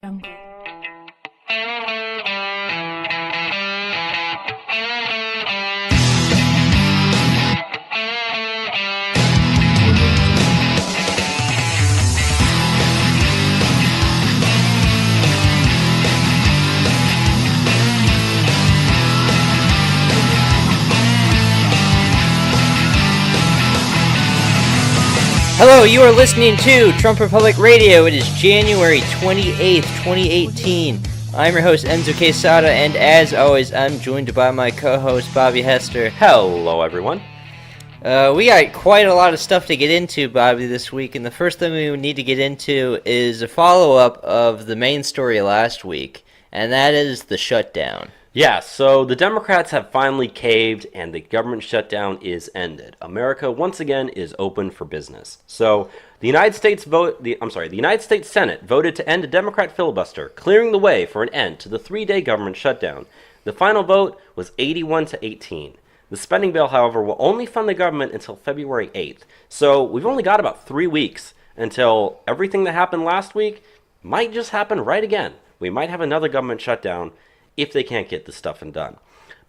jungle. Hello, you are listening to Trump Republic Radio. It is January 28th, 2018. I'm your host, Enzo Quesada, and as always, I'm joined by my co-host, Bobby Hester. Hello, everyone. We got quite a lot of stuff to get into, Bobby, this week, and the first thing we need to get into is a follow-up of the main story last week, and that is the shutdown. Yeah, so the Democrats have finally caved and the government shutdown is ended. America once again is open for business. So the United States United States Senate voted to end a Democrat filibuster, clearing the way for an end to the 3-day government shutdown. The final vote was 81 to 18. The spending bill, however, will only fund the government until February 8th. So we've only got about 3 weeks until everything that happened last week might just happen right again. We might have another government shutdown if they can't get this stuff done.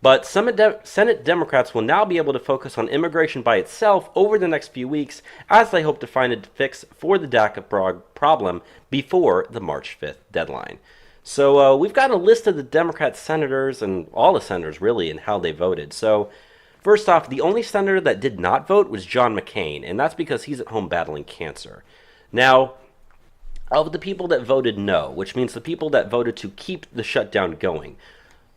But Senate Democrats will now be able to focus on immigration by itself over the next few weeks as they hope to find a fix for the DACA problem before the March 5th deadline. So we've got a list of the Democrat senators and all the senators really and how they voted. So first off, the only senator that did not vote was John McCain, and that's because he's at home battling cancer. Now, of the people that voted no, which means the people that voted to keep the shutdown going,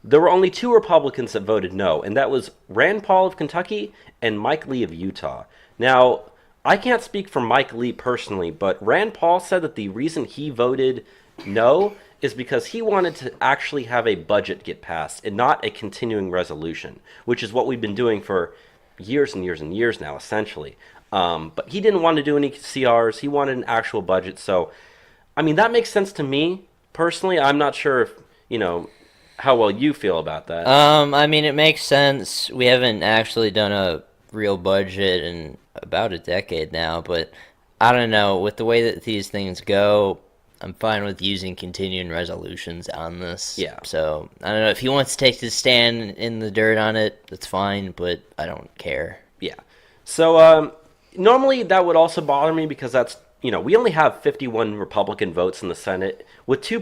there were only 2 Republicans that voted no, and that was Rand Paul of Kentucky and Mike Lee of Utah. Now, I can't speak for Mike Lee personally, but Rand Paul said that the reason he voted no is because he wanted to actually have a budget get passed and not a continuing resolution, which is what we've been doing for years and years and years now, essentially. But he didn't want to do any CRs. He wanted an actual budget, so I mean, that makes sense to me, personally. I'm not sure if, how well you feel about that. I mean, it makes sense. We haven't actually done a real budget in about a decade now, but I don't know. With the way that these things go, I'm fine with using continuing resolutions on this. Yeah. So, I don't know. If he wants to take his stand in the dirt on it, that's fine, but I don't care. Yeah. So, normally that would also bother me because that's, we only have 51 Republican votes in the Senate. With 2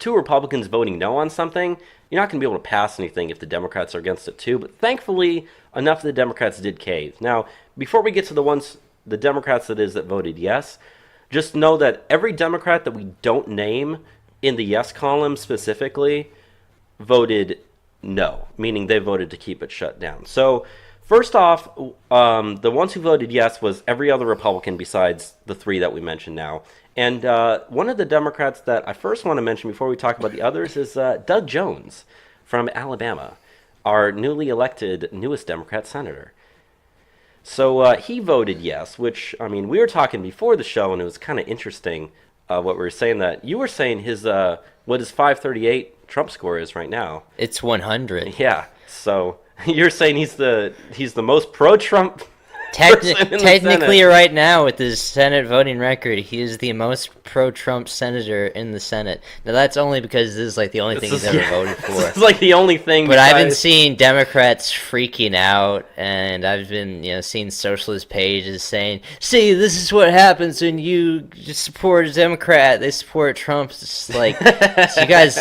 Republicans voting no on something, you're not going to be able to pass anything if the Democrats are against it too. But thankfully, enough of the Democrats did cave. Now, before we get to the Democrats that voted yes, just know that every Democrat that we don't name in the yes column specifically voted no, meaning they voted to keep it shut down. So, first off, the ones who voted yes was every other Republican besides the 3 that we mentioned now. And one of the Democrats that I first want to mention before we talk about the others is Doug Jones from Alabama, our newly elected newest Democrat senator. So he voted yes, which, I mean, we were talking before the show, and it was kind of interesting what we were saying that you were saying his, what his 538 Trump score is right now. It's 100. Yeah, so you're saying he's the most pro-Trump person in the Technically, Senate. right now, with his Senate voting record, he is the most pro-Trump senator in the Senate. Now, that's only because this is like the only thing he's ever voted for. It's like the only thing. But I've been seeing Democrats freaking out, and I've been, seeing socialist pages saying, "See, this is what happens when you just support a Democrat. They support Trump." It's just like, so you guys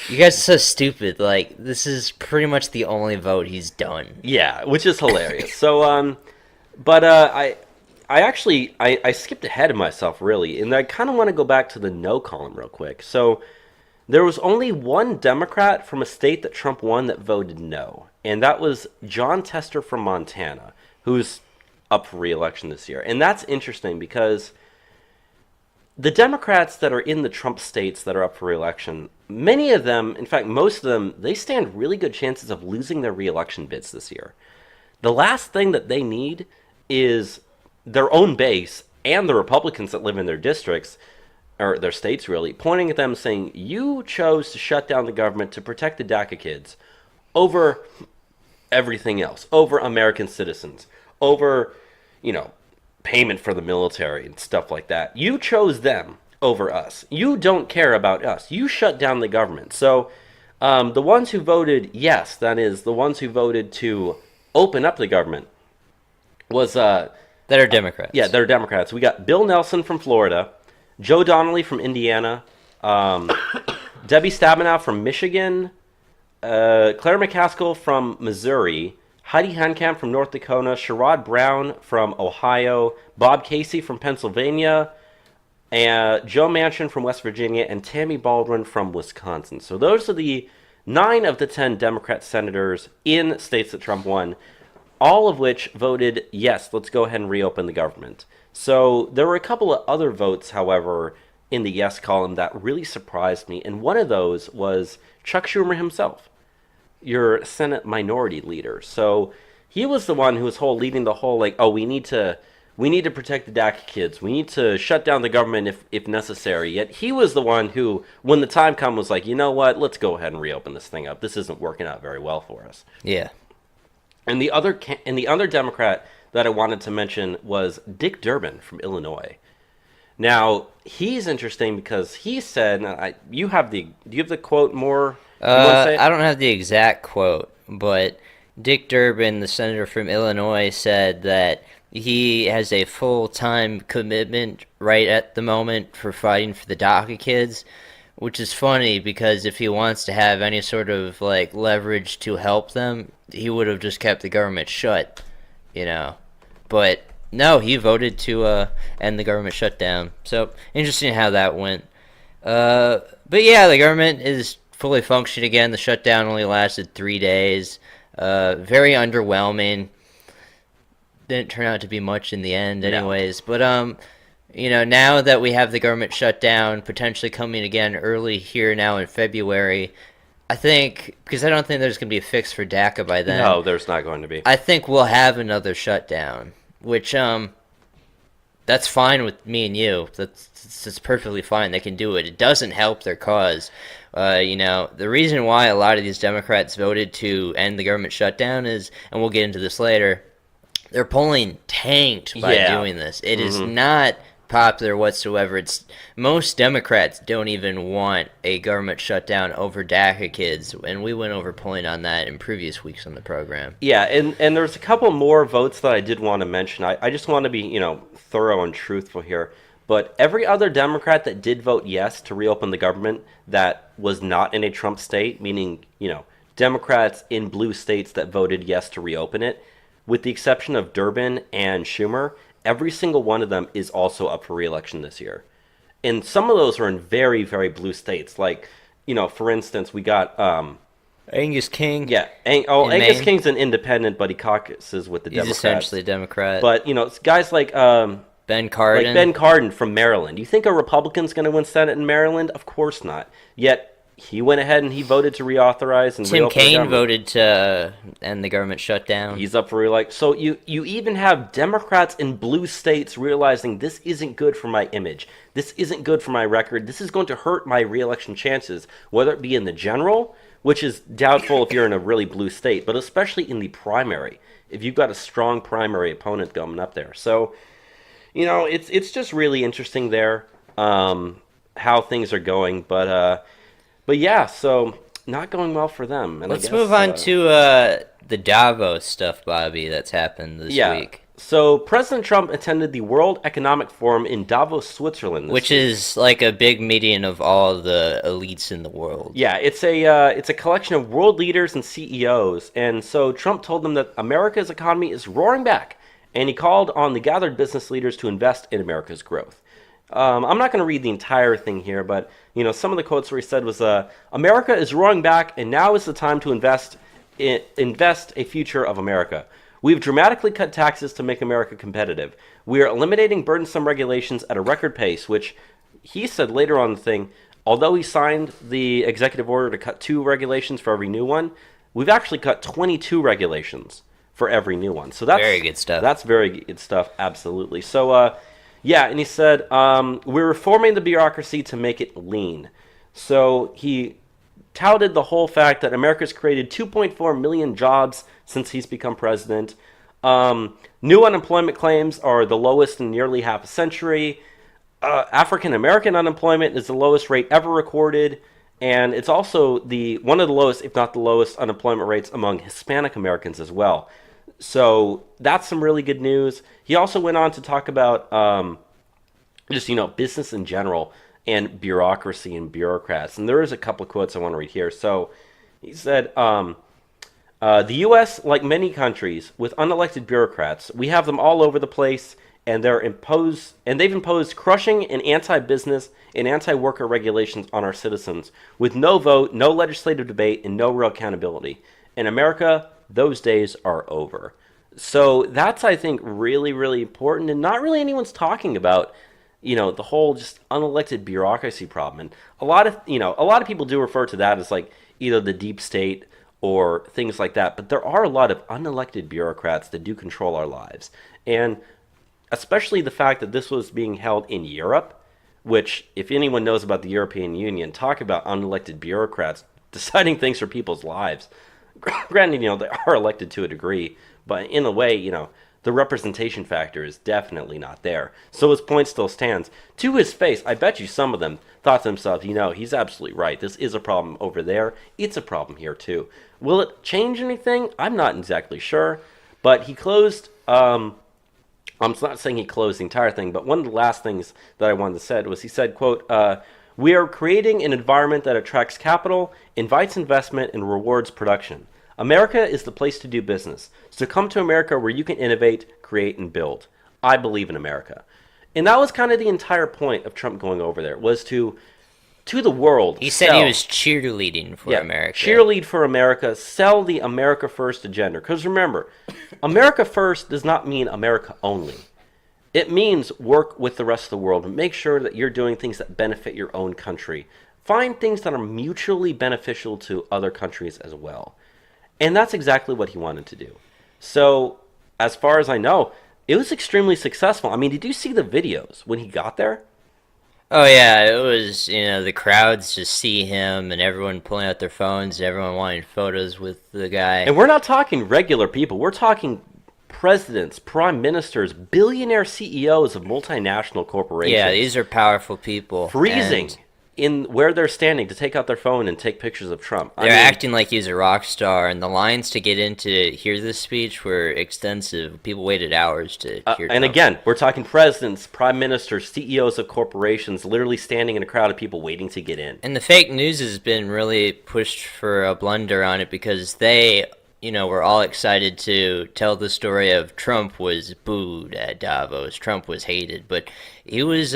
are so stupid. Like, this is pretty much the only vote he's done. Yeah, which is hilarious. So, but I actually skipped ahead of myself, really, and I kind of want to go back to the no column real quick. So there was only one Democrat from a state that Trump won that voted no, and that was John Tester from Montana, who's up for re-election this year. And that's interesting because the Democrats that are in the Trump states that are up for re-election, many of them, in fact, most of them, they stand really good chances of losing their re-election bids this year. The last thing that they need is their own base and the Republicans that live in their districts, or their states really, pointing at them saying, you chose to shut down the government to protect the DACA kids over everything else, over American citizens, over, payment for the military and stuff like that. You chose them over us. You don't care about us. You shut down the government. So the ones who voted yes, that is, the ones who voted to open up the government, was That are Democrats. yeah, they're Democrats. We got Bill Nelson from Florida, Joe Donnelly from Indiana, Debbie Stabenow from Michigan, Claire McCaskill from Missouri, Heidi Heitkamp from North Dakota, Sherrod Brown from Ohio, Bob Casey from Pennsylvania, and Joe Manchin from West Virginia, and Tammy Baldwin from Wisconsin. So those are the 9 of the 10 Democrat senators in states that Trump won, all of which voted, yes, let's go ahead and reopen the government. So there were a couple of other votes, however, in the yes column that really surprised me, and one of those was Chuck Schumer himself, your Senate minority leader. So he was the one who was leading the whole, like, oh, we need to protect the DACA kids. We need to shut down the government if necessary. Yet he was the one who, when the time came, was like, you know what? Let's go ahead and reopen this thing up. This isn't working out very well for us. Yeah. And the other Democrat that I wanted to mention was Dick Durbin from Illinois. Now he's interesting because he said, do you have the quote more? I don't have the exact quote, but Dick Durbin, the senator from Illinois, said that he has a full-time commitment right at the moment for fighting for the DACA kids, which is funny because if he wants to have any sort of like leverage to help them, he would have just kept the government shut, you know. But no, he voted to end the government shutdown. So interesting how that went. But yeah, the government is fully functioning again. The shutdown only lasted 3 days. Very underwhelming. Didn't turn out to be much in the end anyways. No. But you know, now that we have the government shut down, potentially coming again early here now in February, I think, because I don't think there's going to be a fix for DACA by then. No, there's not going to be. I think we'll have another shutdown, which that's fine with me and you. That's perfectly fine. They can do it. It doesn't help their cause. You know, the reason why a lot of these Democrats voted to end the government shutdown is, and we'll get into this later, their polling tanked by doing this. It is not popular whatsoever. Most Democrats don't even want a government shutdown over DACA kids, and we went over polling on that in previous weeks on the program. Yeah, and there's a couple more votes that I did want to mention. I just want to be, you know, thorough and truthful here. But every other Democrat that did vote yes to reopen the government that was not in a Trump state, meaning, you know, Democrats in blue states that voted yes to reopen it, with the exception of Durbin and Schumer, every single one of them is also up for re-election this year. And some of those are in very, very blue states. Like, you know, for instance, we got Angus King. Yeah. Angus King's an independent, but he caucuses with the Democrats. He's essentially a Democrat. But, you know, it's guys like Ben Cardin. Like Ben Cardin from Maryland. You think a Republican's going to win Senate in Maryland? Of course not. Yet he went ahead and he voted to reauthorize and Tim Kaine voted to end the government shutdown. He's up for re-election. So you even have Democrats in blue states realizing this isn't good for my image. This isn't good for my record. This is going to hurt my re-election chances, whether it be in the general, which is doubtful if you're in a really blue state, but especially in the primary, if you've got a strong primary opponent coming up there. So, you know, it's just really interesting there how things are going, but yeah, so not going well for them. And let's move on to the Davos stuff, Bobby, that's happened this week. So President Trump attended the World Economic Forum in Davos, Switzerland this week. Is like a big meeting of all the elites in the world. Yeah, it's a collection of world leaders and CEOs. And so Trump told them that America's economy is roaring back, and he called on the gathered business leaders to invest in America's growth. I'm not going to read the entire thing here, but you know, some of the quotes where he said was, "America is roaring back, and now is the time to invest a future of America. We've dramatically cut taxes to make America competitive. We are eliminating burdensome regulations at a record pace," which he said later on in the thing, although he signed the executive order to cut 2 regulations for every new one, we've actually cut 22 regulations for every new one. So that's very good stuff. That's very good stuff, absolutely. So, yeah, and he said, we're reforming the bureaucracy to make it lean. So he touted the whole fact that America's created 2.4 million jobs since he's become president. New unemployment claims are the lowest in nearly half a century. African American unemployment is the lowest rate ever recorded, and it's also the one of the lowest, if not the lowest, unemployment rates among Hispanic Americans as well. So that's some really good news. He also went on to talk about just business in general and bureaucracy and bureaucrats. And there is a couple of quotes I want to read here. So he said, "The U.S., like many countries with unelected bureaucrats, we have them all over the place, and they've imposed crushing and anti-business and anti-worker regulations on our citizens with no vote, no legislative debate, and no real accountability. In America, those days are over." So that's, I think, really, really important, and not really anyone's talking about, the whole just unelected bureaucracy problem. And a lot of people do refer to that as like either the deep state or things like that. But there are a lot of unelected bureaucrats that do control our lives, and especially the fact that this was being held in Europe, which, if anyone knows about the European Union, talk about unelected bureaucrats deciding things for people's lives. Granted, they are elected to a degree, but in a way, the representation factor is definitely not there. So his point still stands. To his face, I bet you some of them thought to themselves, he's absolutely right. This is a problem over there. It's a problem here too. Will it change anything? I'm not exactly sure. But he closed... I'm not saying he closed the entire thing, but one of the last things that I wanted to say was he said, quote, "We are creating an environment that attracts capital, invites investment, and rewards production. America is the place to do business. So come to America where you can innovate, create, and build. I believe in America." And that was kind of the entire point of Trump going over there, was to the world. He said he was cheerleading for America. Cheerlead for America, sell the America First agenda. Because remember, America First does not mean America only. It means work with the rest of the world and make sure that you're doing things that benefit your own country. Find things that are mutually beneficial to other countries as well. And that's exactly what he wanted to do. So, as far as I know, it was extremely successful. I mean, did you see the videos when he got there? Oh yeah, it was, the crowds just see him and everyone pulling out their phones, everyone wanting photos with the guy. And we're not talking regular people. We're talking presidents, prime ministers, billionaire CEOs of multinational corporations. Yeah, these are powerful people. Freezing in where they're standing to take out their phone and take pictures of Trump. They're acting like he's a rock star, and the lines to get in to hear this speech were extensive. People waited hours to hear Trump. And again, we're talking presidents, prime ministers, CEOs of corporations, literally standing in a crowd of people waiting to get in. And the fake news has been really pushed for a blunder on it because they, were all excited to tell the story of Trump was booed at Davos. Trump was hated, but he was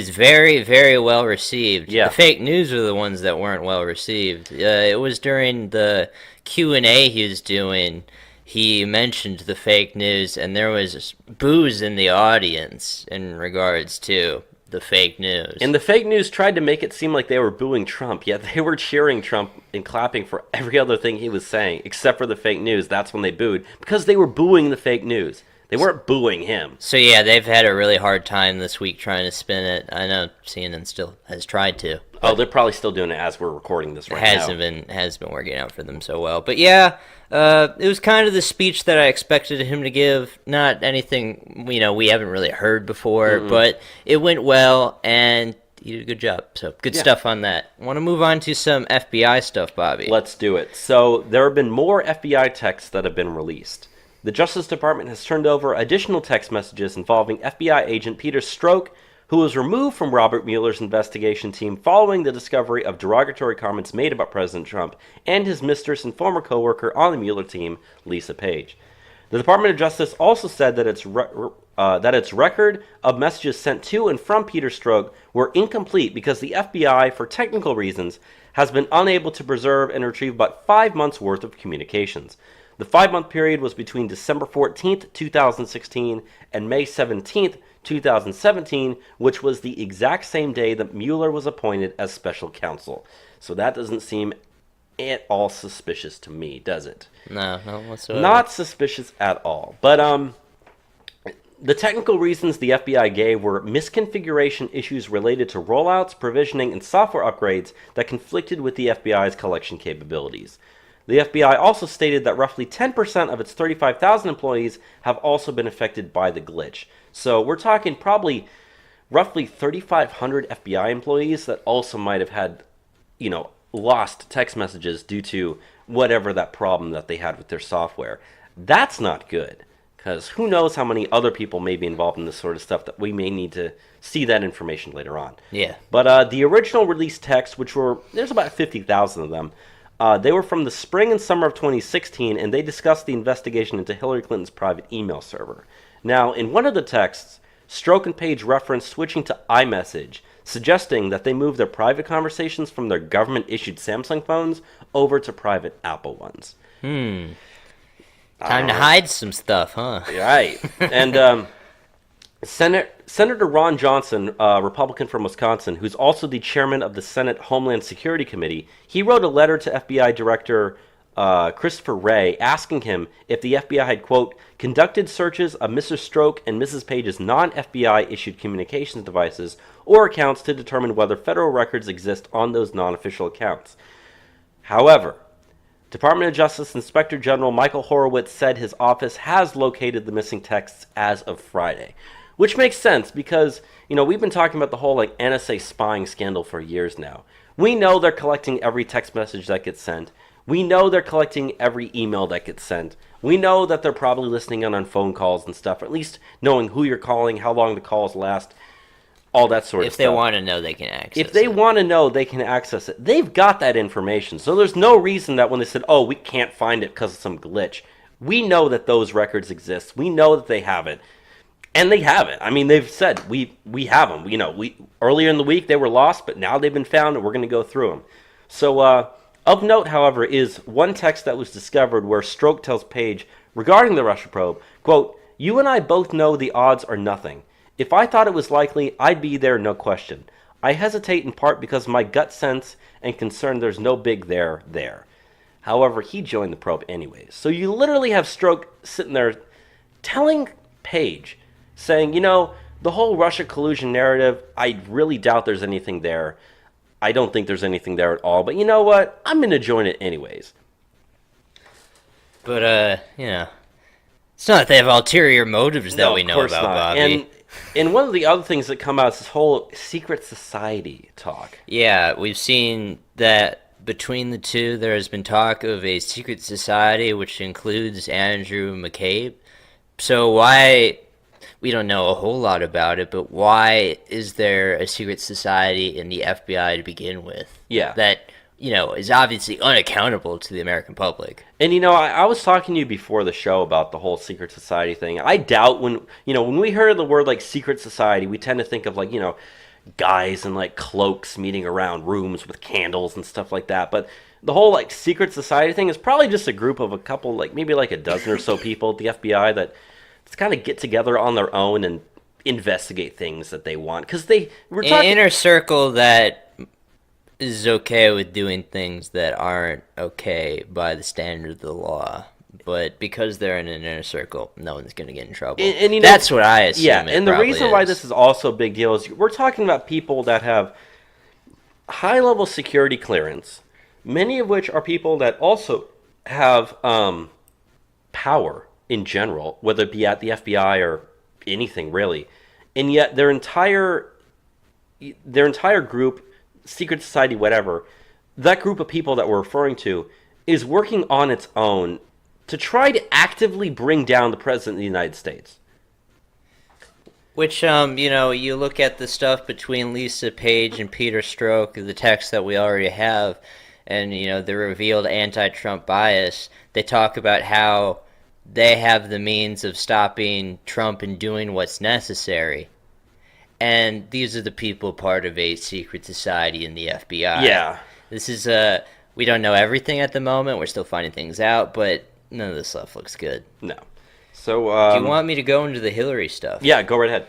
very, very well received. Yeah. The fake news are the ones that weren't well received. It was during the Q&A he was doing, he mentioned the fake news, and there was boos in the audience in regards to the fake news. And the fake news tried to make it seem like they were booing Trump, yet they were cheering Trump and clapping for every other thing he was saying, except for the fake news. That's when they booed, because they were booing the fake news. They weren't booing him. So yeah, they've had a really hard time this week trying to spin it. I know CNN still has tried to. Oh, they're probably still doing it as we're recording this right now. Hasn't been working out for them so well. But yeah, it was kind of the speech that I expected him to give. Not anything we haven't really heard before, but it went well and he did a good job. So good stuff on that. Want to move on to some FBI stuff, Bobby? Let's do it. So there have been more FBI texts that have been released. The Justice Department has turned over additional text messages involving FBI agent Peter Strzok, who was removed from Robert Mueller's investigation team following the discovery of derogatory comments made about President Trump, and his mistress and former co-worker on the Mueller team, Lisa Page. The Department of Justice also said that its record of messages sent to and from Peter Strzok were incomplete because the FBI, for technical reasons, has been unable to preserve and retrieve about 5 months' worth of communications. The 5-month period was between December 14th, 2016 and May 17th, 2017, which was the exact same day that Mueller was appointed as special counsel. So that doesn't seem at all suspicious to me, does it? No whatsoever. Not suspicious at all. But the technical reasons the FBI gave were misconfiguration issues related to rollouts, provisioning, and software upgrades that conflicted with the FBI's collection capabilities. The FBI also stated that roughly 10% of its 35,000 employees have also been affected by the glitch. So we're talking probably roughly 3,500 FBI employees that also might have had, lost text messages due to whatever that problem that they had with their software. That's not good, because who knows how many other people may be involved in this sort of stuff that we may need to see that information later on. Yeah. But the original release texts, there's about 50,000 of them, they were from the spring and summer of 2016, and they discussed the investigation into Hillary Clinton's private email server. Now, in one of the texts, Stroke and Page referenced switching to iMessage, suggesting that they moved their private conversations from their government-issued Samsung phones over to private Apple ones. Time to hide some stuff, huh? Right. And Senator Ron Johnson, a Republican from Wisconsin, who's also the chairman of the Senate Homeland Security Committee, he wrote a letter to FBI Director Christopher Wray asking him if the FBI had, quote, conducted searches of Mr. Stroke and Mrs. Page's non-FBI issued communications devices or accounts to determine whether federal records exist on those non-official accounts. However, Department of Justice Inspector General Michael Horowitz said his office has located the missing texts as of Friday, which makes sense because, we've been talking about the whole NSA spying scandal for years now. We know they're collecting every text message that gets sent. We know they're collecting every email that gets sent. We know that they're probably listening in on phone calls and stuff, or at least knowing who you're calling, how long the calls last, all that sort of stuff. If they want to know, they can access it. If they want to know, they can access it. They've got that information. So there's no reason that when they said, we can't find it because of some glitch, we know that those records exist. We know that they have it. And they have it. I mean, they've said, we have them. Earlier in the week, they were lost, but now they've been found, and we're going to go through them. So, of note, however, is one text that was discovered where Stroke tells Page regarding the Russia probe, quote, you and I both know the odds are nothing. If I thought it was likely, I'd be there, no question. I hesitate in part because of my gut sense and concern there's no big there. However, he joined the probe anyways. So you literally have Stroke sitting there telling Page, saying, the whole Russia collusion narrative, I really doubt there's anything there. I don't think there's anything there at all. But you know what? I'm going to join it anyways. But, it's not that they have ulterior motives that we know about, Bobby. And one of the other things that come out is this whole secret society talk. Yeah, we've seen that between the two, there has been talk of a secret society, which includes Andrew McCabe. So why... We don't know a whole lot about it, but why is there a secret society in the FBI to begin with? Yeah. That, is obviously unaccountable to the American public. And, I was talking to you before the show about the whole secret society thing. I doubt when we hear the word, secret society, we tend to think of, guys in, cloaks meeting around rooms with candles and stuff like that. But the whole, secret society thing is probably just a group of a couple, maybe a dozen or so people at the FBI that... to kind of get together on their own and investigate things that they want. Because we're talking... An inner circle that is okay with doing things that aren't okay by the standard of the law. But because they're in an inner circle, no one's going to get in trouble. And that's what I assume. Yeah, and the reason why this is also a big deal is we're talking about people that have high-level security clearance, many of which are people that also have power in general, whether it be at the FBI or anything really, and yet their entire group, secret society, whatever, that group of people that we're referring to is working on its own to try to actively bring down the President of the United States. Which, you look at the stuff between Lisa Page and Peter Stroke, the text that we already have, and, the revealed anti-Trump bias, they talk about how they have the means of stopping Trump and doing what's necessary. And these are the people part of a secret society in the FBI. Yeah. This is, we don't know everything at the moment. We're still finding things out, but none of this stuff looks good. No. So, do you want me to go into the Hillary stuff? Yeah, go right ahead.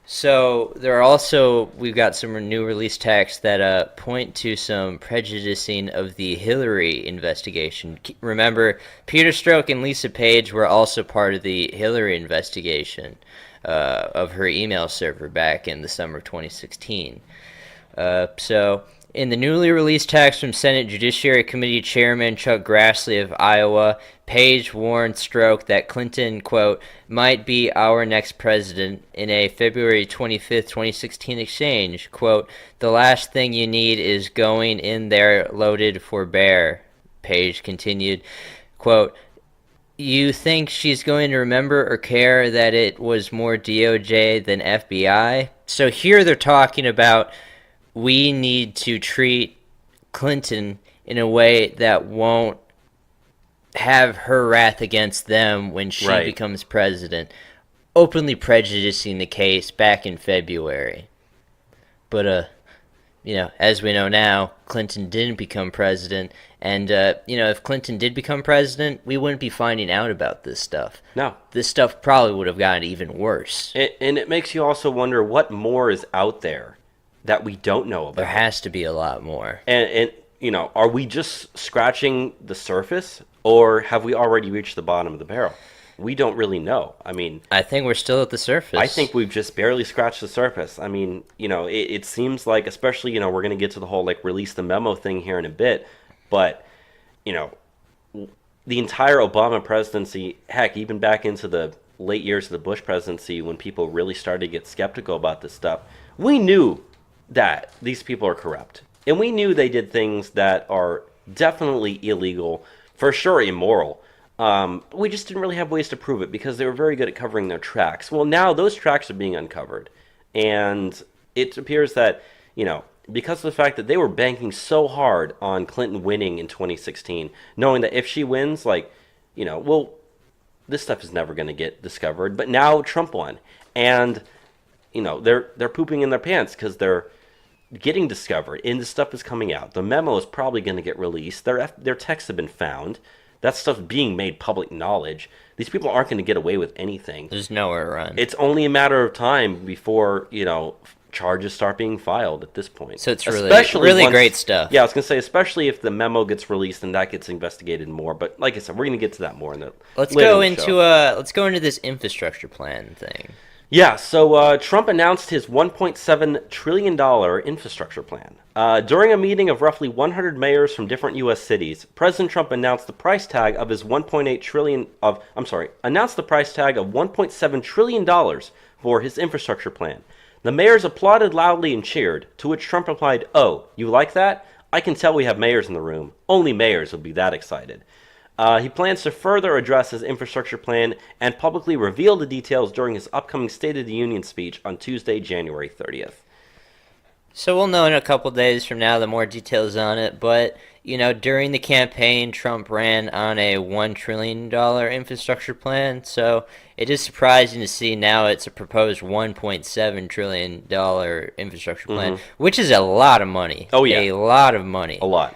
So there are also, we've got some new release texts that point to some prejudicing of the Hillary investigation. Remember, Peter Stroke and Lisa Page were also part of the Hillary investigation of her email server back in the summer of 2016. So in the newly released text from Senate Judiciary Committee Chairman Chuck Grassley of Iowa, Page warned Stroke that Clinton, quote, might be our next president in a February 25th, 2016 exchange. Quote, the last thing you need is going in there loaded for bear, Page continued. Quote, you think she's going to remember or care that it was more DOJ than FBI? So here they're talking about we need to treat Clinton in a way that won't have her wrath against them when she becomes president, openly prejudicing the case back in February. But, as we know now, Clinton didn't become president, and, if Clinton did become president, we wouldn't be finding out about this stuff. No. This stuff probably would have gotten even worse. And it makes you also wonder what more is out there that we don't know about. There has to be a lot more. And are we just scratching the surface, or have we already reached the bottom of the barrel? We don't really know. I mean, I think we're still at the surface. I think we've just barely scratched the surface. I mean, it seems like, especially, we're going to get to the whole, release the memo thing here in a bit, but, the entire Obama presidency, heck, even back into the late years of the Bush presidency, when people really started to get skeptical about this stuff, we knew that these people are corrupt. And we knew they did things that are definitely illegal, for sure immoral. We just didn't really have ways to prove it because they were very good at covering their tracks. Well, now those tracks are being uncovered. And it appears that, because of the fact that they were banking so hard on Clinton winning in 2016, knowing that if she wins, this stuff is never going to get discovered. But now Trump won. And, they're pooping in their pants because they're getting discovered, and the stuff is coming out. The memo is probably going to get released. Their texts have been found. That stuff's being made public knowledge. These people aren't going to get away with anything. There's nowhere to run. It's only a matter of time before, charges start being filed at this point. So it's really great stuff. Yeah, I was going to say, especially if the memo gets released and that gets investigated more. But like I said, we're going to get to that more in the Let's go into this infrastructure plan thing. Yeah, so Trump announced his $1.7 trillion infrastructure plan. During a meeting of roughly 100 mayors from different U.S. cities, President Trump announced the price tag of his announced the price tag of $1.7 trillion for his infrastructure plan. The mayors applauded loudly and cheered, to which Trump replied, "Oh, you like that? I can tell we have mayors in the room. Only mayors would be that excited." He plans to further address his infrastructure plan and publicly reveal the details during his upcoming State of the Union speech on Tuesday, January 30th. So we'll know in a couple days from now the more details on it, but, during the campaign, Trump ran on a $1 trillion infrastructure plan, so it is surprising to see now it's a proposed $1.7 trillion infrastructure plan, which is a lot of money. Oh, yeah. A lot of money. A lot.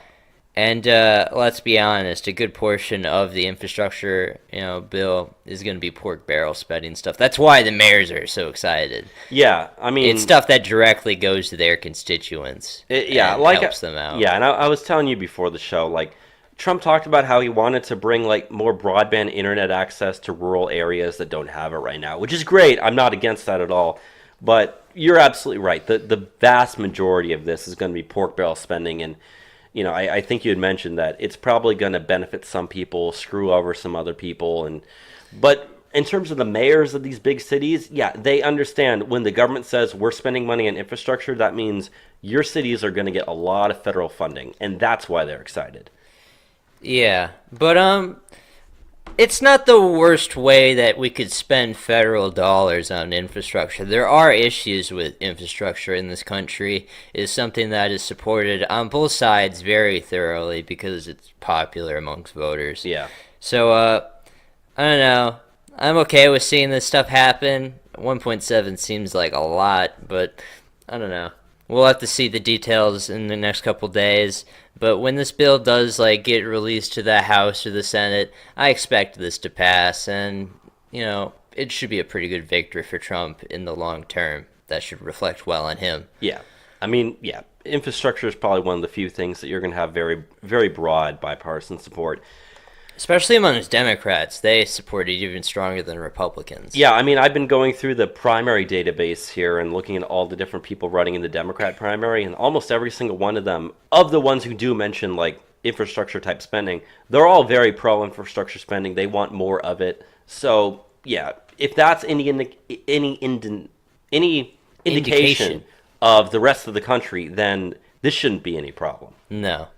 And let's be honest, a good portion of the infrastructure, bill is going to be pork barrel spending stuff. That's why the mayors are so excited. Yeah, I mean, it's stuff that directly goes to their constituents. Helps them out. Yeah, and I was telling you before the show, Trump talked about how he wanted to bring more broadband internet access to rural areas that don't have it right now, which is great. I'm not against that at all. But you're absolutely right. The vast majority of this is going to be pork barrel spending, and I think you had mentioned that it's probably going to benefit some people, screw over some other people. But in terms of the mayors of these big cities, yeah, they understand when the government says we're spending money on infrastructure, that means your cities are going to get a lot of federal funding, and that's why they're excited. Yeah, but it's not the worst way that we could spend federal dollars on infrastructure. There are issues with infrastructure in this country. It's something that is supported on both sides very thoroughly because it's popular amongst voters. Yeah. So, I don't know. I'm okay with seeing this stuff happen. 1.7 seems like a lot, but I don't know. We'll have to see the details in the next couple days. But when this bill does get released to the House or the Senate, I expect this to pass, and it should be a pretty good victory for Trump in the long term. That should reflect well on him. Yeah, I mean, yeah, infrastructure is probably one of the few things that you're going to have very, very broad bipartisan support. Especially among Democrats, they support it even stronger than Republicans. Yeah, I mean, I've been going through the primary database here and looking at all the different people running in the Democrat primary, and almost every single one of them, of the ones who do mention like infrastructure type spending, they're all very pro infrastructure spending. They want more of it. So yeah, if that's any indication of the rest of the country, then this shouldn't be any problem. No.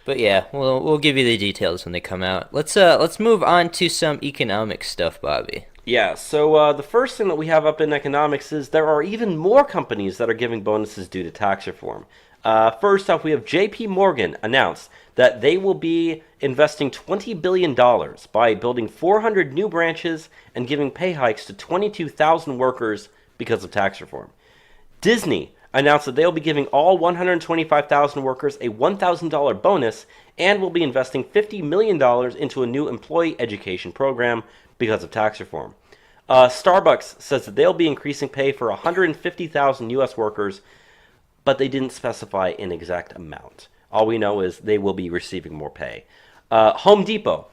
But yeah, we'll give you the details when they come out. Let's move on to some economic stuff, Bobby. Yeah, so the first thing that we have up in economics is there are even more companies that are giving bonuses due to tax reform. First off, we have JP Morgan announced that they will be investing $20 billion by building 400 new branches and giving pay hikes to 22,000 workers because of tax reform. Disney announced that they will be giving all 125,000 workers a $1,000 bonus and will be investing $50 million into a new employee education program because of tax reform. Starbucks says that they'll be increasing pay for 150,000 U.S. workers, but they didn't specify an exact amount. All we know is they will be receiving more pay. Home Depot,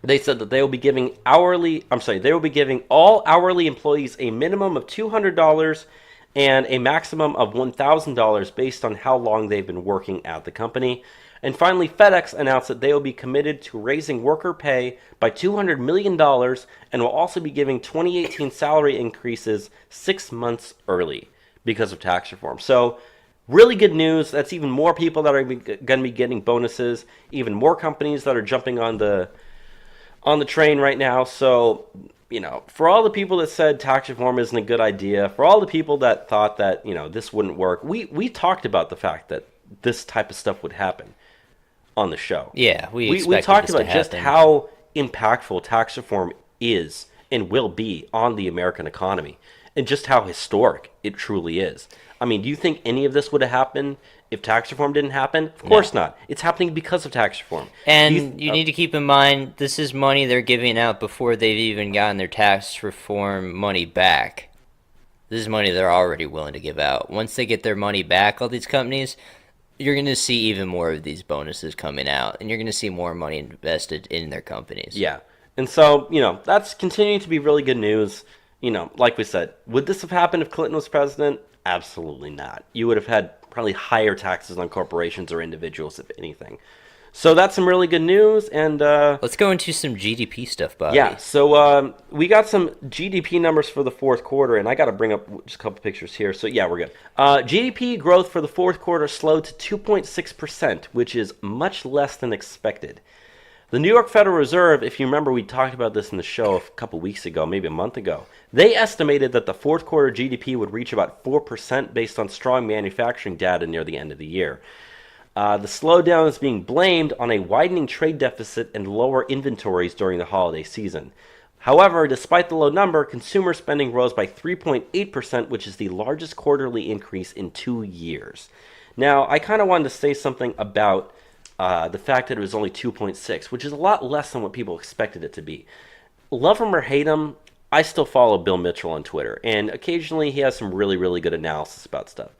they said that they will be giving all hourly employees a minimum of $200 and a maximum of $1,000 based on how long they've been working at the company. And finally, FedEx announced that they will be committed to raising worker pay by $200 million and will also be giving 2018 salary increases 6 months early because of tax reform. So, really good news. That's even more people that are going to be getting bonuses, even more companies that are jumping on the train right now. So, for all the people that said tax reform isn't a good idea, for all the people that thought that, this wouldn't work, we talked about the fact that this type of stuff would happen on the show. Yeah, we talked about just how impactful tax reform is and will be on the American economy and just how historic it truly is. I mean, do you think any of this would have happened if tax reform didn't happen? Of course not. It's happening because of tax reform. And you need to keep in mind, this is money they're giving out before they've even gotten their tax reform money back. This is money they're already willing to give out. Once they get their money back, all these companies, you're going to see even more of these bonuses coming out, and you're going to see more money invested in their companies. Yeah. And so, that's continuing to be really good news. Like we said, would this have happened if Clinton was president? Absolutely not. You would have had probably higher taxes on corporations or individuals, if anything. So that's some really good news. And let's go into some GDP stuff, Bobby. Yeah, so we got some GDP numbers for the fourth quarter, and I got to bring up just a couple pictures here. So yeah, we're good. GDP growth for the fourth quarter slowed to 2.6%, which is much less than expected. The New York Federal Reserve, if you remember, we talked about this in the show a couple weeks ago, maybe a month ago. They estimated that the fourth quarter GDP would reach about 4% based on strong manufacturing data near the end of the year. The slowdown is being blamed on a widening trade deficit and lower inventories during the holiday season. However, despite the low number, consumer spending rose by 3.8%, which is the largest quarterly increase in 2 years. Now, I kind of wanted to say something about the fact that it was only 2.6, which is a lot less than what people expected it to be. Love him or hate him, I still follow Bill Mitchell on Twitter, and occasionally he has some really, really good analysis about stuff.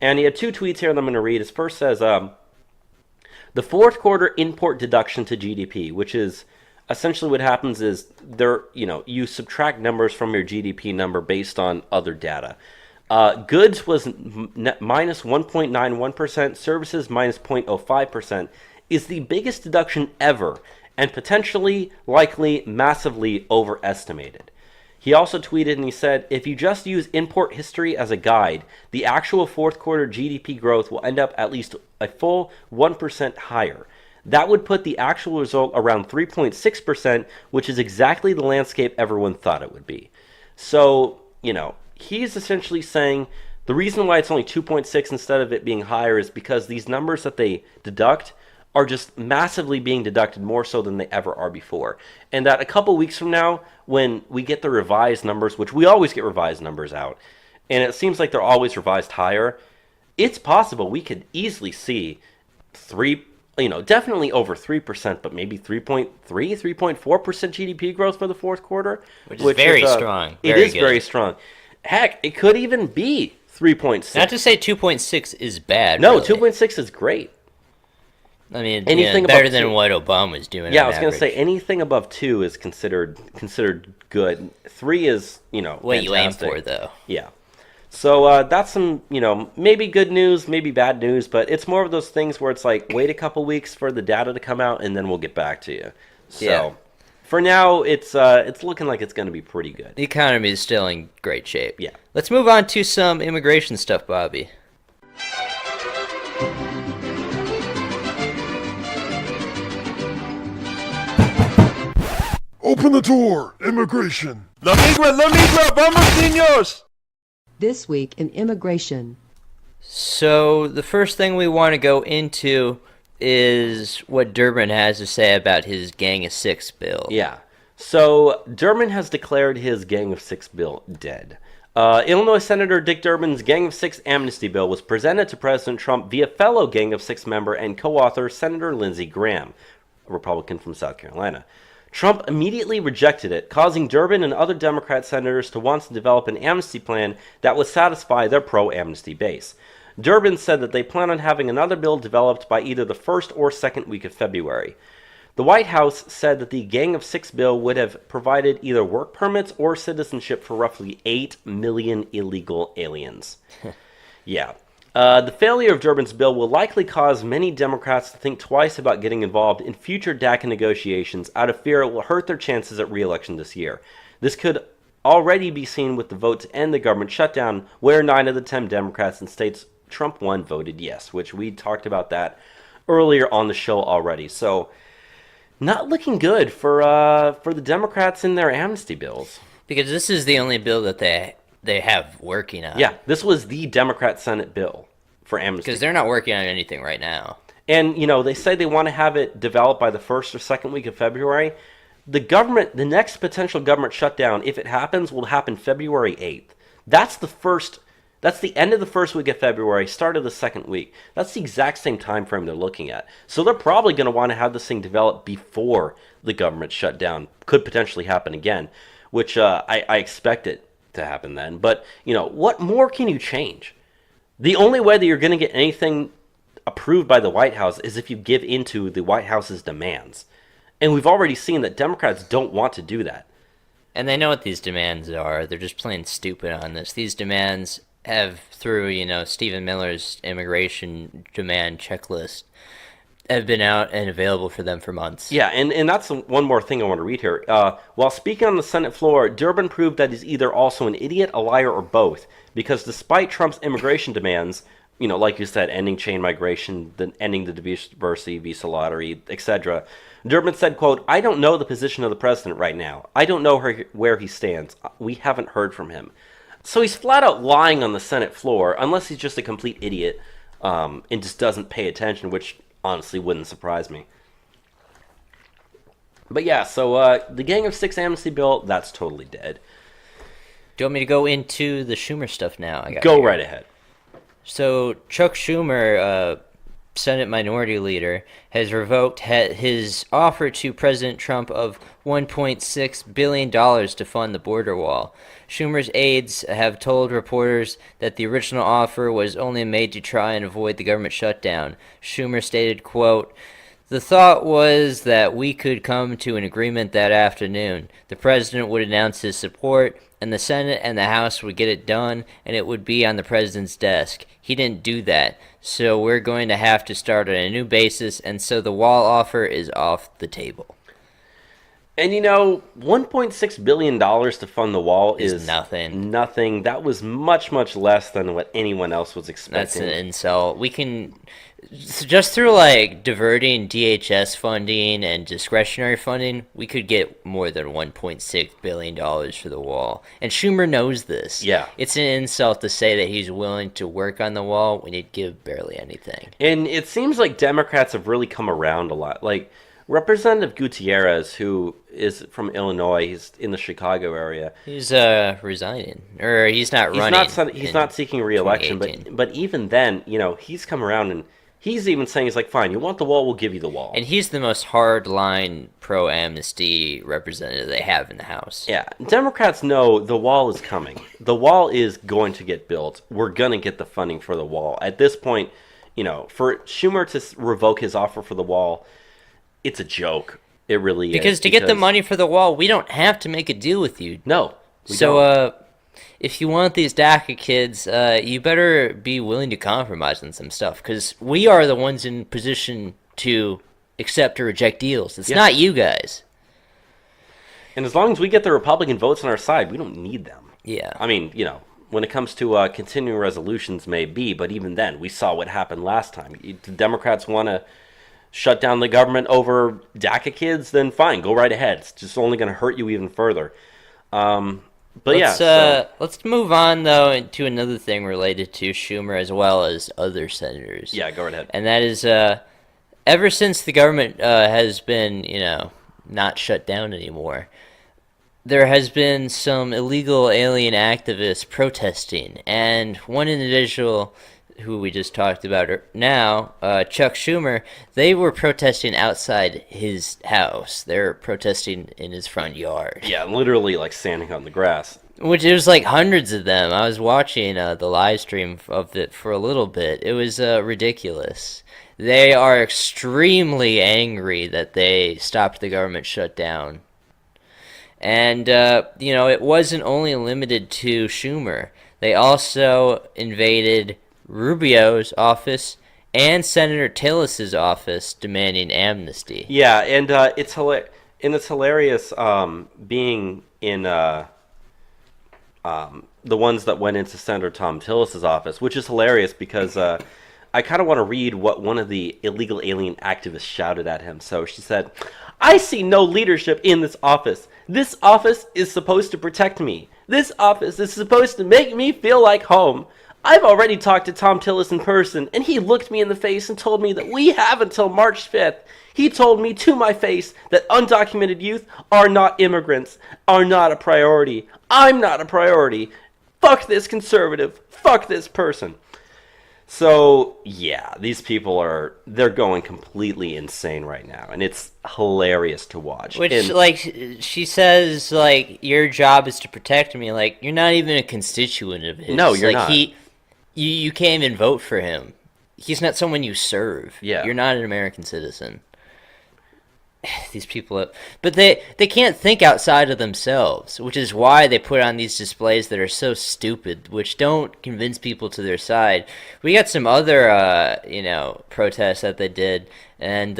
And he had 2 tweets here that I'm going to read. His first says, the fourth quarter import deduction to GDP, which is essentially what happens is you subtract numbers from your GDP number based on other data. Goods was minus 1.91%, services minus 0.05%, is the biggest deduction ever, and potentially, likely, massively overestimated. He also tweeted and he said, if you just use import history as a guide, the actual fourth quarter GDP growth will end up at least a full 1% higher. That would put the actual result around 3.6%, which is exactly the landscape everyone thought it would be. So, he's essentially saying the reason why it's only 2.6 instead of it being higher is because these numbers that they deduct are just massively being deducted more so than they ever are before. And that a couple weeks from now, when we get the revised numbers, which we always get revised numbers out, and it seems like they're always revised higher, it's possible we could easily see definitely over 3%, but maybe 3.4% GDP growth for the fourth quarter. Which is very strong. It is very strong. Heck, it could even be 3.6. Not to say 2.6 is bad. No, really. 2.6 is great. I mean, Anything better above than 2. what Obama was doing. Yeah, on I was going to say average. anything above 2 is considered good. 3 is, What you aim fantastic. for, though. Yeah. So that's some, maybe good news, maybe bad news, but it's more of those things where it's like, wait a couple weeks for the data to come out, and then we'll get back to you. Yeah. So for now, it's looking like it's going to be pretty good. The economy is still in great shape. Yeah. Let's move on to some immigration stuff, Bobby. Open the door! Immigration! La migra, vamos, niños! This week in immigration. So the first thing we want to go into is what Durbin has to say about his Gang of Six bill. Yeah. So Durbin has declared his Gang of Six bill dead. Illinois Senator Dick Durbin's Gang of Six amnesty bill was presented to President Trump via fellow Gang of Six member and co-author Senator Lindsey Graham, a Republican from South Carolina. Trump immediately rejected it, causing Durbin and other Democrat senators to want to develop an amnesty plan that would satisfy their pro-amnesty base. Durbin said that they plan on having another bill developed by either the first or second week of February. The White House said that the Gang of Six bill would have provided either work permits or citizenship for roughly 8 million illegal aliens. Yeah. The failure of Durbin's bill will likely cause many Democrats to think twice about getting involved in future DACA negotiations out of fear it will hurt their chances at re-election this year. This could already be seen with the vote to end the government shutdown, where 9 of the 10 Democrats in states Trump won voted yes, which we talked about that earlier on the show already. So, not looking good for the Democrats in their amnesty bills. Because this is the only bill that they have working on. Yeah, this was the Democrat Senate bill for amnesty. Because they're not working on anything right now. And, they say they want to have it developed by the first or second week of February. The next potential government shutdown, if it happens, will happen February 8th. That's the end of the first week of February, start of the second week. That's the exact same time frame they're looking at. So they're probably going to want to have this thing developed before the government shutdown. Could potentially happen again, which I expect it to happen then. But, what more can you change? The only way that you're going to get anything approved by the White House is if you give into the White House's demands. And we've already seen that Democrats don't want to do that. And they know what these demands are. They're just plain stupid on this. These demands have, through, Stephen Miller's immigration demand checklist, have been out and available for them for months. Yeah, and that's one more thing I want to read here. While speaking on the Senate floor, Durbin proved that he's either also an idiot, a liar, or both. Because despite Trump's immigration demands, like you said, ending chain migration, ending the diversity visa lottery, etc., Durbin said, quote, "I don't know the position of the president right now. I don't know where he stands. We haven't heard from him." So he's flat out lying on the Senate floor, unless he's just a complete idiot and just doesn't pay attention, which honestly wouldn't surprise me. But yeah, so the Gang of Six amnesty bill, that's totally dead. Do you want me to go into the Schumer stuff now? Go right ahead. So Chuck Schumer, Senate Minority Leader, has revoked his offer to President Trump of $1.6 billion to fund the border wall. Schumer's aides have told reporters that the original offer was only made to try and avoid the government shutdown. Schumer stated, quote, "The thought was that we could come to an agreement that afternoon. The president would announce his support, and the Senate and the House would get it done, and it would be on the president's desk. He didn't do that, so we're going to have to start on a new basis, and so the wall offer is off the table." And $1.6 billion to fund the wall is nothing. Nothing. That was much, much less than what anyone else was That's expecting. an insult. We can, just through diverting DHS funding and discretionary funding, we could get more than $1.6 billion for the wall. And Schumer knows this. Yeah. It's an insult to say that he's willing to work on the wall when he'd give barely anything. And it seems like Democrats have really come around a lot. Representative Gutierrez, who is from Illinois, he's in the Chicago area. He's resigning, or he's not running. He's not seeking re-election, but even then, he's come around and he's even saying, he's like, fine, you want the wall, we'll give you the wall. And he's the most hard-line pro-amnesty representative they have in the House. Yeah, Democrats know the wall is coming. The wall is going to get built. We're going to get the funding for the wall. At this point, for Schumer to revoke his offer for the wall, it's a joke. It really because is. To get the money for the wall, we don't have to make a deal with you. No. So, if you want these DACA kids, you better be willing to compromise on some stuff, because we are the ones in position to accept or reject deals. It's not you guys. And as long as we get the Republican votes on our side, we don't need them. Yeah. I mean, when it comes to continuing resolutions, maybe, but even then, we saw what happened last time. The Democrats want to shut down the government over DACA kids, then fine, go right ahead. It's just only going to hurt you even further. Let's move on, though, to another thing related to Schumer as well as other senators. Yeah, go right ahead. And that is, ever since the government has been, not shut down anymore, there has been some illegal alien activists protesting, and one individual who we just talked about now, Chuck Schumer, they were protesting outside his house. They're protesting in his front yard. Yeah, literally like standing on the grass. Which, it was like hundreds of them. I was watching the live stream of it for a little bit. It was ridiculous. They are extremely angry that they stopped the government shutdown. And, it wasn't only limited to Schumer. They also invaded Rubio's office and Senator Tillis's office, demanding amnesty. Yeah, and it's hilarious being in the ones that went into Senator Tom Tillis's office, which is hilarious because I kind of want to read what one of the illegal alien activists shouted at him. So she said, "I see no leadership in this office. This office is supposed to protect me. This office is supposed to make me feel like home. I've already talked to Tom Tillis in person, and he looked me in the face and told me that we have until March 5th. He told me to my face that undocumented youth are not immigrants, are not a priority. I'm not a priority. Fuck this conservative. Fuck this person." So, yeah, these people they're going completely insane right now, and it's hilarious to watch. She says, your job is to protect me. You're not even a constituent of his. No, you're not. You can't even vote for him. He's not someone you serve. Yeah. You're not an American citizen. These people, but they can't think outside of themselves, which is why they put on these displays that are so stupid, which don't convince people to their side. We got some other, protests that they did, and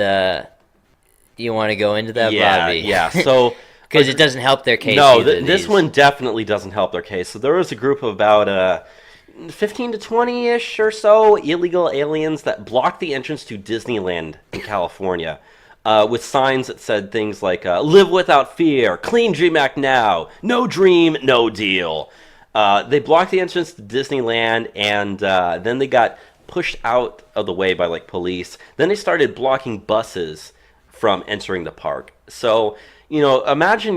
you want to go into that, Bobby? Yeah, so... Because it doesn't help their case. No, this one definitely doesn't help their case. So there was a group of about 15 to 20-ish or so illegal aliens that blocked the entrance to Disneyland in California. With signs that said things like, "Live without fear," "Clean Dream Act now," "No dream, no deal." They blocked the entrance to Disneyland, and then they got pushed out of the way by police. Then they started blocking buses from entering the park. So, imagine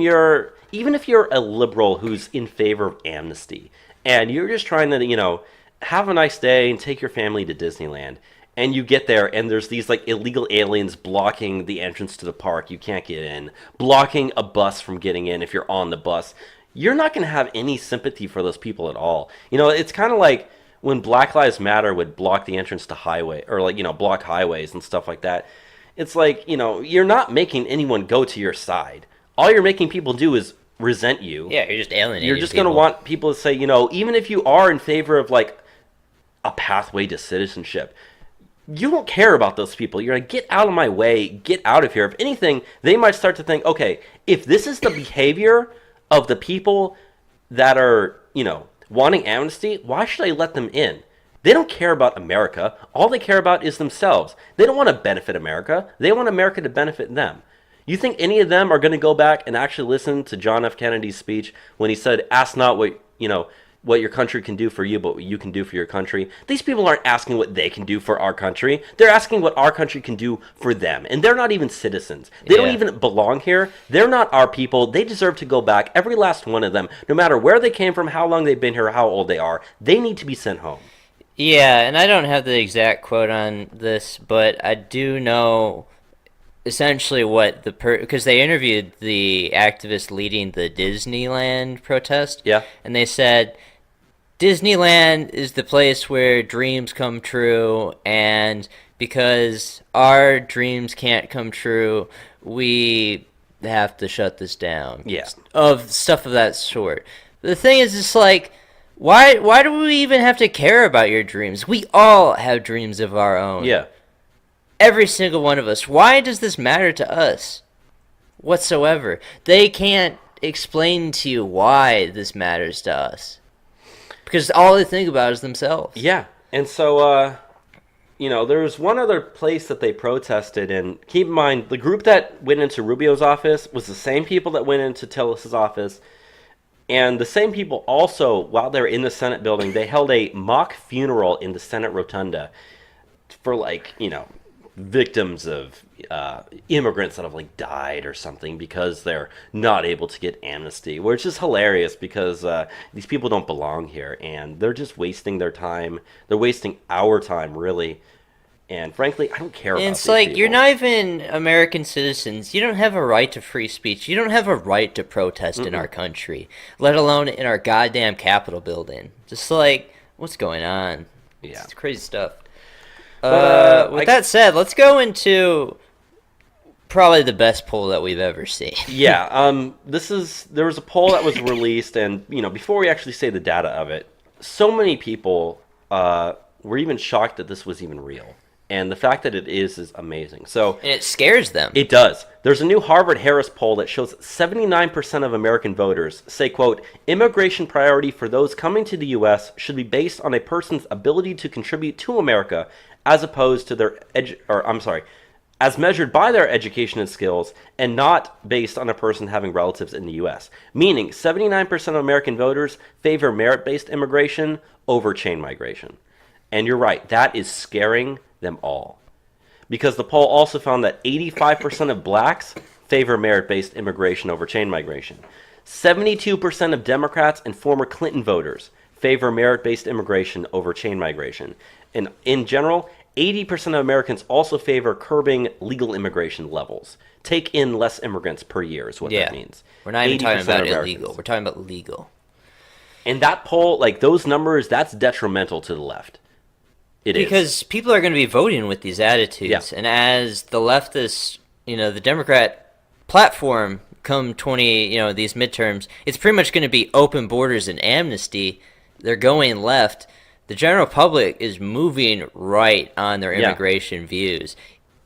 even if you're a liberal who's in favor of amnesty, and you're just trying to, have a nice day and take your family to Disneyland. And you get there, and there's these illegal aliens blocking the entrance to the park. You can't get in. Blocking a bus from getting in if you're on the bus. You're not going to have any sympathy for those people at all. It's kind of like when Black Lives Matter would block the entrance to highway, or block highways and stuff like that. It's you're not making anyone go to your side. All you're making people do is resent you. Yeah, you're just alienating You're just going to want people to say, even if you are in favor of a pathway to citizenship, you don't care about those people. You're like, get out of my way, get out of here. If anything, they might start to think, okay, if this is the behavior of the people that are, wanting amnesty, why should I let them in? They don't care about America. All they care about is themselves. They don't want to benefit America. They want America to benefit them. You think any of them are going to go back and actually listen to John F. Kennedy's speech when he said, "Ask not what your country can do for you, but what you can do for your country"? These people aren't asking what they can do for our country. They're asking what our country can do for them. And they're not even citizens. They don't even belong here. They're not our people. They deserve to go back. Every last one of them, no matter where they came from, how long they've been here, how old they are, they need to be sent home. Yeah, and I don't have the exact quote on this, but I do know essentially what because they interviewed the activist leading the Disneyland protest. Yeah. And they said Disneyland is the place where dreams come true, and because our dreams can't come true, we have to shut this down. Yeah. Of stuff of that sort. The thing is, it's like, why do we even have to care about your dreams? We all have dreams of our own. Yeah. Every single one of us. Why does this matter to us whatsoever? They can't explain to you why this matters to us. Because all they think about is themselves. Yeah. And so, there was one other place that they protested, and keep in mind, the group that went into Rubio's office was the same people that went into Tillis's office, and the same people also, while they were in the Senate building, they held a mock funeral in the Senate rotunda for, victims of immigrants that have died or something because they're not able to get amnesty, which is hilarious because these people don't belong here and they're just wasting their time. They're wasting our time, really. And frankly, I don't care about it's these like people. You're not even American citizens. You don't have a right to free speech. You don't have a right to protest in our country, let alone in our goddamn Capitol building. Just what's going on? Yeah. It's crazy stuff. With that said, let's go into probably the best poll that we've ever seen. Yeah, there was a poll that was released, and before we actually say the data of it, so many people were even shocked that this was even real, and the fact that it is amazing. So And it scares them. it does. There's a new Harvard-Harris poll that shows 79% of American voters say, quote, immigration priority for those coming to the U.S. should be based on a person's ability to contribute to America as opposed to their as measured by their education and skills, and not based on a person having relatives in the U.S. Meaning, 79% of American voters favor merit-based immigration over chain migration. And you're right, that is scaring them all. Because the poll also found that 85% of blacks favor merit-based immigration over chain migration. 72% of Democrats and former Clinton voters favor merit-based immigration over chain migration. And in general, 80% of Americans also favor curbing legal immigration levels. Take in less immigrants per year is what that means. We're not even talking about 80% of illegal. Americans. We're talking about legal. And that poll, those numbers, that's detrimental to the left. It is. Because people are going to be voting with these attitudes. Yeah. And as the leftists, the Democrat platform come these midterms, it's pretty much going to be open borders and amnesty. They're going left. The general public is moving right on their immigration views.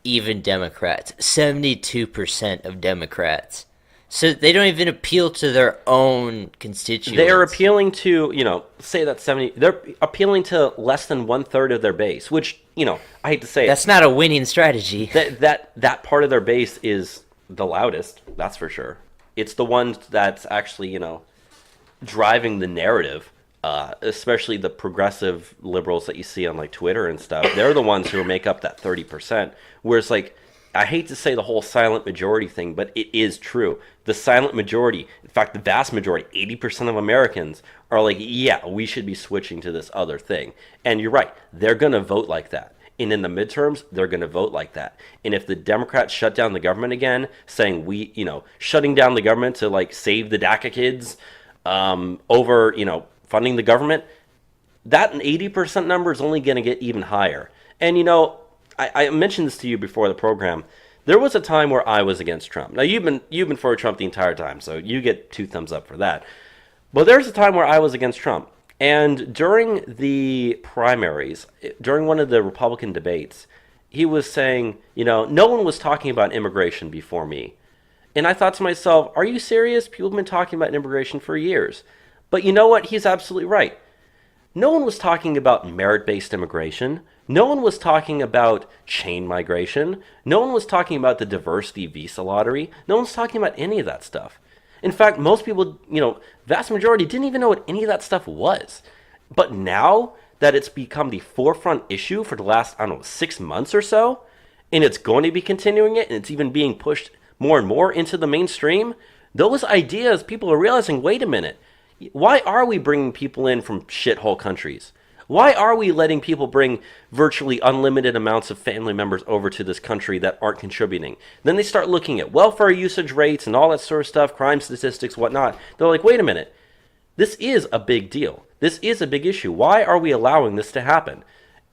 Even Democrats. 72% of Democrats. So they don't even appeal to their own constituents. They are appealing to, say that 70, they're appealing to less than 1/3 of their base, which, I hate to say That's not a winning strategy. that part of their base is the loudest, that's for sure. It's the one that's actually, driving the narrative. Especially the progressive liberals that you see on Twitter and stuff, they're the ones who make up that 30%. Whereas I hate to say the whole silent majority thing, but it is true. The silent majority, in fact, the vast majority, 80% of Americans are yeah, we should be switching to this other thing. And you're right, they're going to vote like that. And in the midterms, they're going to vote like that. And if the Democrats shut down the government again, saying shutting down the government to save the DACA kids over, funding the government, that 80% number is only going to get even higher. And I mentioned this to you before the program. There was a time where I was against Trump. Now you've been for Trump the entire time, so you get 2 thumbs up for that. But there's a time where I was against Trump, and during the primaries, during one of the Republican debates, he was saying, no one was talking about immigration before me. And I thought to myself, are you serious? People have been talking about immigration for years. But you know what? He's absolutely right. No one was talking about merit-based immigration. No one was talking about chain migration. No one was talking about the diversity visa lottery. No one's talking about any of that stuff. In fact, most people, vast majority didn't even know what any of that stuff was. But now that it's become the forefront issue for the last, 6 months or so, and it's going to be continuing it, and it's even being pushed more and more into the mainstream, those ideas, people are realizing, wait a minute, why are we bringing people in from shithole countries? Why are we letting people bring virtually unlimited amounts of family members over to this country that aren't contributing? Then they start looking at welfare usage rates and all that sort of stuff, crime statistics, whatnot. They're like, wait a minute. This is a big deal. This is a big issue. Why are we allowing this to happen?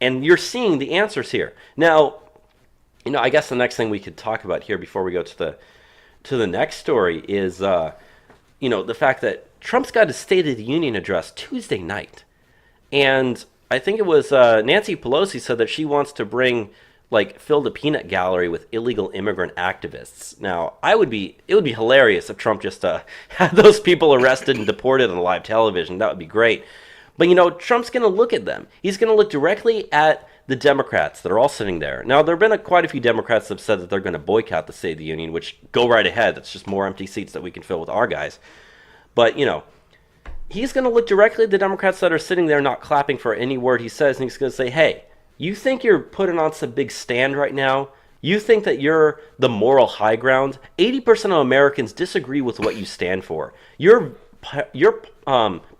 And you're seeing the answers here. Now, I guess the next thing we could talk about here before we go to the next story is, the fact that Trump's got his State of the Union address Tuesday night. And I think it was Nancy Pelosi said that she wants to fill the peanut gallery with illegal immigrant activists. Now, it would be hilarious if Trump just had those people arrested and deported on live television. That would be great. But, Trump's going to look at them. He's going to look directly at the Democrats that are all sitting there. Now, there have been quite a few Democrats that have said that they're going to boycott the State of the Union, which go right ahead. That's just more empty seats that we can fill with our guys. But, he's going to look directly at the Democrats that are sitting there not clapping for any word he says, and he's going to say, hey, you think you're putting on some big stand right now? You think that you're the moral high ground? 80% of Americans disagree with what you stand for. Your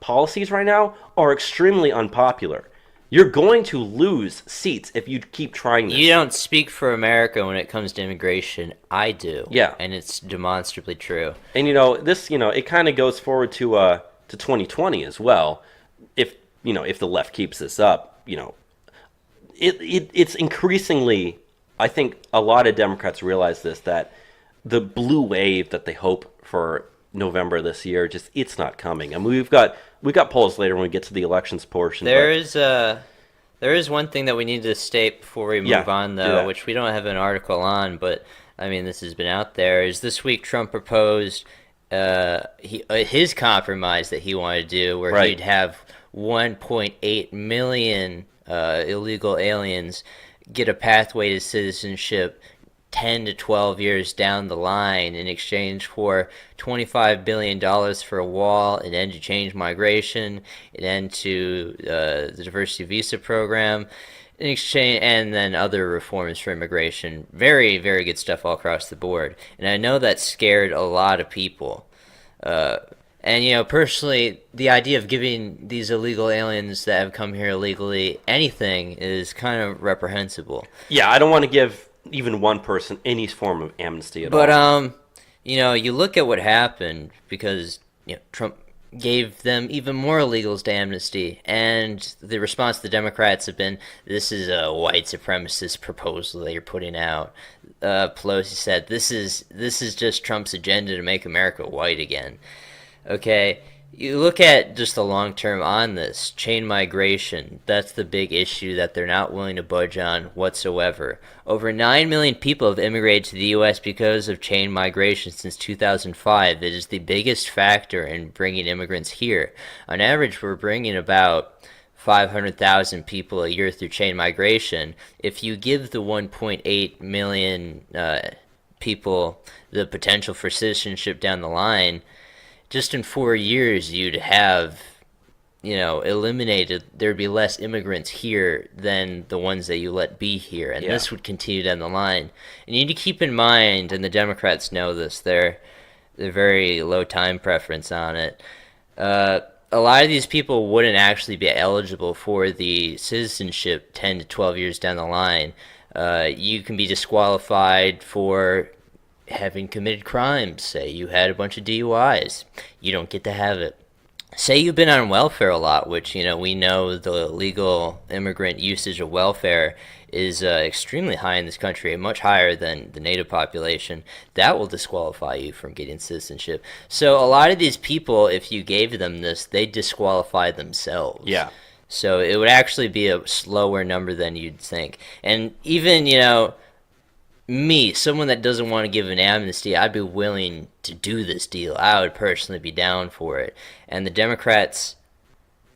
policies right now are extremely unpopular. You're going to lose seats if you keep trying this. You don't speak for America when it comes to immigration. I do. Yeah. And it's demonstrably true. And, this, it kind of goes forward to 2020 as well. If the left keeps this up, it's increasingly, I think a lot of Democrats realize this, that the blue wave that they hope for November this year, it's not coming. I mean, we've got polls later when we get to the elections portion. There is one thing that we need to state before we move on, though, which we don't have an article on, but I mean, this has been out there. Is this week Trump proposed his compromise that he wanted to do, where he'd have 1.8 million illegal aliens get a pathway to citizenship 10 to 12 years down the line in exchange for $25 billion for a wall, an end to change migration, an end to the diversity visa program, in exchange, and then other reforms for immigration. Very, very good stuff all across the board. And I know that scared a lot of people. And, personally, the idea of giving these illegal aliens that have come here illegally anything is kind of reprehensible. Yeah, I don't want to give even one person any form of amnesty at all. But, you look at what happened because, Trump gave them even more illegals to amnesty, and the response to the Democrats have been, this is a white supremacist proposal that you're putting out. Pelosi said, this is just Trump's agenda to make America white again. Okay, you look at just the long term on this, chain migration, that's the big issue that they're not willing to budge on whatsoever. Over 9 million people have immigrated to the U.S. because of chain migration since 2005. It is the biggest factor in bringing immigrants here. On average, we're bringing about 500,000 people a year through chain migration. If you give the 1.8 million people the potential for citizenship down the line, just in 4 years, you'd have, eliminated, there'd be less immigrants here than the ones that you let be here. And this would continue down the line. And you need to keep in mind, and the Democrats know this, they're very low time preference on it. A lot of these people wouldn't actually be eligible for the citizenship 10 to 12 years down the line. You can be disqualified for having committed crimes. Say you had a bunch of DUIs, you don't get to have it. Say you've been on welfare a lot, which we know the legal immigrant usage of welfare is extremely high in this country, much higher than the native population. That will disqualify you from getting citizenship. So a lot of these people, if you gave them this, they disqualify themselves. Yeah. So it would actually be a slower number than you'd think. And even me, someone that doesn't want to give an amnesty, I'd be willing to do this deal. I would personally be down for it. And the Democrats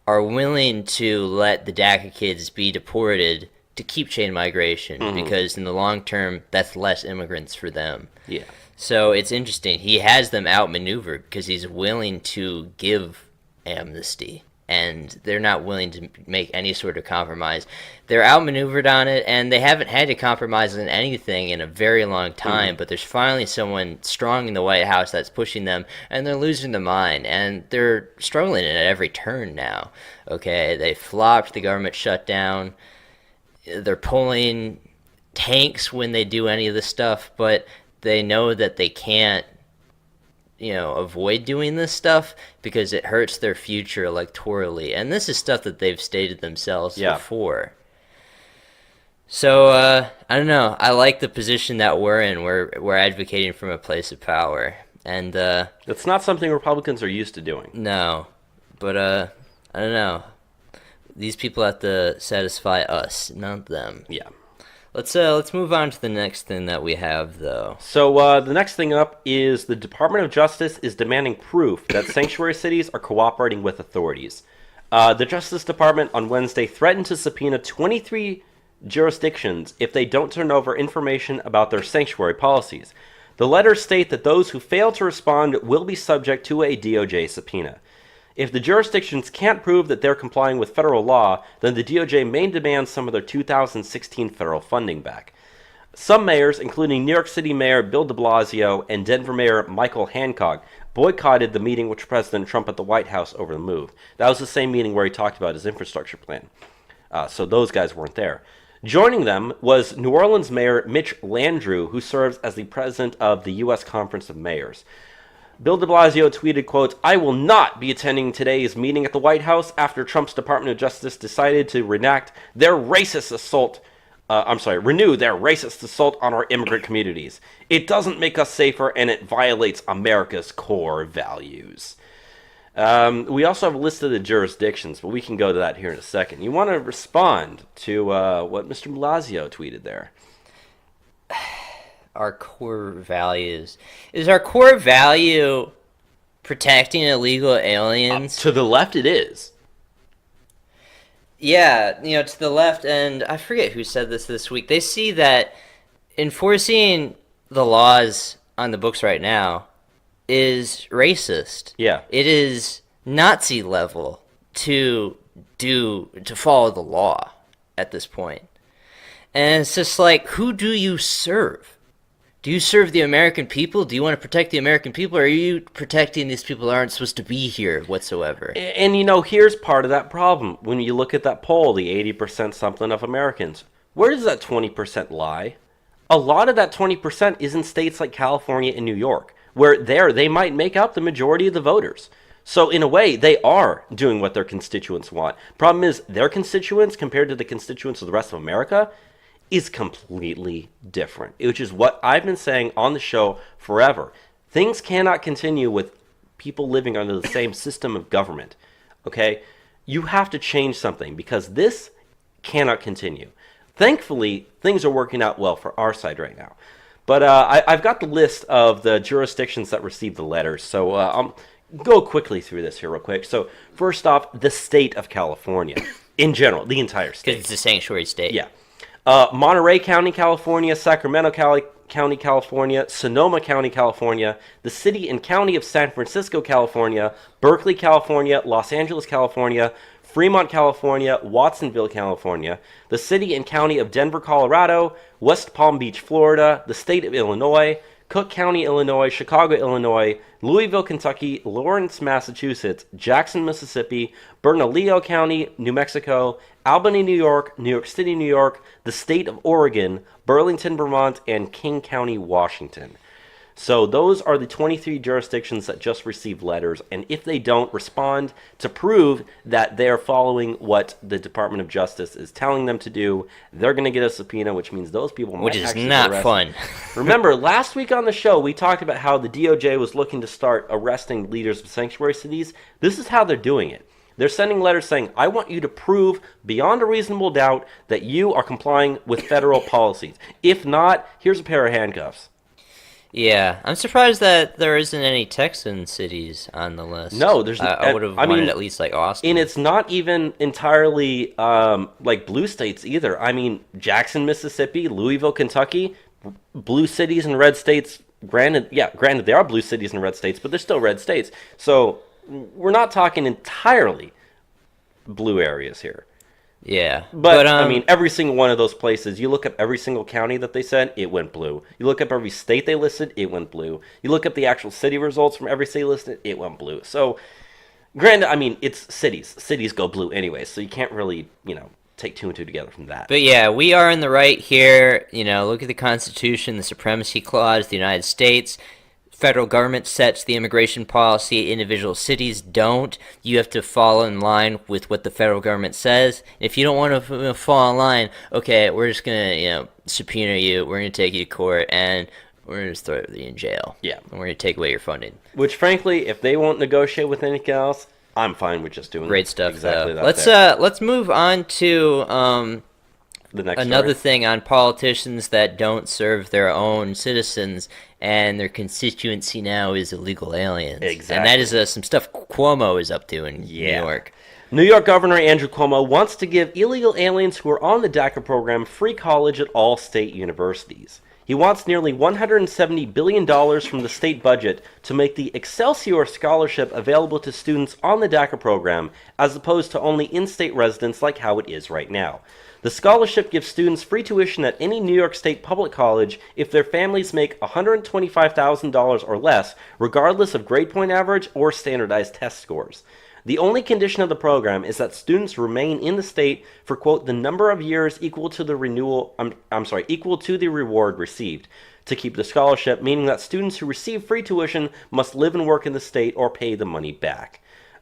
are willing to let the DACA kids be deported to keep chain migration, because in the long term, that's less immigrants for them. Yeah. So it's interesting. He has them outmaneuvered because he's willing to give amnesty, and they're not willing to make any sort of compromise. They're outmaneuvered on it, and they haven't had to compromise on anything in a very long time, but there's finally someone strong in the White House that's pushing them, and they're losing their mind, and they're struggling at every turn now. Okay, they flopped, the government shut down, they're pulling tanks when they do any of this stuff, but they know that they can't avoid doing this stuff because it hurts their future electorally. And this is stuff that they've stated themselves before. So, I don't know. I like the position that we're in. We're advocating from a place of power. And it's not something Republicans are used to doing. No. But I don't know. These people have to satisfy us, not them. Yeah. Let's move on to the next thing that we have, though. So the next thing up is the Department of Justice is demanding proof that sanctuary cities are cooperating with authorities. The Justice Department on Wednesday threatened to subpoena 23 jurisdictions if they don't turn over information about their sanctuary policies. The letters state that those who fail to respond will be subject to a DOJ subpoena. If the jurisdictions can't prove that they're complying with federal law, then the DOJ may demand some of their 2016 federal funding back. Some mayors, including New York City Mayor Bill de Blasio and Denver Mayor Michael Hancock, boycotted the meeting with President Trump at the White House over the move. That was the same meeting where he talked about his infrastructure plan. So those guys weren't there. Joining them was New Orleans Mayor Mitch Landrieu, who serves as the president of the U.S. Conference of Mayors. Bill de Blasio tweeted, quote, "I will not be attending today's meeting at the White House after Trump's Department of Justice decided to renew their racist assault on our immigrant communities. It doesn't make us safer, and it violates America's core values." We also have a list of the jurisdictions, but we can go to that here in a second. You want to respond to what Mr. Blasio tweeted there? Our core values. Is our core value protecting illegal aliens? To the left, it is. Yeah, to the left, and I forget who said this week. They see that enforcing the laws on the books right now is racist. Yeah. It is Nazi level to follow the law at this point. And it's just like, who do you serve? Do you serve the American people? Do you want to protect the American people? Or are you protecting these people that aren't supposed to be here whatsoever? And here's part of that problem. When you look at that poll, the 80% something of Americans, where does that 20% lie? A lot of that 20% is in states like California and New York, where they might make up the majority of the voters. So in a way, they are doing what their constituents want. Problem is, their constituents compared to the constituents of the rest of America is completely different, which is what I've been saying on the show forever. Things cannot continue with people living under the same system of government, okay? You have to change something because this cannot continue. Thankfully, things are working out well for our side right now. But I've got the list of the jurisdictions that received the letters, so I'll go quickly through this here real quick. So first off, the state of California in general, the entire state. Because it's a sanctuary state. Yeah. Monterey County, California, Sacramento County, California, Sonoma County, California, the city and county of San Francisco, California, Berkeley, California, Los Angeles, California, Fremont, California, Watsonville, California, the city and county of Denver, Colorado, West Palm Beach, Florida, the state of Illinois, Cook County, Illinois, Chicago, Illinois, Louisville, Kentucky, Lawrence, Massachusetts, Jackson, Mississippi, Bernalillo County, New Mexico, Albany, New York, New York City, New York, the state of Oregon, Burlington, Vermont, and King County, Washington. So those are the 23 jurisdictions that just received letters, and if they don't respond to prove that they're following what the Department of Justice is telling them to do, they're going to get a subpoena, which means those people might actually be not arrested. Fun. Remember, last week on the show, we talked about how the DOJ was looking to start arresting leaders of sanctuary cities. This is how they're doing it. They're sending letters saying, I want you to prove beyond a reasonable doubt that you are complying with federal policies. If not, here's a pair of handcuffs. Yeah, I'm surprised that there isn't any Texan cities on the list. No, there's. I would have wanted at least like Austin. And it's not even entirely like blue states either. I mean, Jackson, Mississippi, Louisville, Kentucky, blue cities and red states. Granted, they are blue cities and red states, but they're still red states. So we're not talking entirely blue areas here. Yeah. But I mean, every single one of those places, you look up every single county that they said, it went blue. You look up every state they listed, it went blue. You look up the actual city results from every city listed, it went blue. So, granted, I mean, it's cities. Cities go blue anyway, so you can't really, take two and two together from that. But yeah, we are in the right here. Look at the Constitution, the Supremacy Clause, the United States. federal government sets the immigration policy, individual cities don't. You have to fall in line with what the federal government says. If you don't want to fall in line, okay, we're just gonna subpoena you. We're gonna take you to court, and we're gonna just throw you in jail. Yeah, and we're gonna take away your funding. Which, frankly, if they won't negotiate with anything else, I'm fine with just doing great stuff. Exactly though. Let's move on to the next another story. thing on politicians that don't serve their own citizens, and their constituency now is illegal aliens. Exactly. And that is some stuff Cuomo is up to in New York. New York Governor Andrew Cuomo wants to give illegal aliens who are on the DACA program free college at all state universities. He wants nearly $170 billion from the state budget to make the Excelsior Scholarship available to students on the DACA program, as opposed to only in-state residents like how it is right now. The scholarship gives students free tuition at any New York State public college if their families make $125,000 or less, regardless of grade point average or standardized test scores. The only condition of the program is that students remain in the state for, quote, the number of years equal to the equal to the reward received to keep the scholarship, meaning that students who receive free tuition must live and work in the state or pay the money back.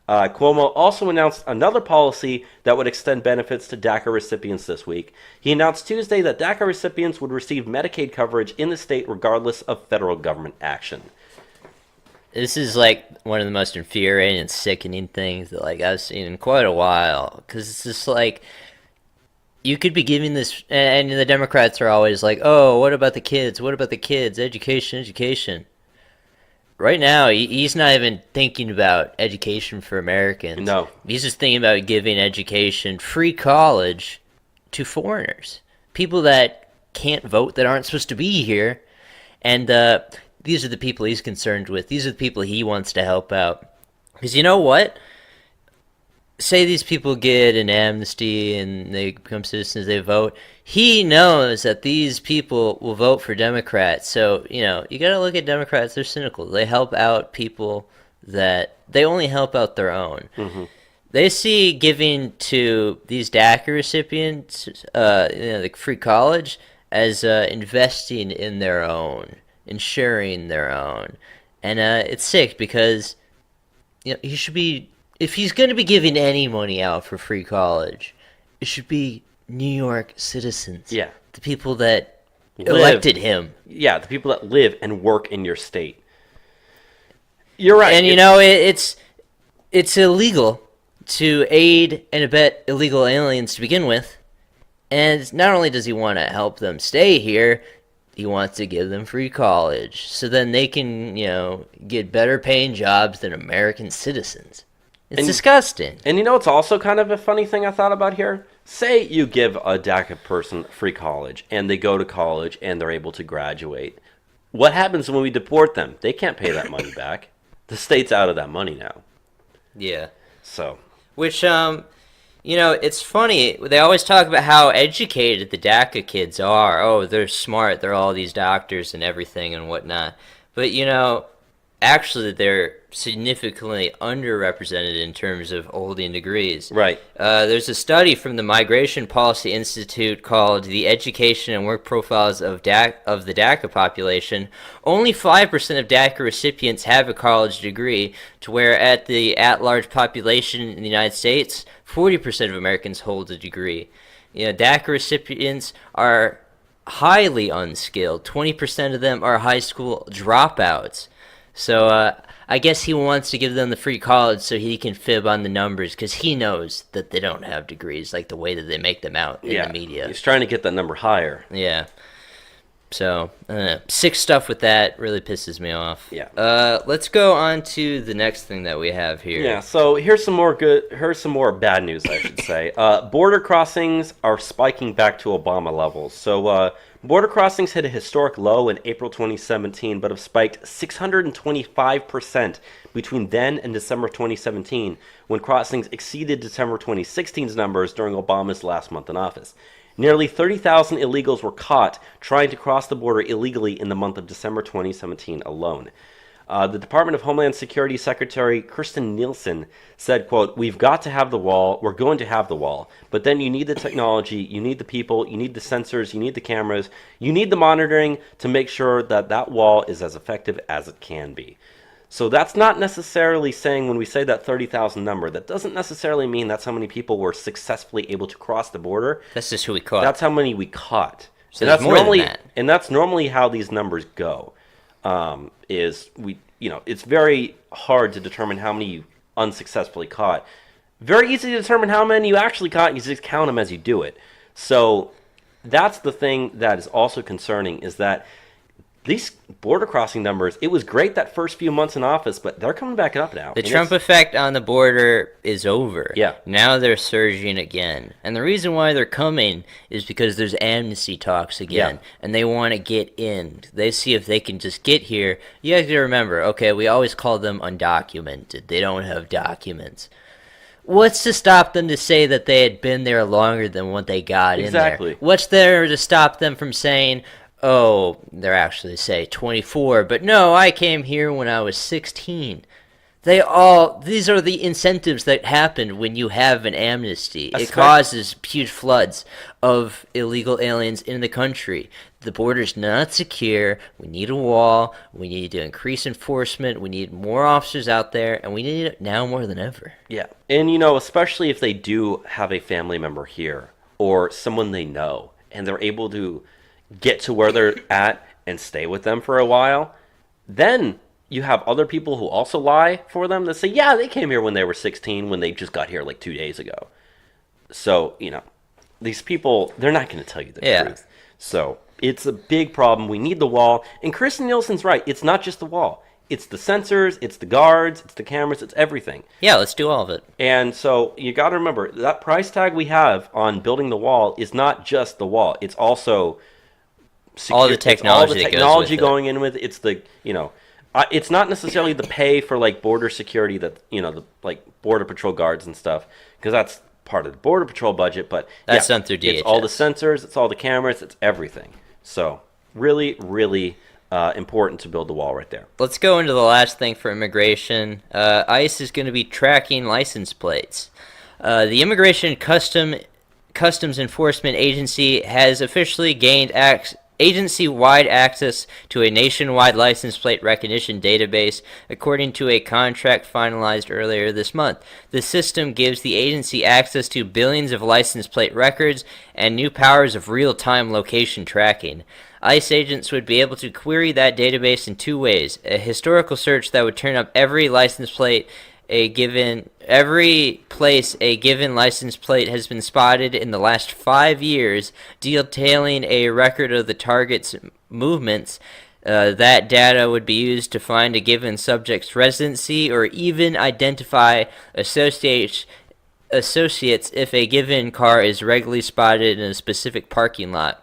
Cuomo also announced another policy that would extend benefits to DACA recipients this week. He announced Tuesday that DACA recipients would receive Medicaid coverage in the state regardless of federal government action. This is like one of the most infuriating and sickening things that I've seen in quite a while, because it's just like you could be giving this, and the Democrats are always like, "Oh, what about the kids? What about the kids? Education, education." Right now, he's not even thinking about education for Americans. No, he's just thinking about giving education, free college, to foreigners, people that can't vote, that aren't supposed to be here, and these are the people he's concerned with. These are the people he wants to help out. Because you know what? Say these people get an amnesty and they become citizens, they vote. He knows that these people will vote for Democrats. So, you got to look at Democrats. They're cynical. They help out people that they only help out their own. Mm-hmm. They see giving to these DACA recipients, like free college, as investing in their own, ensuring their own. And it's sick because he should be, if he's going to be giving any money out for free college, it should be New York citizens. Yeah. The people that elected him. Yeah, the people that live and work in your state. You're right. And it's illegal to aid and abet illegal aliens to begin with. And not only does he want to help them stay here, he wants to give them free college so then they can, get better paying jobs than American citizens. It's disgusting. And it's also kind of a funny thing I thought about here. Say you give a DACA person free college and they go to college and they're able to graduate. What happens when we deport them? They can't pay that money back. The state's out of that money now. Yeah. So. Which, it's funny. They always talk about how educated the DACA kids are. Oh, they're smart. They're all these doctors and everything and whatnot. But, actually they're significantly underrepresented in terms of holding degrees. Right. There's a study from the Migration Policy Institute called The Education and Work Profiles of the DACA Population. Only 5% of DACA recipients have a college degree, to where at the at-large population in the United States, 40% of Americans hold a degree. DACA recipients are highly unskilled. 20% of them are high school dropouts. So I guess he wants to give them the free college so he can fib on the numbers, because he knows that they don't have degrees, like the way that they make them out in the media. He's trying to get that number higher. Yeah. So, sick stuff with that. Really pisses me off. Yeah. Let's go on to the next thing that we have here. Yeah, so here's some more bad news, I should say. Border crossings are spiking back to Obama levels. So, border crossings hit a historic low in April 2017, but have spiked 625% between then and December 2017, when crossings exceeded December 2016's numbers during Obama's last month in office. Nearly 30,000 illegals were caught trying to cross the border illegally in the month of December 2017 alone. The Department of Homeland Security Secretary Kirsten Nielsen said, quote, "We've got to have the wall. We're going to have the wall. But then you need the technology, you need the people, you need the sensors, you need the cameras, you need the monitoring to make sure that that wall is as effective as it can be." So that's not necessarily saying, when we say that 30,000 number, that doesn't necessarily mean that's how many people were successfully able to cross the border. That's just who we caught. That's how many we caught. So And there's that's more than normally that. and that's normally how these numbers go. It's very hard to determine how many you unsuccessfully caught. Very easy to determine how many you actually caught. You just count them as you do it. So that's the thing that is also concerning, is that these border crossing numbers, it was great that first few months in office, but they're coming back up now. The Trump effect on the border is over. Yeah. Now they're surging again. And the reason why they're coming is because there's amnesty talks again. Yeah. And they want to get in. They see if they can just get here. You have to remember, okay, we always call them undocumented. They don't have documents. What's to stop them to say that they had been there longer than what they got Exactly. in there? What's there to stop them from saying, oh, they're actually, say, 24, but no, I came here when I was 16. These are the incentives that happen when you have an amnesty. It causes huge floods of illegal aliens in the country. The border's not secure. We need a wall. We need to increase enforcement. We need more officers out there, and we need it now more than ever. Yeah. And, especially if they do have a family member here or someone they know, and they're able to get to where they're at and stay with them for a while, then you have other people who also lie for them that say, yeah, they came here when they were 16, when they just got here like 2 days ago. So, these people, they're not going to tell you the truth. So it's a big problem. We need the wall. And Kristen Nielsen's right. It's not just the wall. It's the sensors, it's the guards, it's the cameras, it's everything. Yeah, let's do all of it. And so you got to remember, that price tag we have on building the wall is not just the wall. It's also all the technology, going in with it. It's the it's not necessarily the pay for like border security that the like border patrol guards and stuff, because that's part of the border patrol budget. But that's done through DHS. It's all the sensors, it's all the cameras, it's everything. So really, really important to build the wall right there. Let's go into the last thing for immigration. ICE is going to be tracking license plates. The Immigration Customs Enforcement Agency has officially gained agency-wide access to a nationwide license plate recognition database, according to a contract finalized earlier this month. The system gives the agency access to billions of license plate records and new powers of real-time location tracking. ICE agents would be able to query that database in two ways: a historical search that would turn up every place a given license plate has been spotted in the last 5 years, detailing a record of the target's movements. That data would be used to find a given subject's residency or even identify associates if a given car is regularly spotted in a specific parking lot.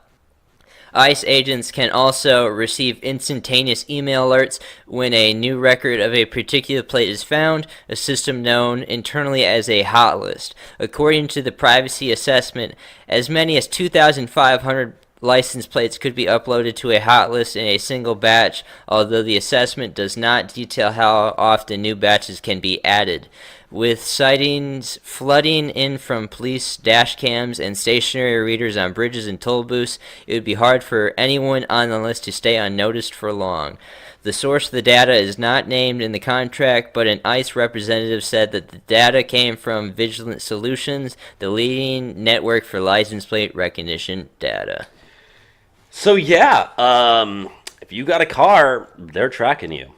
ICE agents can also receive instantaneous email alerts when a new record of a particular plate is found, a system known internally as a hot list. According to the privacy assessment, as many as 2,500 license plates could be uploaded to a hot list in a single batch, although the assessment does not detail how often new batches can be added. With sightings flooding in from police dash cams and stationary readers on bridges and toll booths, it would be hard for anyone on the list to stay unnoticed for long. The source of the data is not named in the contract, but an ICE representative said that the data came from Vigilant Solutions, the leading network for license plate recognition data. So yeah, if you got a car, they're tracking you.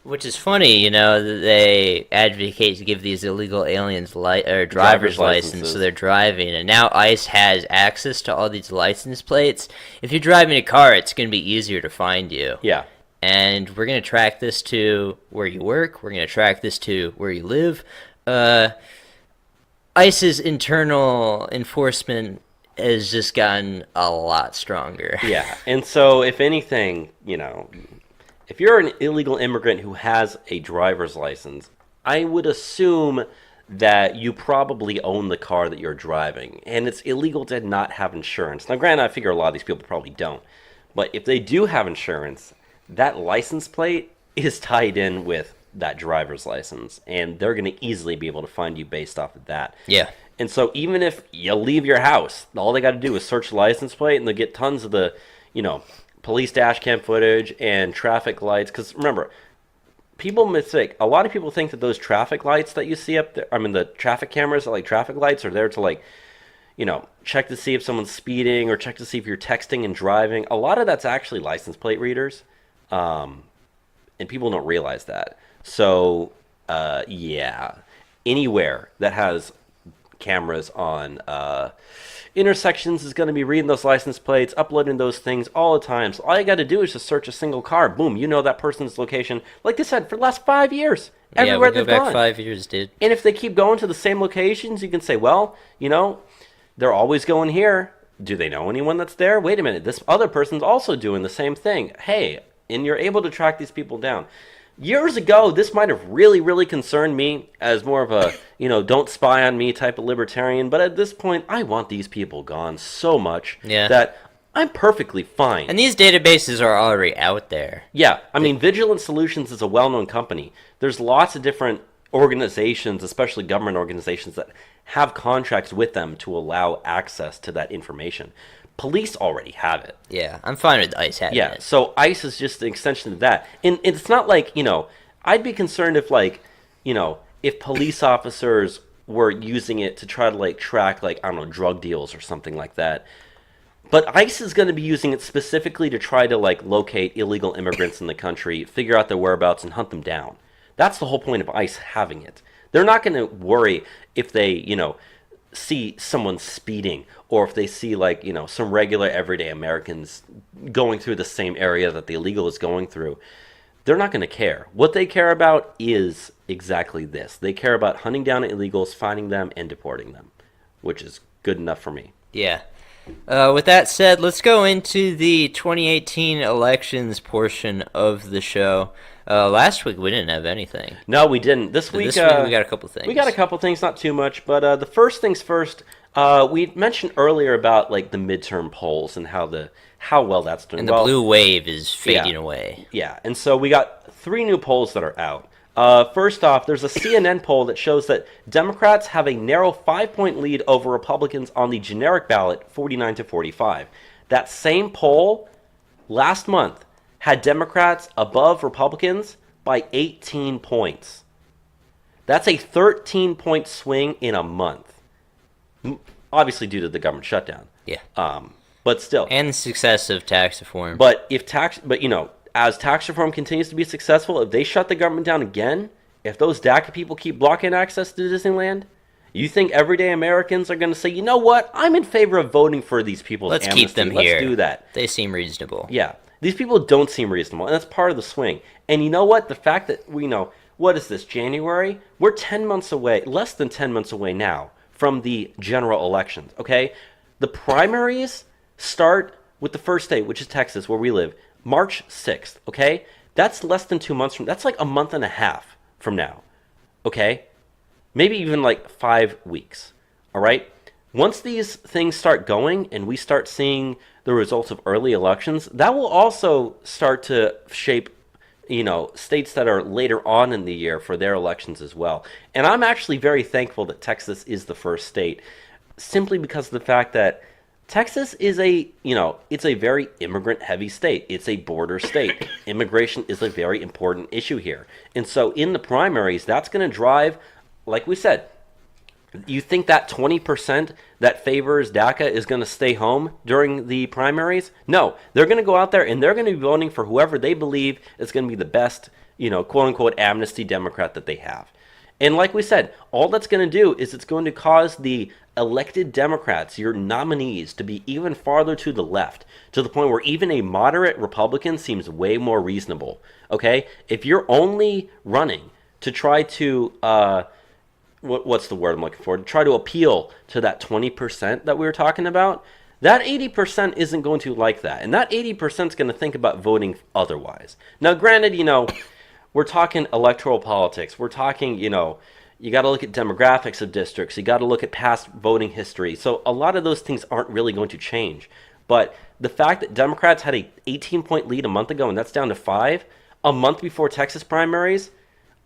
Which is funny, that they advocate to give these illegal aliens driver's license, so they're driving, and now ICE has access to all these license plates. If you're driving a car, it's going to be easier to find you. Yeah. And we're going to track this to where you work. We're going to track this to where you live. ICE's internal enforcement has just gotten a lot stronger. Yeah, and so if anything, if you're an illegal immigrant who has a driver's license, I would assume that you probably own the car that you're driving, and it's illegal to not have insurance. Now, granted, I figure a lot of these people probably don't, but if they do have insurance, that license plate is tied in with that driver's license, and they're going to easily be able to find you based off of that. Yeah. And so even if you leave your house, all they got to do is search the license plate, and they'll get tons of the, police dash cam footage and traffic lights. Because remember, a lot of people think that those traffic lights that you see up there, the traffic cameras, like traffic lights, are there to check to see if someone's speeding or check to see if you're texting and driving. A lot of that's actually license plate readers, and people don't realize that. So, yeah, anywhere that has cameras on intersections is going to be reading those license plates, uploading those things all the time. So all you got to do is just search a single car. Boom, you know that person's location. Like they said, for the last 5 years. Everywhere we go back 5 years, dude. And if they keep going to the same locations, you can say, well, they're always going here. Do they know anyone that's there? Wait a minute, this other person's also doing the same thing. Hey, and you're able to track these people down. Years ago, this might have really, really concerned me as more of a, don't spy on me type of libertarian. But at this point, I want these people gone so much that I'm perfectly fine. And these databases are already out there. Yeah, Vigilant Solutions is a well-known company. There's lots of different organizations, especially government organizations, that have contracts with them to allow access to that information. Police already have it. Yeah, I'm fine with ICE having it. So ICE is just an extension of that. And it's not like, I'd be concerned if, if police officers were using it to try to, track, drug deals or something like that. But ICE is going to be using it specifically to try to, locate illegal immigrants in the country, figure out their whereabouts, and hunt them down. That's the whole point of ICE having it. They're not going to worry if they, see someone speeding, or if they see some regular everyday Americans going through the same area that the illegal is going through. They're not going to care. What they care about is exactly this. They care about hunting down illegals, finding them, and deporting them, which is good enough for me. Yeah. With that said, let's go into the 2018 elections portion of the show. Last week we didn't have anything. No, we didn't. This week we got a couple things. We got a couple things, not too much, but the first things first. We mentioned earlier about the midterm polls and how well that's doing. And the blue wave is fading away. Yeah, and so we got 3 new polls that are out. First off, there's a CNN poll that shows that Democrats have a narrow 5-point lead over Republicans on the generic ballot, 49-45. That same poll last month had Democrats above Republicans by 18 points. That's a 13-point swing in a month. Obviously due to the government shutdown. Yeah. But still. And the success of tax reform. As tax reform continues to be successful, if they shut the government down again, if those DACA people keep blocking access to Disneyland, you think everyday Americans are going to say, you know what, I'm in favor of voting for these people's Let's amnesty. keep them here. Let's do that. They seem reasonable. Yeah. These people don't seem reasonable, and that's part of the swing. And you know what? The fact that what is this, January? We're 10 months away, less than 10 months away now from the general elections, okay? The primaries start with the first state, which is Texas, where we live, March 6th, okay? That's less than 2 months that's like a month and a half from now, okay? Maybe even 5 weeks, all right? Once these things start going and we start seeing the results of early elections, that will also start to shape, states that are later on in the year for their elections as well. And I'm actually very thankful that Texas is the first state, simply because of the fact that Texas is it's a very immigrant-heavy state. It's a border state. Immigration is a very important issue here. And so in the primaries, that's going to drive, like we said, you think that 20% that favors DACA is going to stay home during the primaries? No, they're going to go out there and they're going to be voting for whoever they believe is going to be the best, quote-unquote amnesty Democrat that they have. And like we said, all that's going to do is it's going to cause the elected Democrats, your nominees, to be even farther to the left, to the point where even a moderate Republican seems way more reasonable, okay? If you're only running to try to, what's the word I'm looking for? To try to appeal to that 20% that we were talking about, that 80% isn't going to like that. And that 80% is going to think about voting otherwise. Now, granted, we're talking electoral politics. We're talking, you got to look at demographics of districts. You got to look at past voting history. So a lot of those things aren't really going to change. But the fact that Democrats had a 18-point lead a month ago and that's down to 5, a month before Texas primaries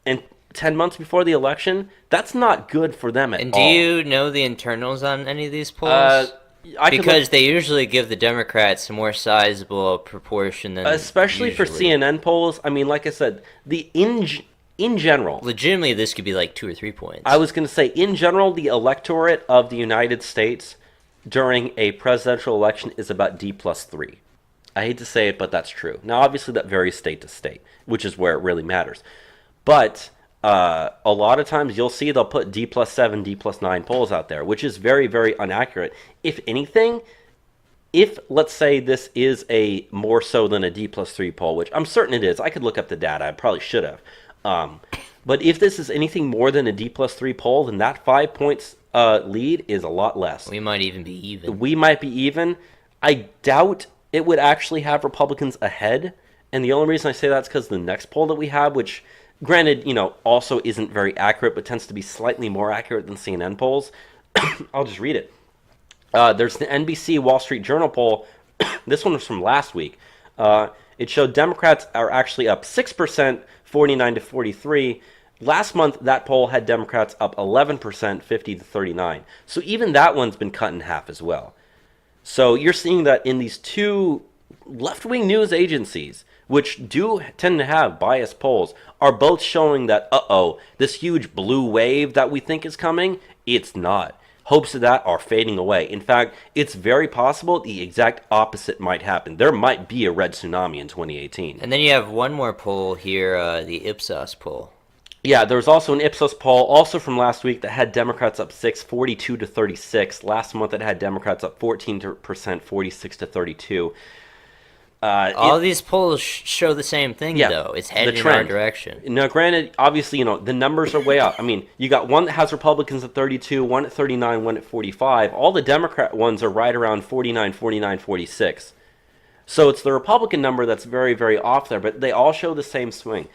and 10 months before the election, that's not good for them at all. And do you know the internals on any of these polls? Because they usually give the Democrats a more sizable proportion than especially for usually. CNN polls. I mean, like I said, in general, Legitimately, this could be like 2 or 3 points. I was going to say, in general, the electorate of the United States during a presidential election is about D+3. I hate to say it, but that's true. Now, obviously, that varies state to state, which is where it really matters. But a lot of times you'll see they'll put D+7, D+9 polls out there, which is very, very inaccurate. If anything, if, let's say, this is a more so than a D+3 poll, which I'm certain it is. I could look up the data. I probably should have. But if this is anything more than a D+3 poll, then that 5 points lead is a lot less. We might even be even. We might be even. I doubt it would actually have Republicans ahead. And the only reason I say that is because the next poll that we have, which, granted, also isn't very accurate, but tends to be slightly more accurate than CNN polls. I'll just read it. There's the NBC Wall Street Journal poll. This one was from last week. It showed Democrats are actually up 6%, 49 to 43. Last month, that poll had Democrats up 11%, 50 to 39. So even that one's been cut in half as well. So you're seeing that in these two left-wing news agencies, which do tend to have biased polls, are both showing that, this huge blue wave that we think is coming, it's not. Hopes of that are fading away. In fact, it's very possible the exact opposite might happen. There might be a red tsunami in 2018. And then you have one more poll here, the Ipsos poll. Yeah, there was also an Ipsos poll, also from last week, that had Democrats up 42 to 36. Last month, it had Democrats up 14%, 46 to 32. All these polls show the same thing, though. It's headed in our direction. Now, granted, obviously, the numbers are way up. I mean, you got one that has Republicans at 32, one at 39, one at 45. All the Democrat ones are right around 49, 49, 46. So it's the Republican number that's very, very off there, but they all show the same swing.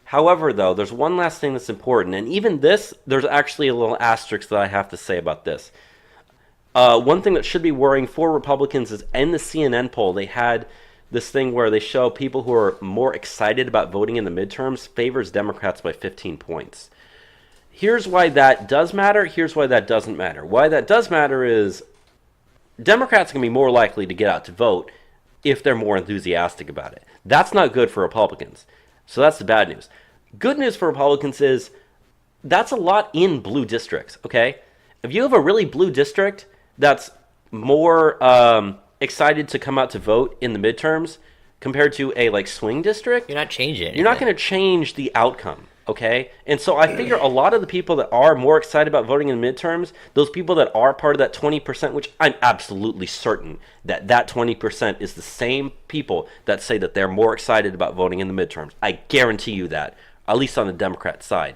However, though, there's one last thing that's important, and even this, there's actually a little asterisk that I have to say about this. One thing that should be worrying for Republicans is in the CNN poll, they had this thing where they show people who are more excited about voting in the midterms favors Democrats by 15 points. Here's why that does matter. Here's why that doesn't matter. Why that does matter is Democrats are going to be more likely to get out to vote if they're more enthusiastic about it. That's not good for Republicans. So that's the bad news. Good news for Republicans is that's a lot in blue districts, okay? If you have a really blue district that's more excited to come out to vote in the midterms compared to a swing district, You're not changing anything. you're not going to change the outcome, okay? And so I figure a lot of the people that are more excited about voting in the midterms, those people that are part of that 20%, which I'm absolutely certain that 20% is the same people that say that they're more excited about voting in the midterms. I guarantee you that, at least on the Democrat side.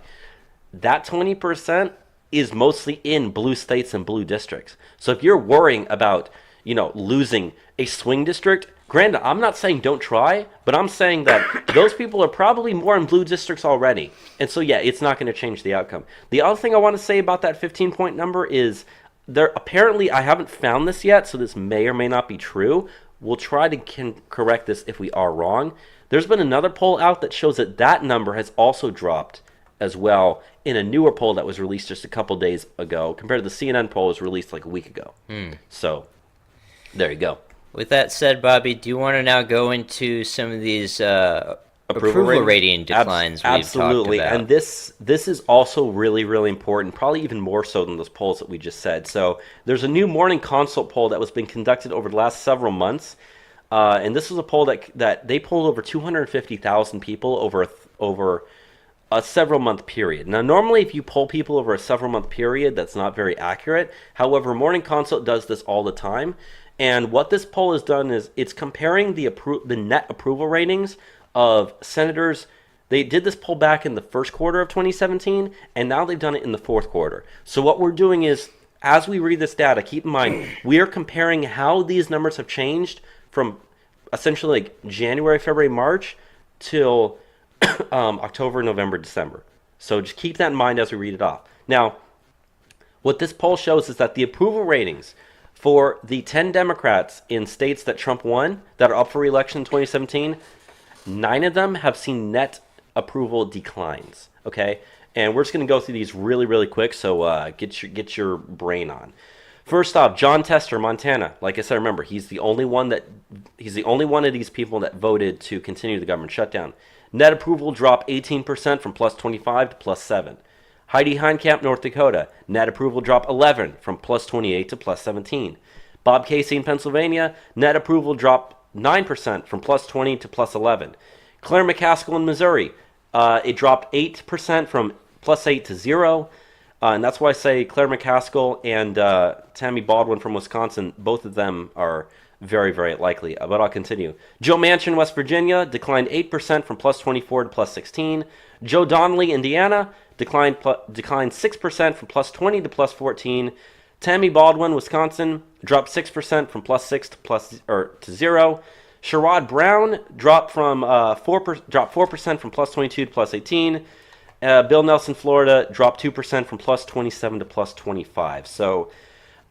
That 20% is mostly in blue states and blue districts. So if you're worrying about losing a swing district, granted, I'm not saying don't try, but I'm saying that those people are probably more in blue districts already. And so, yeah, it's not going to change the outcome. The other thing I want to say about that 15-point number is apparently, I haven't found this yet, so this may or may not be true. We'll try to correct this if we are wrong. There's been another poll out that shows that number has also dropped as well in a newer poll that was released just a couple days ago compared to the CNN poll was released like a week ago. So there you go. With that said, Bobby, do you want to now go into some of these approval rating declines Absolutely. we've talked about? And this is also really, really important, probably even more so than those polls that we just said. So there's a new morning consult poll that was being conducted over the last several months. And this was a poll that they polled over 250,000 people over a several-month period. Now, normally, if you poll people over a several-month period, that's not very accurate. However, Morning Consult does this all the time. And what this poll has done is it's comparing the net approval ratings of senators. They did this poll back in the first quarter of 2017, and now they've done it in the fourth quarter. So what we're doing is, as we read this data, keep in mind, we are comparing how these numbers have changed from essentially January, February, March till October, November, December. So just keep that in mind as we read it off. Now, what this poll shows is that the approval ratings for the 10 Democrats in states that Trump won that are up for re-election in 2017, 9 of them have seen net approval declines. Okay, and we're just going to go through these really, really quick. So get your brain on. First off, John Tester, Montana. Like I said, remember he's the only one of these people that voted to continue the government shutdown. Net approval dropped 18% from plus 25 to plus 7. Heidi Heitkamp, North Dakota. Net approval dropped 11 from plus 28 to plus 17. Bob Casey in Pennsylvania. Net approval dropped 9% from plus 20 to plus 11. Claire McCaskill in Missouri. It dropped 8% from plus 8 to 0. And that's why I say Claire McCaskill and Tammy Baldwin from Wisconsin, both of them are very, very likely. But I'll continue. Joe Manchin, West Virginia, declined 8% from plus 24 to plus 16. Joe Donnelly, Indiana, declined 6% from plus 20 to plus 14. Tammy Baldwin, Wisconsin, dropped 6% from plus 6 to 0. Sherrod Brown dropped 4% from plus 22 to plus 18. Bill Nelson, Florida, dropped 2% from plus 27 to plus 25. So,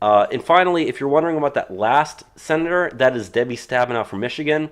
and finally, if you're wondering about that last senator, that is Debbie Stabenow from Michigan.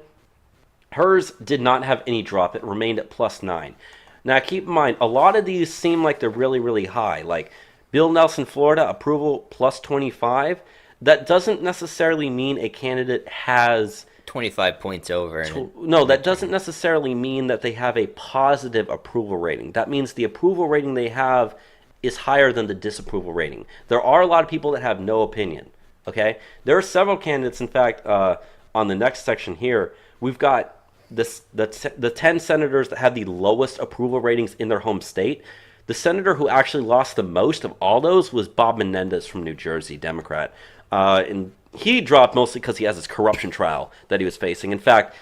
Hers did not have any drop. It remained at plus 9. Now, keep in mind, a lot of these seem like they're really, really high. Like Bill Nelson, Florida, approval plus 25. That doesn't necessarily mean a candidate has 25 points over. No, that doesn't necessarily mean that they have a positive approval rating. That means the approval rating they have is higher than the disapproval rating. There are a lot of people that have no opinion. Okay, there are several candidates. In fact, on the next section here, we've got the 10 senators that have the lowest approval ratings in their home state. The senator who actually lost the most of all those was Bob Menendez from New Jersey, Democrat. And he dropped mostly because he has his corruption trial that he was facing. In fact,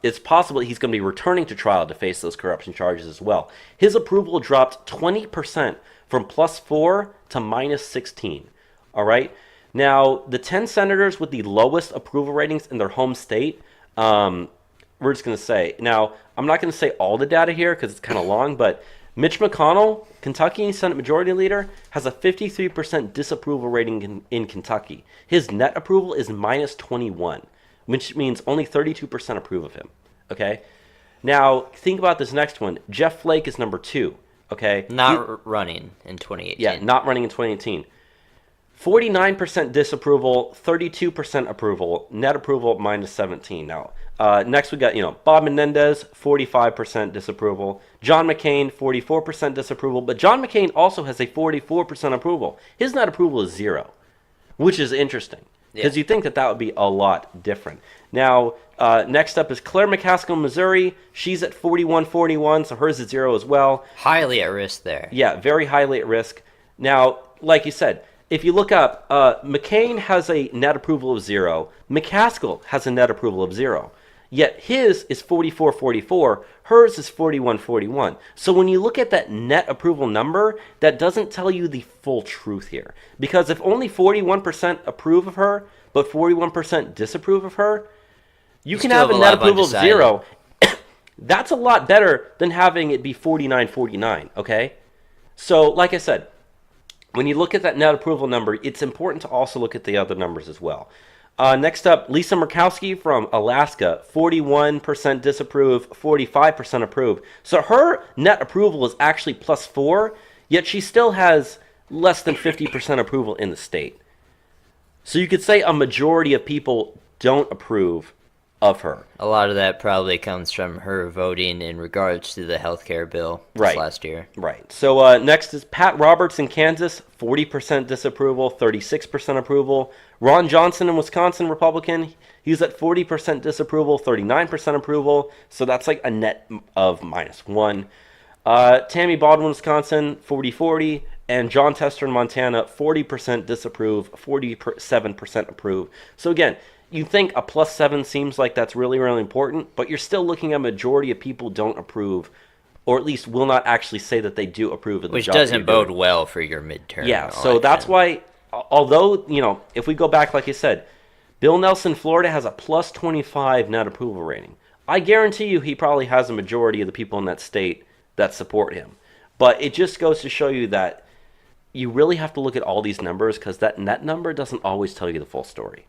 it's possible he's going to be returning to trial to face those corruption charges as well. His approval dropped 20% from plus 4 to minus 16. All right. Now, the 10 senators with the lowest approval ratings in their home state, we're just going to say. Now, I'm not going to say all the data here because it's kind of long, but Mitch McConnell, Kentucky Senate Majority Leader, has a 53% disapproval rating in Kentucky. His net approval is minus 21, which means only 32% approve of him. Okay? Now, think about this next one. Jeff Flake is number 2. Okay? Running in 2018. Yeah, not running in 2018. 49% disapproval, 32% approval, net approval minus 17. Now, next we got, Bob Menendez, 45% disapproval. John McCain, 44% disapproval. But John McCain also has a 44% approval. His net approval is 0, which is interesting. Because you think that would be a lot different. Now, next up is Claire McCaskill, Missouri. She's at 41-41, so hers is 0 as well. Highly at risk there. Yeah, very highly at risk. Now, like you said, if you look up, McCain has a net approval of 0. McCaskill has a net approval of 0. Yet his is 44-44. Hers is 41-41. So when you look at that net approval number, that doesn't tell you the full truth here. Because if only 41% approve of her, but 41% disapprove of her, you can have a net approval of 0. That's a lot better than having it be 49-49, okay? So, like I said, when you look at that net approval number, it's important to also look at the other numbers as well. Next up, Lisa Murkowski from Alaska, 41% disapprove, 45% approve. So her net approval is actually plus 4, yet she still has less than 50% approval in the state. So you could say a majority of people don't approve of her. A lot of that probably comes from her voting in regards to the healthcare bill last year. Right. So next is Pat Roberts in Kansas, 40% disapproval, 36% approval. Ron Johnson in Wisconsin, Republican, he's at 40% disapproval, 39% approval. So that's like a net of minus 1. Tammy Baldwin, Wisconsin, 40-40. And John Tester in Montana, 40% disapprove, 47% approve. So again, you think a plus 7 seems like that's really, really important, but you're still looking at a majority of people don't approve, or at least will not actually say that they do approve of the Which job doesn't bode well for your midterm. Yeah, so that's why, although, if we go back, like I said, Bill Nelson, Florida has a plus 25 net approval rating. I guarantee you he probably has a majority of the people in that state that support him. But it just goes to show you that you really have to look at all these numbers because that net number doesn't always tell you the full story.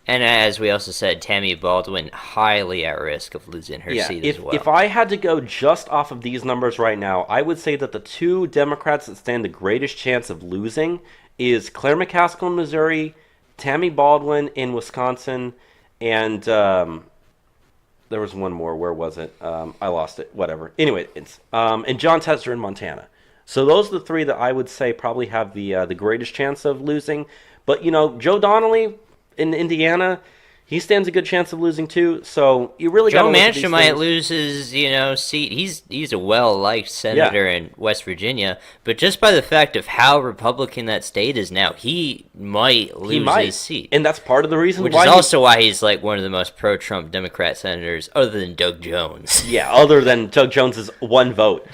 And as we also said, Tammy Baldwin highly at risk of losing her seat as well. If I had to go just off of these numbers right now, I would say that the two Democrats that stand the greatest chance of losing is Claire McCaskill in Missouri, Tammy Baldwin in Wisconsin, and there was one more. Where was it? I lost it. Whatever. Anyway, it's and John Tester in Montana. So those are the three that I would say probably have the greatest chance of losing. But Joe Donnelly in Indiana, he stands a good chance of losing too. So you really got to Joe look at these Manchin might things. lose his, seat. He's a well-liked senator in West Virginia, but just by the fact of how Republican that state is now, he might lose his seat. And that's part of the reason Which why. is also why he's like one of the most pro-Trump Democrat senators, other than Doug Jones. Yeah, other than Doug Jones's one vote.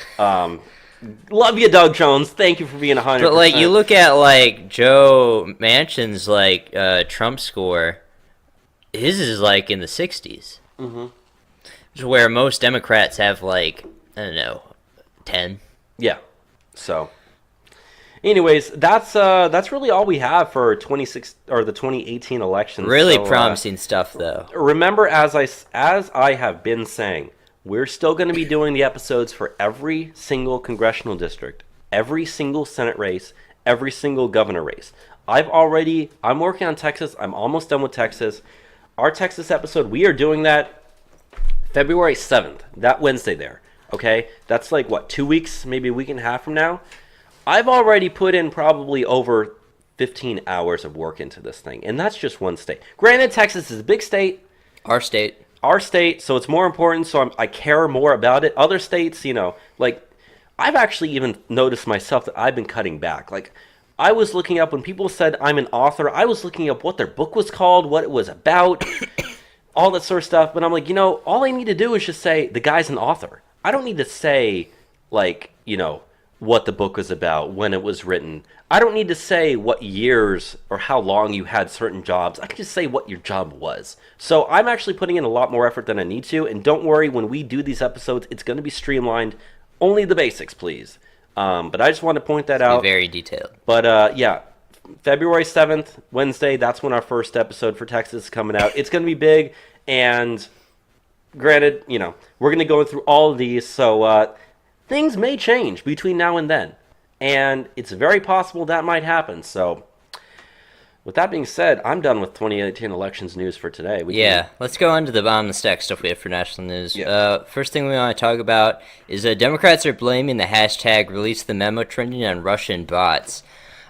Love you, Doug Jones. Thank you for being 100%. But like you look at like Joe Manchin's like Trump score, his is like in the 60s. Mm-hmm. Where most Democrats have like, I don't know, 10. Yeah. So, anyways, that's really all we have for the 2018 elections. Really So, promising stuff, though. Remember, as I have been saying, we're still going to be doing the episodes for every single congressional district, every single Senate race, every single governor race. I'm working on Texas. I'm almost done with Texas. Our Texas episode, we are doing that February 7th, that Wednesday there. Okay? That's like, 2 weeks, maybe a week and a half from now? I've already put in probably over 15 hours of work into this thing, and that's just one state. Granted, Texas is a big state. Our state, So it's more important, so I care more about it. Other states, I've actually even noticed myself that I've been cutting back. Like, I was looking up, when people said I'm an author, I was looking up what their book was called, what it was about, all that sort of stuff. But I'm like, all I need to do is just say, the guy's an author. I don't need to say, what the book was about, when it was written. I don't need to say what years or how long you had certain jobs. I can just say what your job was. So I'm actually putting in a lot more effort than I need to. And don't worry, when we do these episodes, it's going to be streamlined. Only the basics, please. But I just want to point that out. very detailed. But yeah, February 7th, Wednesday, that's when our first episode for Texas is coming out. It's going to be big. And granted, we're going to go through all of these. So things may change between now and then. And it's very possible that might happen. So, with that being said, I'm done with 2018 elections news for today. Let's go on to the bottom of the stack stuff we have for national news. Yeah. First thing we want to talk about is Democrats are blaming the hashtag release the memo trending on Russian bots.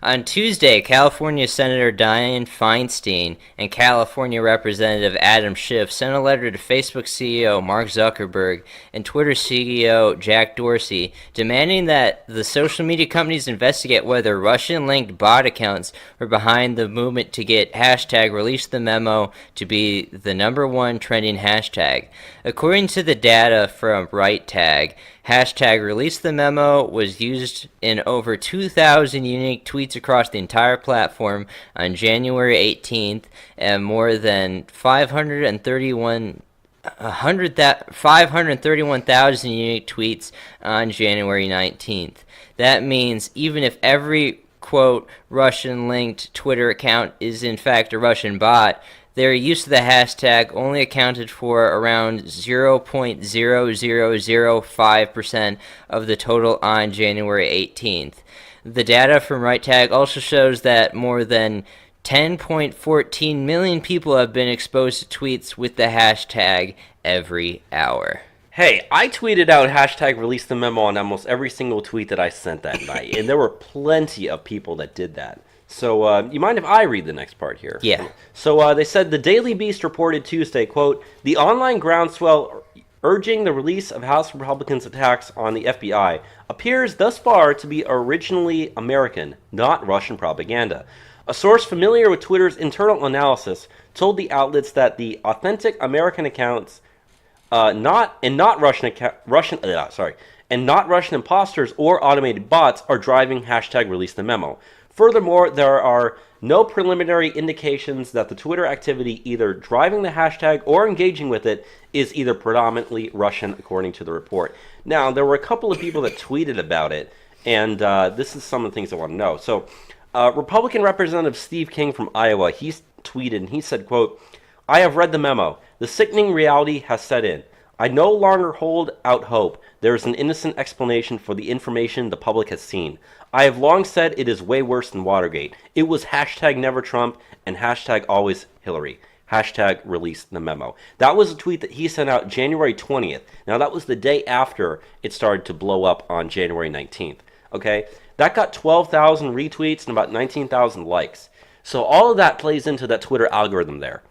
On Tuesday, California Senator Dianne Feinstein and California Representative Adam Schiff sent a letter to Facebook CEO Mark Zuckerberg and Twitter CEO Jack Dorsey demanding that the social media companies investigate whether Russian-linked bot accounts were behind the movement to get hashtag release the memo to be the #1 trending hashtag. According to the data from RightTag, hashtag release the memo was used in over 2,000 unique tweets across the entire platform on January 18th and more than 531,000 unique tweets on January 19th. That means even if every, quote, Russian-linked Twitter account is in fact a Russian bot, their use of the hashtag only accounted for around 0.0005% of the total on January 18th. The data from RightTag also shows that more than 10.14 million people have been exposed to tweets with the hashtag every hour. Hey, I tweeted out hashtag release the memo on almost every single tweet that I sent that night, and there were plenty of people that did that. So, you mind if I read the next part here? Yeah. So, they said the Daily Beast reported Tuesday, quote, the online groundswell urging the release of House Republicans' attacks on the FBI appears thus far to be originally American, not Russian propaganda. A source familiar with Twitter's internal analysis told the outlets that the authentic American accounts, not Russian imposters or automated bots are driving hashtag release the memo. Furthermore, there are no preliminary indications that the Twitter activity either driving the hashtag or engaging with it is either predominantly Russian, according to the report. Now, there were a couple of people that tweeted about it, and this is some of the things I want to know. So, Republican Representative Steve King from Iowa, tweeted, and he said, quote, "I have read the memo. The sickening reality has set in. I no longer hold out hope there is an innocent explanation for the information the public has seen. I have long said it is way worse than Watergate. It was hashtag never Trump and hashtag always Hillary. Hashtag release the memo." That was a tweet that he sent out January 20th. Now, that was the day after it started to blow up on January 19th. Okay? That got 12,000 retweets and about 19,000 likes. So all of that plays into that Twitter algorithm there.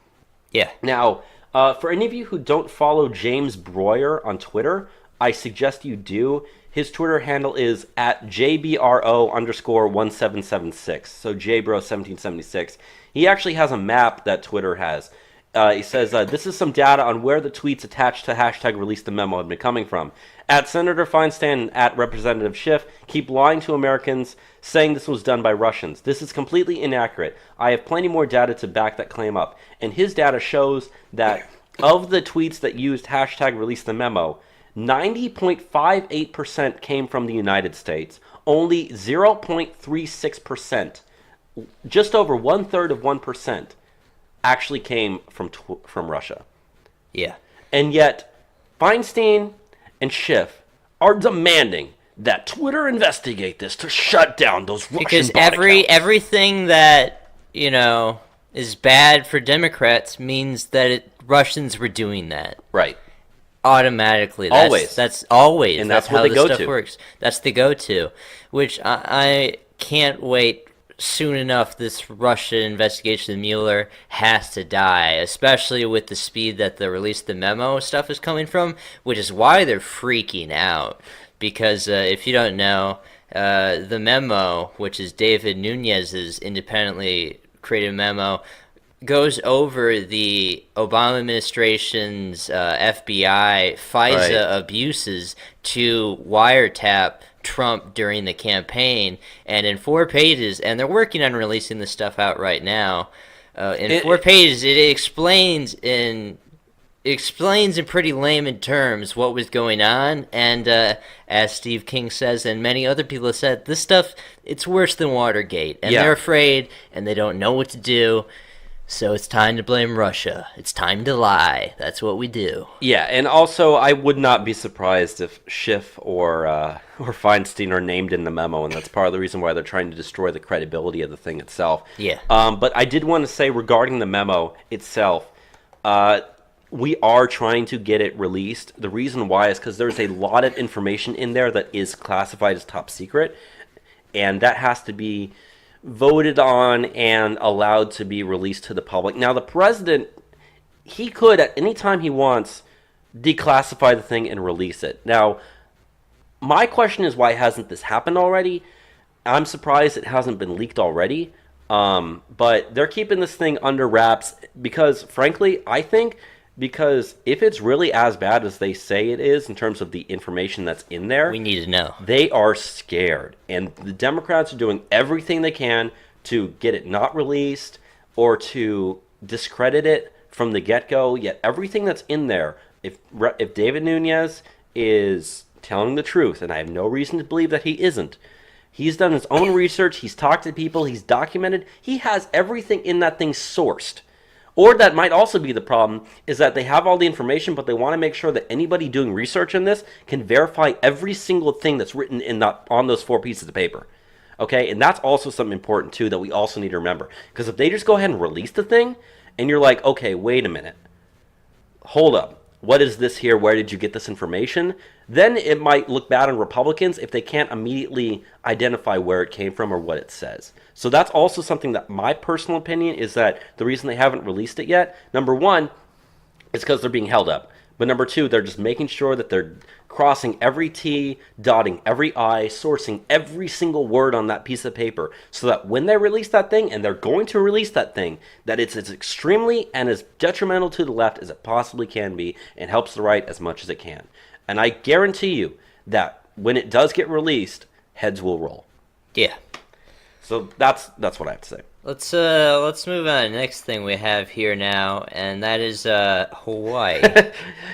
Yeah. Now, for any of you who don't follow James Breuer on Twitter, I suggest you do. His Twitter handle is at JBRO_1776. So JBro1776. He actually has a map that Twitter has. He says, this is some data on where the tweets attached to hashtag release the memo have been coming from. At Senator Feinstein and at Representative Schiff keep lying to Americans, saying this was done by Russians. This is completely inaccurate. I have plenty more data to back that claim up. And his data shows that of the tweets that used hashtag release the memo, 90.58% came from the United States. Only 0.36%, just over 1/3 of 1%, actually came from Russia. Yeah. And yet, Feinstein and Schiff are demanding that Twitter investigate this to shut down those Russian Because bot accounts. everything that, is bad for Democrats means that Russians were doing that. Right. Automatically. Always. That's always. And that's how what they this go stuff to. works. That's the go-to. Which I can't wait. Soon enough, this Russia investigation of Mueller has to die, especially with the speed that the release the memo stuff is coming from, which is why they're freaking out. Because if you don't know, the memo, which is David Nunes's independently created memo, goes over the Obama administration's FBI FISA abuses to wiretap Trump during the campaign, and in 4 pages, and they're working on releasing this stuff out right now. In 4 pages, it explains in pretty layman terms what was going on, and as Steve King says, and many other people have said, this stuff, it's worse than Watergate, and they're afraid, and they don't know what to do. So it's time to blame Russia. It's time to lie. That's what we do. Yeah, and also I would not be surprised if Schiff or Feinstein are named in the memo, and that's part of the reason why they're trying to destroy the credibility of the thing itself. Yeah. But I did want to say regarding the memo itself, we are trying to get it released. The reason why is because there's a lot of information in there that is classified as top secret, and that has to be voted on and allowed to be released to the public. Now, the president, he could, at any time he wants, declassify the thing and release it. Now, my question is, why hasn't this happened already? I'm surprised it hasn't been leaked already. But they're keeping this thing under wraps because, frankly, I think because if it's really as bad as they say it is in terms of the information that's in there, We need to know. they are scared. And the Democrats are doing everything they can to get it not released or to discredit it from the get-go. Yet everything that's in there, if David Nunes is telling the truth, and I have no reason to believe that he isn't, he's done his own research, he's talked to people, he's documented, he has everything in that thing sourced. Or that might also be the problem, is that they have all the information, but they want to make sure that anybody doing research in this can verify every single thing that's written on those 4 pieces of paper. Okay, and that's also something important, too, that we also need to remember. Because if they just go ahead and release the thing, and you're like, okay, wait a minute, hold up. What is this here? Where did you get this information? Then it might look bad on Republicans if they can't immediately identify where it came from or what it says. So that's also something that my personal opinion is that the reason they haven't released it yet, number one, is because they're being held up. But number two, they're just making sure that they're crossing every T, dotting every I, sourcing every single word on that piece of paper so that when they release that thing, and they're going to release that thing, that it's as extremely and as detrimental to the left as it possibly can be and helps the right as much as it can. And I guarantee you that when it does get released, heads will roll. Yeah. So that's what I have to say. Let's move on to the next thing we have here now, and that is Hawaii.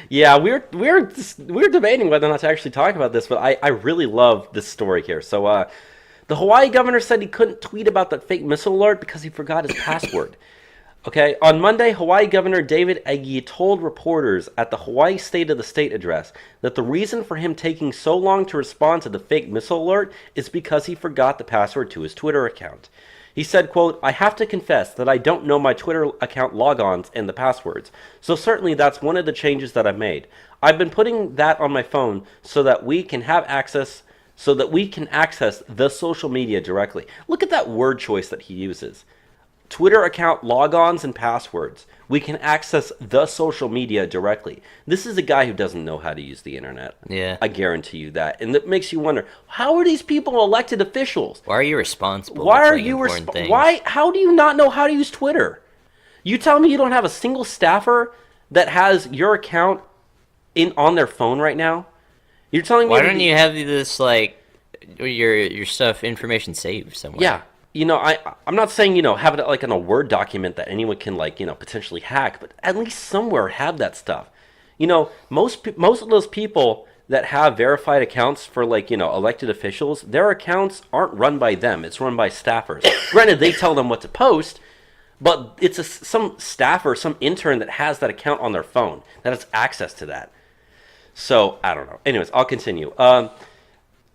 Yeah, we're debating whether or not to actually talk about this, but I really love this story here. So the Hawaii governor said he couldn't tweet about that fake missile alert because he forgot his password. Okay, on Monday, Hawaii Governor David Ige told reporters at the Hawaii State of the State address that the reason for him taking so long to respond to the fake missile alert is because he forgot the password to his Twitter account. He said, quote, "I have to confess that I don't know my Twitter account logons and the passwords, so certainly that's one of the changes that I've made. I've been putting that on my phone so that we can access the social media directly." Look at that word choice that he uses. Twitter account logons and passwords. We can access the social media directly. This is a guy who doesn't know how to use the internet. Yeah. I guarantee you that. And it makes you wonder, how are these people elected officials? Why are you responsible? Why for are doing you important things? how do you not know how to use Twitter? You tell me you don't have a single staffer that has your account on their phone right now? You're telling me Why don't you have this, like, your stuff, information saved somewhere? Yeah. I'm not saying, have it like in a Word document that anyone can potentially hack, but at least somewhere have that stuff. Most of those people that have verified accounts for elected officials, their accounts aren't run by them. It's run by staffers. Granted, they tell them what to post, but it's some staffer, some intern that has that account on their phone, that has access to that. So, I don't know. Anyways, I'll continue.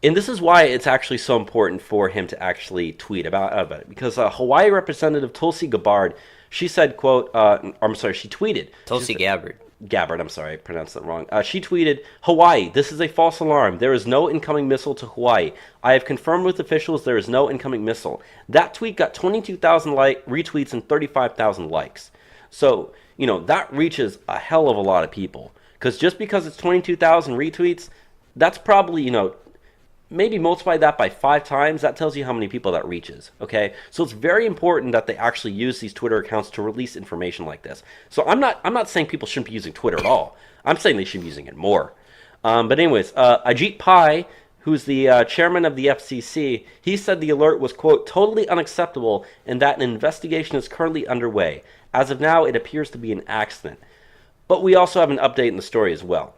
And this is why it's actually so important for him to actually tweet about it. Because Hawaii Representative Tulsi Gabbard, she said, quote, she tweeted. Tulsi Gabbard. Gabbard, I'm sorry, I pronounced that wrong. She tweeted, "Hawaii, this is a false alarm. There is no incoming missile to Hawaii. I have confirmed with officials there is no incoming missile." That tweet got 22,000 retweets and 35,000 likes. So, that reaches a hell of a lot of people. Because just because it's 22,000 retweets, that's probably, maybe multiply that by 5 times, that tells you how many people that reaches, okay? So it's very important that they actually use these Twitter accounts to release information like this. So I'm not saying people shouldn't be using Twitter at all. I'm saying they should be using it more. But anyways, Ajit Pai, who's the chairman of the FCC, he said the alert was, quote, "totally unacceptable and that an investigation is currently underway. As of now, it appears to be an accident." But we also have an update in the story as well.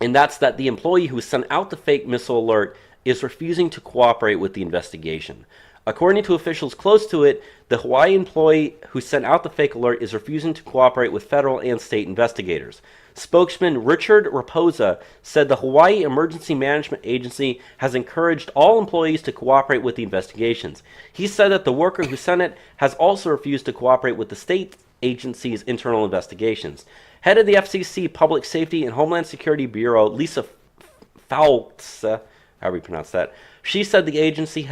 And that's that the employee who sent out the fake missile alert is refusing to cooperate with the investigation. According to officials close to it, the Hawaii employee who sent out the fake alert is refusing to cooperate with federal and state investigators. Spokesman Richard Raposa said the Hawaii Emergency Management Agency has encouraged all employees to cooperate with the investigations. He said that the worker who sent it has also refused to cooperate with the state agency's internal investigations. Head of the FCC Public Safety and Homeland Security Bureau, Lisa Fowlkes, however you pronounce that, she said the agency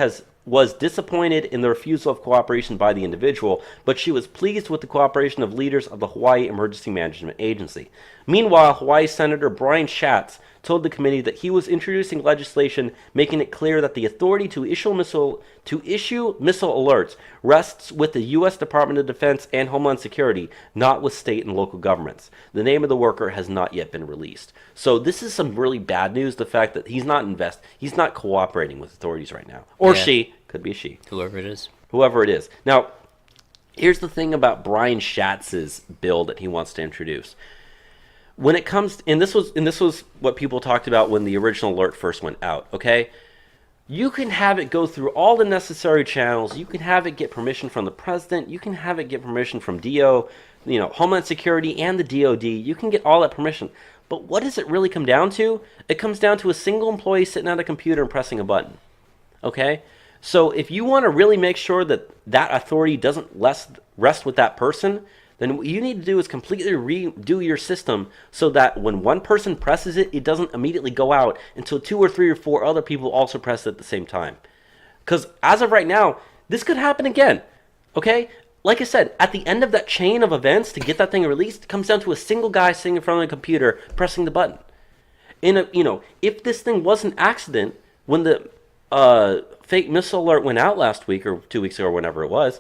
was disappointed in the refusal of cooperation by the individual, but she was pleased with the cooperation of leaders of the Hawaii Emergency Management Agency. Meanwhile, Hawaii Senator Brian Schatz told the committee that he was introducing legislation making it clear that the authority to issue missile alerts rests with the U.S. Department of Defense and Homeland Security, not with state and local governments. The name of the worker has not yet been released. So this is some really bad news, the fact that he's not cooperating with authorities right now. Or she, could be a she. Whoever it is. Now, here's the thing about Brian Schatz's bill that he wants to introduce. When it comes, and this was what people talked about when the original alert first went out, okay? You can have it go through all the necessary channels. You can have it get permission from the president. You can have it get permission from Homeland Security and the DOD. You can get all that permission. But what does it really come down to? It comes down to a single employee sitting at a computer and pressing a button, okay? So if you want to really make sure that that authority doesn't rest with that person, then what you need to do is completely redo your system so that when one person presses it, it doesn't immediately go out until 2 or 3 or 4 other people also press it at the same time. Because as of right now, this could happen again, okay? Like I said, at the end of that chain of events to get that thing released, it comes down to a single guy sitting in front of the computer pressing the button. If this thing was an accident, when the fake missile alert went out last week or 2 weeks ago or whenever it was,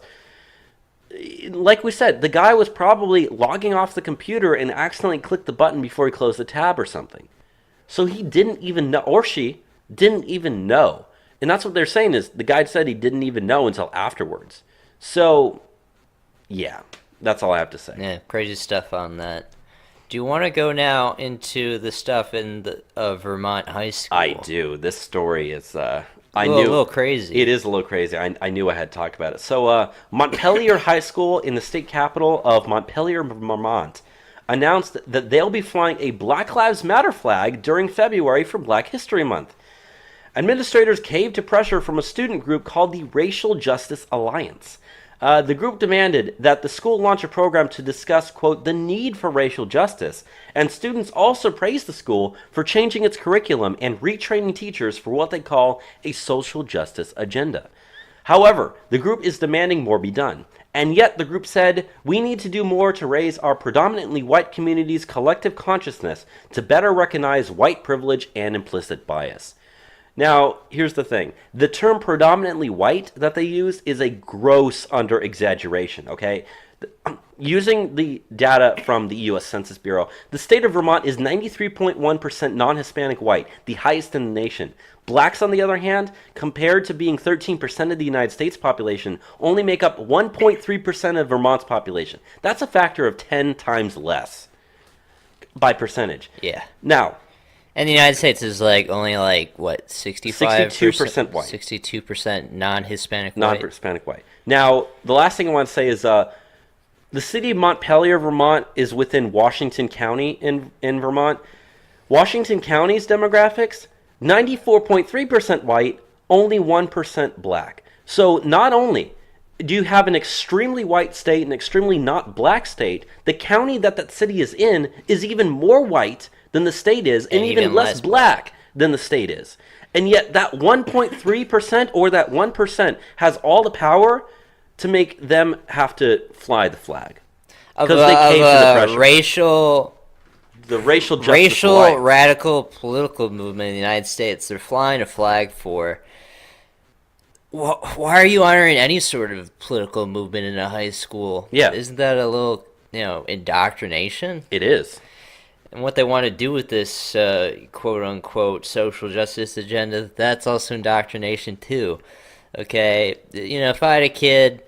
like we said, the guy was probably logging off the computer and accidentally clicked the button before he closed the tab or something. So he didn't even know, or she didn't even know. And that's what they're saying is the guy said he didn't even know until afterwards. So, yeah, that's all I have to say. Yeah, crazy stuff on that. Do you want to go now into the stuff in the Vermont high school? I do. This story is, A little crazy. It is a little crazy. I knew I had to talk about it. So, Montpelier High School in the state capital of Montpelier, Vermont, announced that they'll be flying a Black Lives Matter flag during February for Black History Month. Administrators caved to pressure from a student group called the Racial Justice Alliance. The group demanded that the school launch a program to discuss, quote, the need for racial justice, and students also praised the school for changing its curriculum and retraining teachers for what they call a social justice agenda. However, the group is demanding more be done, and yet the group said, we need to do more to raise our predominantly white community's collective consciousness to better recognize white privilege and implicit bias. Now, here's the thing. The term predominantly white that they use is a gross under-exaggeration, okay? Using the data from the U.S. Census Bureau, the state of Vermont is 93.1% non-Hispanic white, the highest in the nation. Blacks, on the other hand, compared to being 13% of the United States population, only make up 1.3% of Vermont's population. That's a factor of 10 times less by percentage. Yeah. Now, and the United States is what, 65%? 62% white. 62% non-Hispanic white. Non-Hispanic white. Now, the last thing I want to say is the city of Montpelier, Vermont, is within Washington County in Vermont. Washington County's demographics, 94.3% white, only 1% black. So not only do you have an extremely white state and extremely not black state, the county that city is in is even more white than the state is, and even less black than the state is. And yet that 1.3% or that 1% has all the power to make them have to fly the flag. Because they caved to the pressure. The racial radical political movement in the United States, they're flying a flag for. Why are you honoring any sort of political movement in a high school? Yeah. Isn't that a little, indoctrination? It is. And what they want to do with this quote-unquote social justice agenda, that's also indoctrination too. Okay, if I had a kid,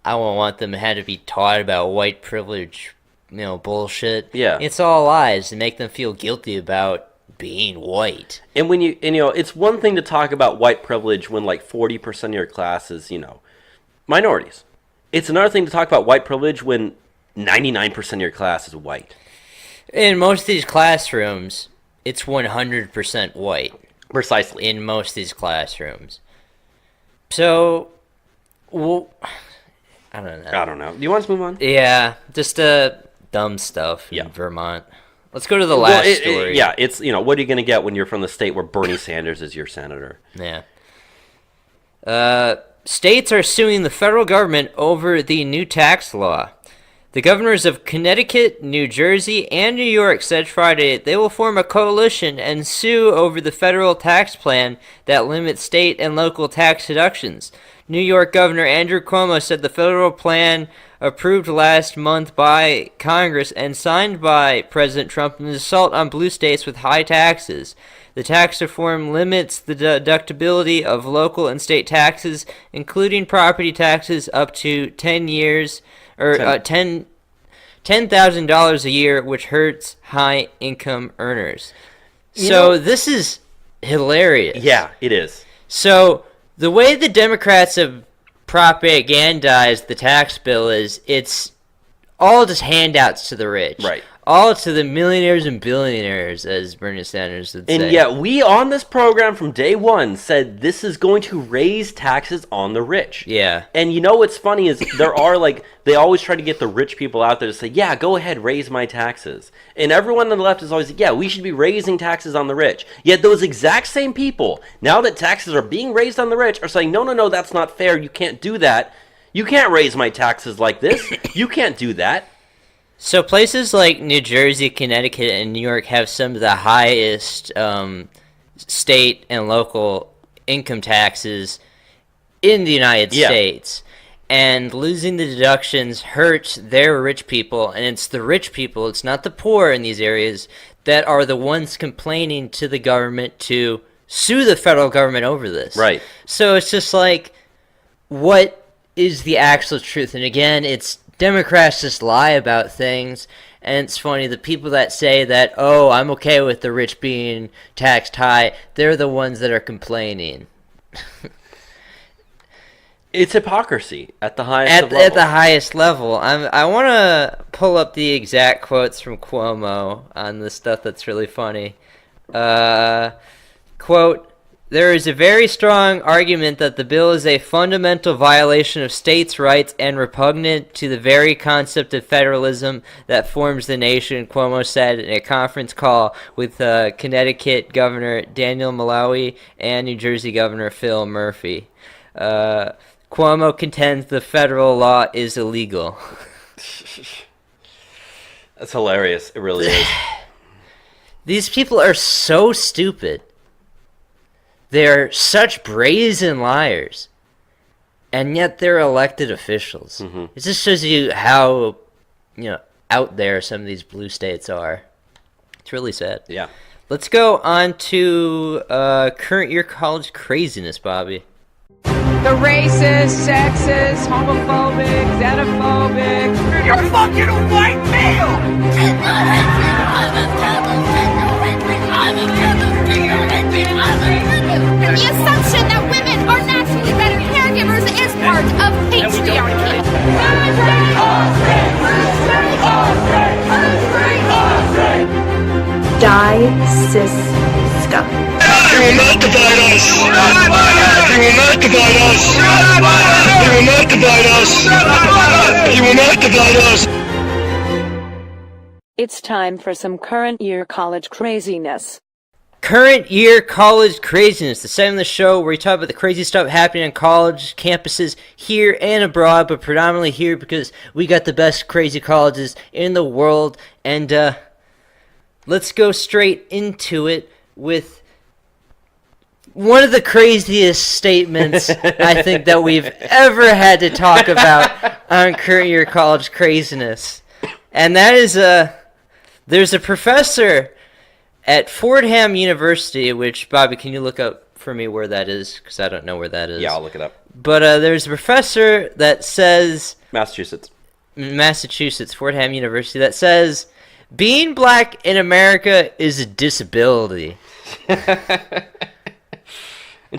I wouldn't want them to have to be taught about white privilege, bullshit. Yeah. It's all lies to make them feel guilty about being white. And it's one thing to talk about white privilege when 40% of your class is, minorities. It's another thing to talk about white privilege when 99% of your class is white. In most of these classrooms, it's 100% white. Precisely. In most of these classrooms. So, I don't know. Do you want us to move on? Yeah, just dumb stuff in Vermont. Let's go to the last story. It's, what are you going to get when you're from the state where Bernie Sanders is your senator? Yeah. States are suing the federal government over the new tax law. The governors of Connecticut, New Jersey, and New York said Friday they will form a coalition and sue over the federal tax plan that limits state and local tax deductions. New York Governor Andrew Cuomo said the federal plan approved last month by Congress and signed by President Trump is an assault on blue states with high taxes. The tax reform limits the deductibility of local and state taxes, including property taxes, up to 10 years or $10,000 a year, which hurts high-income earners. This is hilarious. Yeah, it is. So the way the Democrats have propagandized the tax bill is it's all just handouts to the rich. Right. All to the millionaires and billionaires, as Bernie Sanders would say. And yet we on this program from day one said this is going to raise taxes on the rich. Yeah. And what's funny is there are they always try to get the rich people out there to say, yeah, go ahead, raise my taxes. And everyone on the left is always like, yeah, we should be raising taxes on the rich. Yet those exact same people, now that taxes are being raised on the rich, are saying, no, that's not fair. You can't do that. You can't raise my taxes like this. You can't do that. So places like New Jersey, Connecticut, and New York have some of the highest state and local income taxes in the United States. And losing the deductions hurts their rich people, and it's the rich people, it's not the poor in these areas, that are the ones complaining to the government to sue the federal government over this. Right. So it's just what is the actual truth? And again, it's Democrats just lie about things, and it's funny, the people that say that, I'm okay with the rich being taxed high, they're the ones that are complaining. It's hypocrisy at the highest of At levels. the highest level. I want to pull up the exact quotes from Cuomo on the stuff that's really funny. Quote, "There is a very strong argument that the bill is a fundamental violation of states' rights and repugnant to the very concept of federalism that forms the nation," Cuomo said in a conference call with Connecticut Governor Daniel Malawi and New Jersey Governor Phil Murphy. Cuomo contends the federal law is illegal. That's hilarious. It really is. These people are so stupid. They're such brazen liars. And yet they're elected officials. Mm-hmm. It just shows you how, out there some of these blue states are. It's really sad. Yeah. Let's go on to current year college craziness, Bobby. The racist, sexist, homophobic, xenophobic. You're fucking a white male! The assumption that women are naturally better caregivers is part of patriarchy. Die, cis, scum. You will not divide us! You will not divide us! You will not divide us! You will not divide us! It's time for some current year college craziness. Current year college craziness, the segment of the show where we talk about the crazy stuff happening on college campuses here and abroad, but predominantly here because we got the best crazy colleges in the world. And let's go straight into it with one of the craziest statements I think that we've ever had to talk about on current year college craziness. And that is there's a professor at Fordham University, which, Bobby, can you look up for me where that is? Because I don't know where that is. Yeah, I'll look it up. But there's a professor that says, Massachusetts, Fordham University, that says, being black in America is a disability. and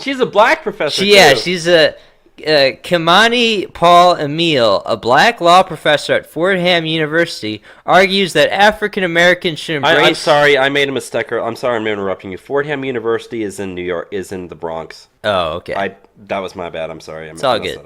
she's a black professor. She's a Kimani Paul Emile, a black law professor at Fordham University, argues that African Americans should embrace... I'm sorry, I made a mistake. I'm sorry, I'm interrupting you. Fordham University is in New York, is in the Bronx. Oh, okay. That was my bad. I'm sorry. It's all good.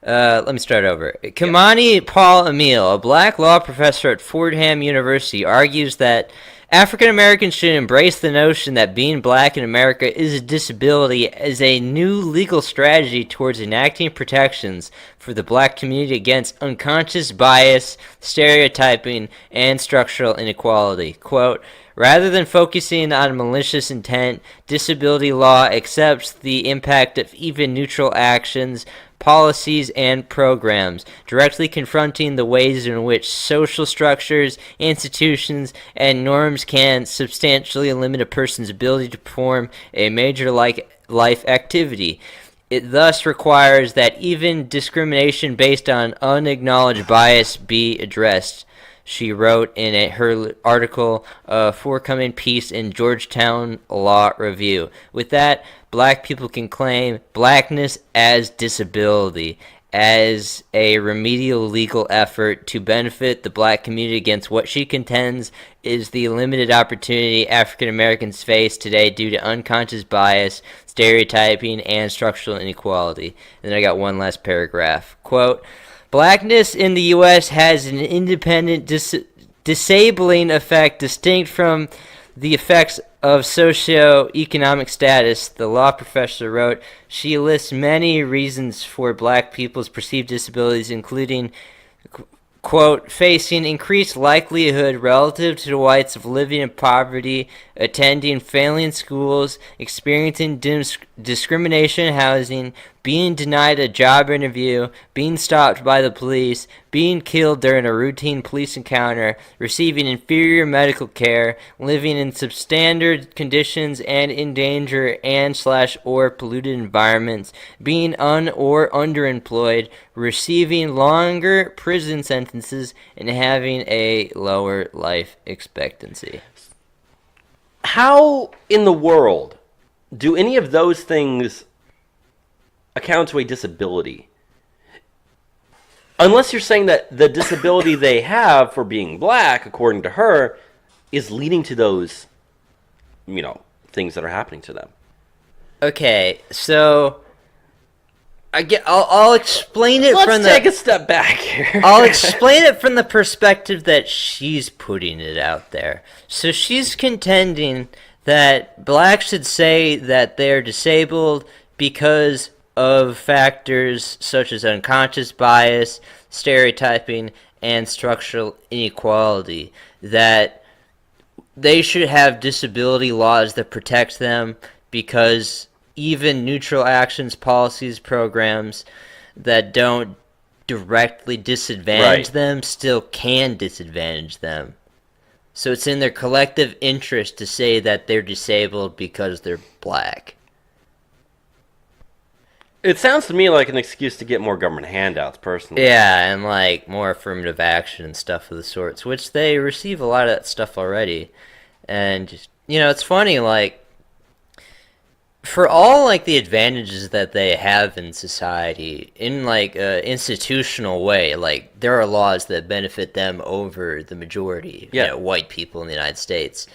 Let me start over. Kimani Paul Emile, a black law professor at Fordham University, argues that African Americans should embrace the notion that being black in America is a disability as a new legal strategy towards enacting protections for the black community against unconscious bias, stereotyping, and structural inequality. Quote, "Rather than focusing on malicious intent, disability law accepts the impact of even neutral actions, policies, and programs, directly confronting the ways in which social structures, institutions, and norms can substantially limit a person's ability to perform a major life activity. It thus requires that even discrimination based on unacknowledged bias be addressed," she wrote in her article, forthcoming piece in Georgetown Law Review. With that, black people can claim blackness as disability, as a remedial legal effort to benefit the black community against what she contends is the limited opportunity African Americans face today due to unconscious bias, stereotyping, and structural inequality. And then I got one last paragraph. Quote, "Blackness in the U.S. has an independent disabling effect distinct from the effects of socioeconomic status," the law professor wrote. She lists many reasons for black people's perceived disabilities, including, quote, "facing increased likelihood relative to whites of living in poverty, attending failing schools, experiencing discrimination in housing, being denied a job interview, being stopped by the police, being killed during a routine police encounter, receiving inferior medical care, living in substandard conditions and in danger and/or polluted environments, being or underemployed, receiving longer prison sentences, and having a lower life expectancy." How in the world do any of those things account to a disability. Unless you're saying that the disability they have for being black, according to her, is leading to those, things that are happening to them. Okay, so I'll explain it from the... Let's take a step back here. I'll explain it from the perspective that she's putting it out there. So she's contending that blacks should say that they're disabled because of factors such as unconscious bias, stereotyping, and structural inequality. That they should have disability laws that protect them because even neutral actions, policies, programs that don't directly disadvantage them still can disadvantage them. So it's in their collective interest to say that they're disabled because they're black. It sounds to me like an excuse to get more government handouts, personally. Yeah, and more affirmative action and stuff of the sorts, which they receive a lot of that stuff already. And, it's funny, for all the advantages that they have in society in a institutional way, there are laws that benefit them over the majority, white people in the United States.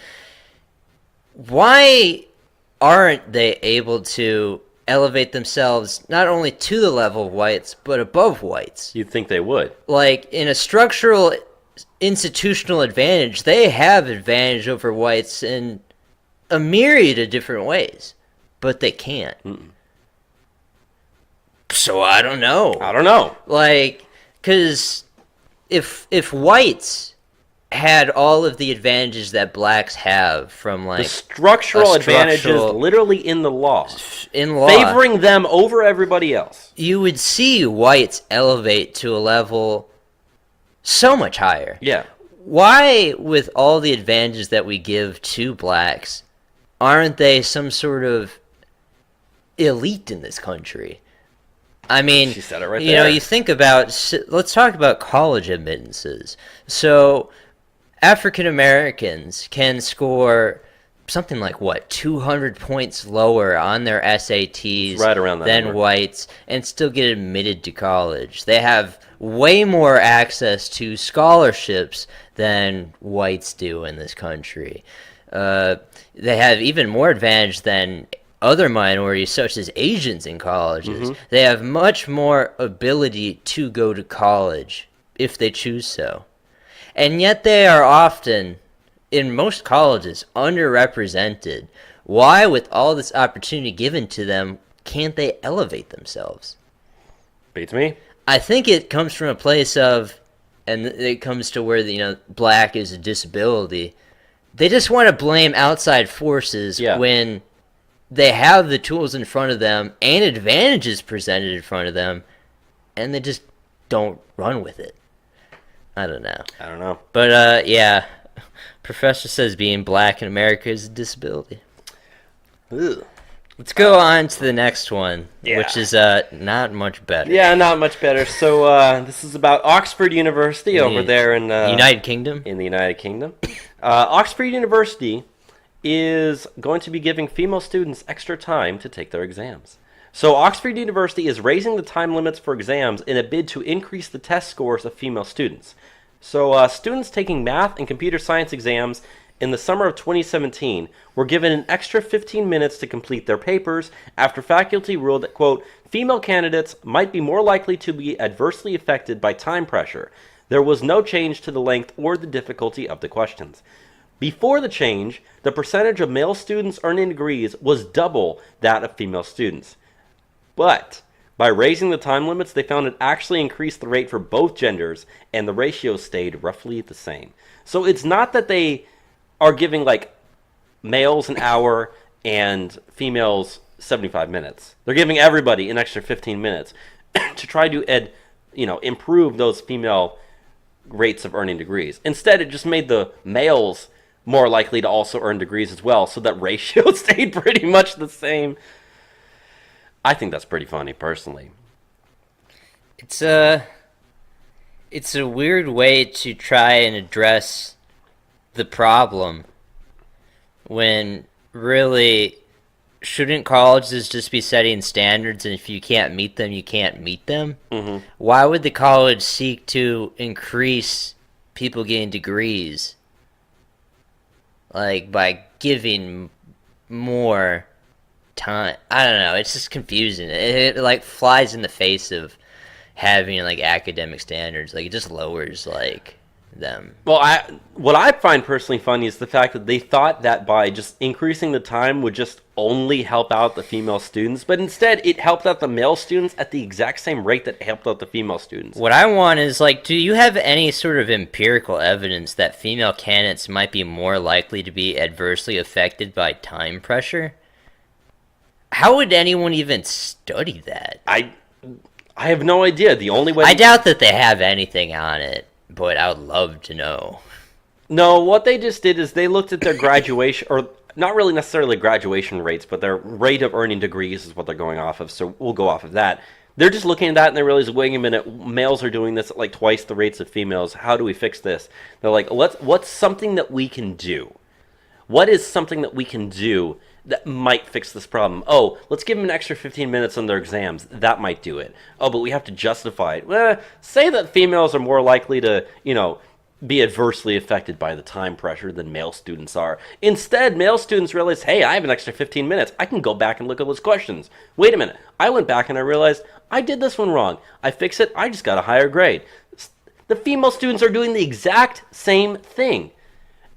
Why aren't they able to elevate themselves not only to the level of whites but above whites? You'd think they would. In a structural institutional advantage, they have advantage over whites in a myriad of different ways. But they can't. So I don't know. Because if whites had all of the advantages that blacks have from the structural advantages literally in the law, favoring them over everybody else, you would see whites elevate to a level so much higher. Yeah. Why, with all the advantages that we give to blacks, aren't they some sort of elite in this country? I mean, she said it right there. You think about, let's talk about college admittances. So African Americans can score something 200 points lower on their SATs right around that than number. Whites and still get admitted to college. They have way more access to scholarships than whites do in this country. They have even more advantage than other minorities, such as Asians in colleges. They have much more ability to go to college if they choose so. And yet they are often, in most colleges, underrepresented. Why, with all this opportunity given to them, can't they elevate themselves? Beats me. I think it comes from a place of, and it comes to where, black is a disability. They just want to blame outside forces when they have the tools in front of them and advantages presented in front of them, and they just don't run with it. I don't know. But, Professor says being black in America is a disability. Ugh. Let's go on to the next one, which is not much better. Yeah, not much better. So this is about Oxford University over there in United Kingdom. In the United Kingdom, Oxford University is going to be giving female students extra time to take their exams. So Oxford University is raising the time limits for exams in a bid to increase the test scores of female students. So students taking math and computer science exams in the summer of 2017 were given an extra 15 minutes to complete their papers after faculty ruled that, quote, female candidates might be more likely to be adversely affected by time pressure. There was no change to the length or the difficulty of the questions. Before the change, the percentage of male students earning degrees was double that of female students. But by raising the time limits, they found it actually increased the rate for both genders, and the ratio stayed roughly the same. So it's not that they are giving males an hour and females 75 minutes. They're giving everybody an extra 15 minutes to try to improve those female rates of earning degrees. Instead, it just made the males more likely to also earn degrees as well, so that ratio stayed pretty much the same. I think that's pretty funny, personally. It's a weird way to try and address the problem when really shouldn't colleges just be setting standards, and if you can't meet them, you can't meet them? Mm-hmm. Why would the college seek to increase people getting degrees, like, by giving more time? I don't know. It's just confusing. It like flies in the face of having like academic standards. Like, it just lowers like them. Well, what I find personally funny is the fact that they thought that by just increasing the time would just only help out the female students, but instead it helped out the male students at the exact same rate that it helped out the female students. What I want is, like, do you have any sort of empirical evidence that female candidates might be more likely to be adversely affected by time pressure? How would anyone even study that? I have no idea. The only way I doubt that they have anything on it, but I would love to know. No, what they just did is they looked at their graduation, or not really necessarily graduation rates, but their rate of earning degrees is what they're going off of, so we'll go off of that. They're just looking at that and they realize, wait a minute, males are doing this at like twice the rates of females. How do we fix this? They're like, what's something that we can do? What is something that we can do that might fix this problem? Oh, let's give them an extra 15 minutes on their exams. That might do it. Oh, but we have to justify it. Well, say that females are more likely to, be adversely affected by the time pressure than male students are. Instead, male students realize, hey, I have an extra 15 minutes. I can go back and look at those questions. Wait a minute. I went back and I realized I did this one wrong. I fix it. I just got a higher grade. The female students are doing the exact same thing.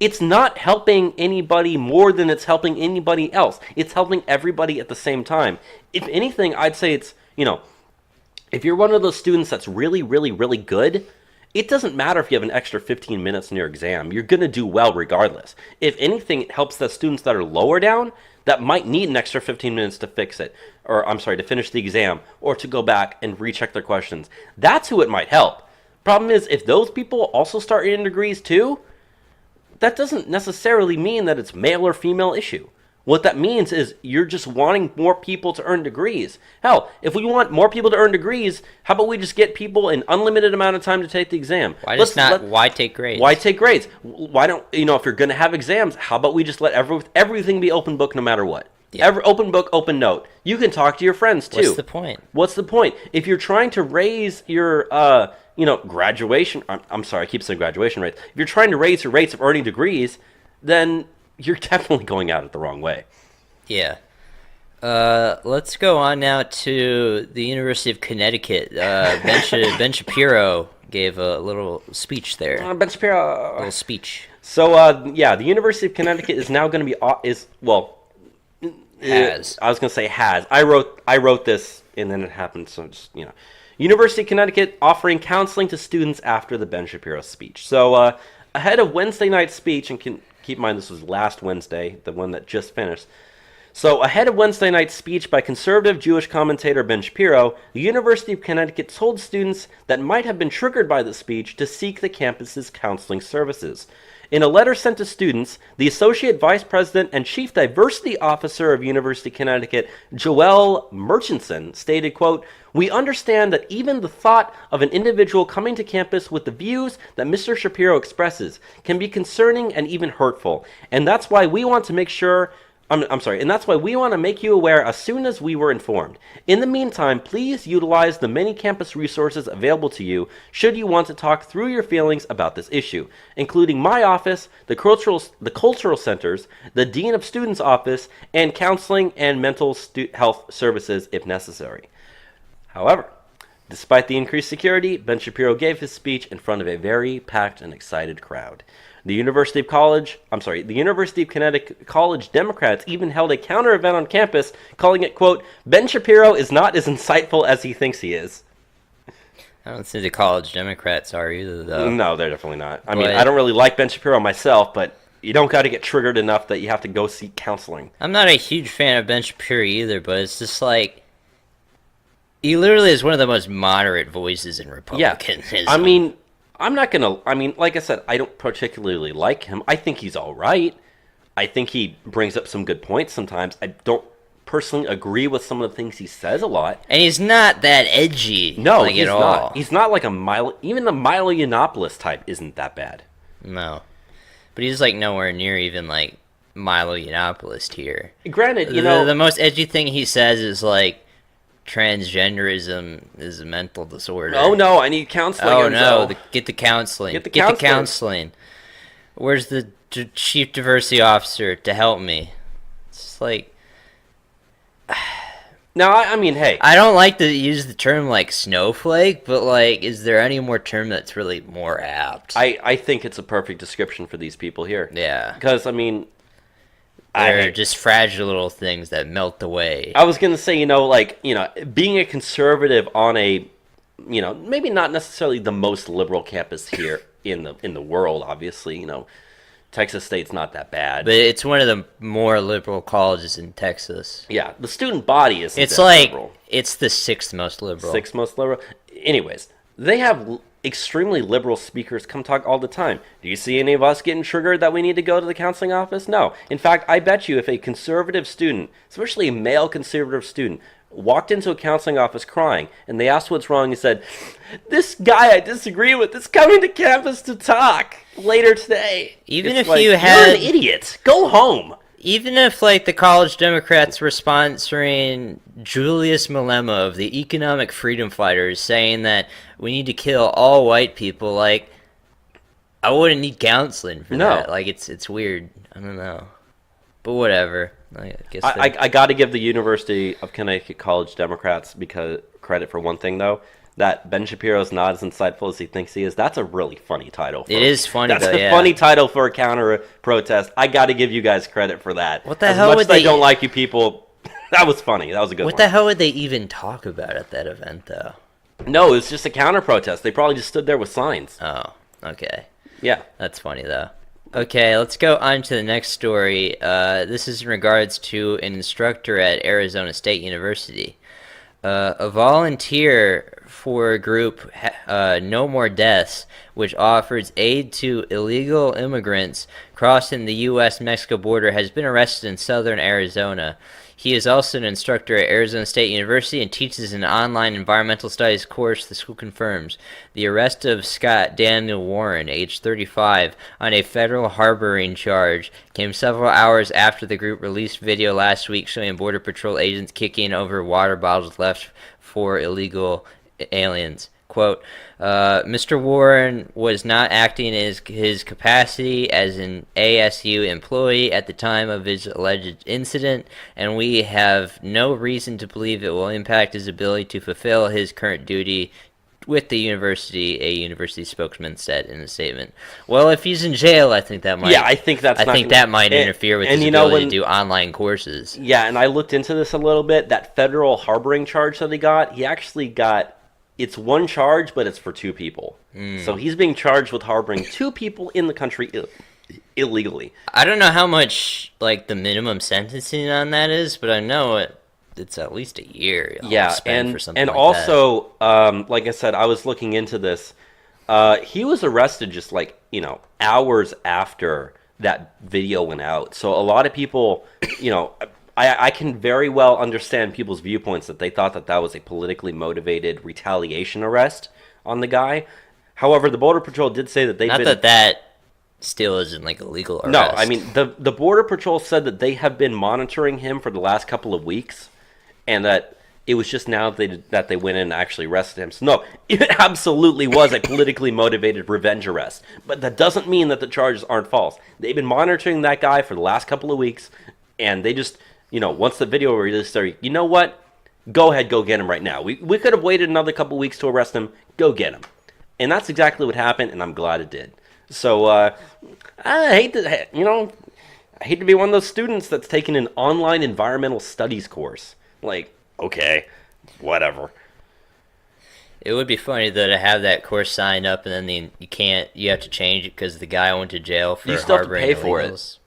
It's not helping anybody more than it's helping anybody else. It's helping everybody at the same time. If anything, I'd say it's, if you're one of those students that's really, really, really good, it doesn't matter if you have an extra 15 minutes in your exam. You're going to do well regardless. If anything, it helps the students that are lower down that might need an extra 15 minutes to fix it, or to finish the exam, or to go back and recheck their questions. That's who it might help. Problem is, if those people also start earning degrees too, that doesn't necessarily mean that it's male or female issue. What that means is you're just wanting more people to earn degrees. Hell, if we want more people to earn degrees, how about we just get people an unlimited amount of time to take the exam? Why take grades? Why take grades? Why don't, if you're going to have exams, how about we just let everything be open book no matter what? Yeah. Open book, open note. You can talk to your friends too. What's the point? What's the point? If you're trying to raise your, graduation, I'm sorry, I keep saying graduation rates. If you're trying to raise your rates of earning degrees, then you're definitely going at it the wrong way. Yeah. Let's go on now to the University of Connecticut. Ben Shapiro gave a little speech there. Ben Shapiro. A little speech. So, the University of Connecticut is now going to be, has. I was going to say has. I wrote this, and then it happened, so just, University of Connecticut offering counseling to students after the Ben Shapiro speech. So, ahead of Wednesday night's speech, and keep in mind this was last Wednesday, the one that just finished. So, ahead of Wednesday night's speech by conservative Jewish commentator Ben Shapiro, the University of Connecticut told students that might have been triggered by the speech to seek the campus's counseling services. In a letter sent to students, the Associate Vice President and Chief Diversity Officer of University of Connecticut, Joelle Murchison, stated, quote, "We understand that even the thought of an individual coming to campus with the views that Mr. Shapiro expresses can be concerning and even hurtful, and that's why we want to make sure and that's why we want to make you aware as soon as we were informed. In the meantime, please utilize the many campus resources available to you should you want to talk through your feelings about this issue, including my office, the cultural centers, the Dean of Students office, and counseling and mental health services if necessary." However, despite the increased security, Ben Shapiro gave his speech in front of a very packed and excited crowd. The University of Connecticut College Democrats even held a counter event on campus, calling it, quote, "Ben Shapiro is not as insightful as he thinks he is." I don't think the college Democrats are either, though. No, they're definitely not. I mean, I don't really like Ben Shapiro myself, but you don't got to get triggered enough that you have to go seek counseling. I'm not a huge fan of Ben Shapiro either, but it's just like, he literally is one of the most moderate voices in Republicanism. Yeah. I mean, like I said, I don't particularly like him. I think he's all right. I think he brings up some good points sometimes. I don't personally agree with some of the things he says a lot. And he's not that edgy. No, he's at not. All. He's not like even the Milo Yiannopoulos type isn't that bad. No. But he's like nowhere near even like Milo Yiannopoulos here. Granted, the most edgy thing he says is like transgenderism is a mental disorder. Oh no, I need counseling. Oh no, get the counseling. Get the counseling. Where's the chief diversity officer to help me? It's like. Now, I mean, hey. I don't like to use the term like snowflake, but like, is there any more term that's really more apt? I think it's a perfect description for these people here. Yeah. Because, I mean. They're just fragile little things that melt away. I was going to say, being a conservative on a, maybe not necessarily the most liberal campus here in the world, obviously, Texas State's not that bad. But it's one of the more liberal colleges in Texas. Yeah, the student body isn't It's that like, liberal. it's the sixth most liberal. Sixth most liberal? Anyways, they have extremely liberal speakers come talk all the time. Do you see any of us getting triggered that we need to go to the counseling office? No. In fact, I bet you if a conservative student, especially a male conservative student, walked into a counseling office crying, and they asked what's wrong, he said, "This guy I disagree with is coming to campus to talk later today." Even It's if you you're had... an idiot. Go home. Even if, like, the college Democrats were sponsoring Julius Malema of the Economic Freedom Fighters saying that we need to kill all white people, like, I wouldn't need counseling for that. Like, it's weird. I don't know. But whatever. I guess I got to give the University of Connecticut College Democrats credit for one thing, though. That Ben Shapiro's not as insightful as he thinks he is. That's a really funny title. It is funny, That's though, a funny title for a counter protest. I got to give you guys credit for that. What the hell would as much as I don't like you people, that was funny. That was a good one. What the hell would they even talk about at that event, though? No, it was just a counter protest. They probably just stood there with signs. Oh, okay. Yeah. That's funny, though. Okay, let's go on to the next story. This is in regards to an instructor at Arizona State University. A volunteer for a group, No More Deaths, which offers aid to illegal immigrants crossing the U.S.-Mexico border, has been arrested in southern Arizona. He is also an instructor at Arizona State University and teaches an online environmental studies course, the school confirms. The arrest of Scott Daniel Warren, age 35, on a federal harboring charge came several hours after the group released video last week showing Border Patrol agents kicking over water bottles left for illegal aliens. Quote, Mr. Warren was not acting in his capacity as an ASU employee at the time of his alleged incident, and we have no reason to believe it will impact his ability to fulfill his current duty with the university, a university spokesman said in a statement. Well, if he's in jail, I think that might... Yeah, I think that might interfere with his ability to do online courses. Yeah, and I looked into this a little bit. That federal harboring charge that he actually got... It's one charge, but it's for two people. So he's being charged with harboring two people in the country illegally. I don't know how much like the minimum sentencing on that is, but I know it's at least a year. Yeah, and like also, like I said, I was looking into this. He was arrested just hours after that video went out. So a lot of people, I can very well understand people's viewpoints that they thought that was a politically motivated retaliation arrest on the guy. However, the Border Patrol did say that that still isn't like a legal arrest. No, I mean, the Border Patrol said that they have been monitoring him for the last couple of weeks, and that it was just now that they went in and actually arrested him. So no, it absolutely was a politically motivated revenge arrest. But that doesn't mean that the charges aren't false. They've been monitoring that guy for the last couple of weeks, and they just... once the video released, they're, you know what? Go ahead, go get him right now. We could have waited another couple weeks to arrest him. Go get him. And that's exactly what happened, and I'm glad it did. So, I hate to be one of those students that's taking an online environmental studies course. Like, okay, whatever. It would be funny though to have that course signed up and then you have to change it because the guy went to jail for harboring illegals. You still have to pay for it.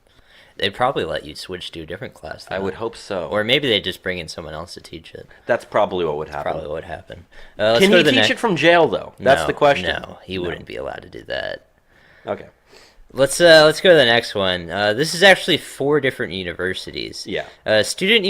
They'd probably let you switch to a different class, though. I would hope so. Or maybe they'd just bring in someone else to teach it. That's probably what would happen. Probably what would happen. Can he teach it from jail, though? That's the question. No, he wouldn't be allowed to do that. Okay. Let's go to the next one. This is actually 4 different universities. Yeah. Student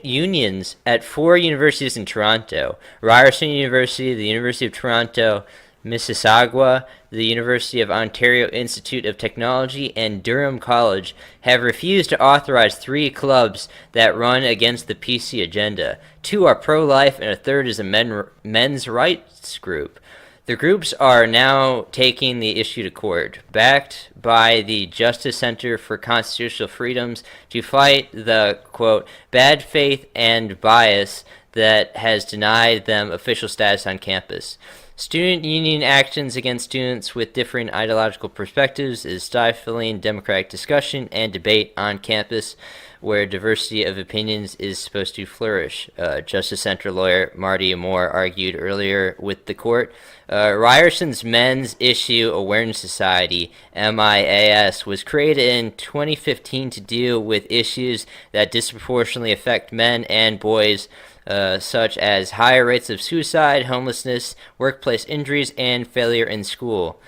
unions at 4 universities in Toronto: Ryerson University, the University of Toronto, Mississauga, the University of Ontario Institute of Technology, and Durham College have refused to authorize 3 clubs that run against the PC agenda. 2 are pro-life, and a third is a men's rights group. The groups are now taking the issue to court, backed by the Justice Center for Constitutional Freedoms, to fight the, quote, bad faith and bias that has denied them official status on campus. Student union actions against students with different ideological perspectives is stifling democratic discussion and debate on campus, where diversity of opinions is supposed to flourish. Justice Center lawyer Marty Moore argued earlier with the court. Ryerson's Men's Issue Awareness Society, MIAS, was created in 2015 to deal with issues that disproportionately affect men and boys, such as higher rates of suicide, homelessness, workplace injuries, and failure in school.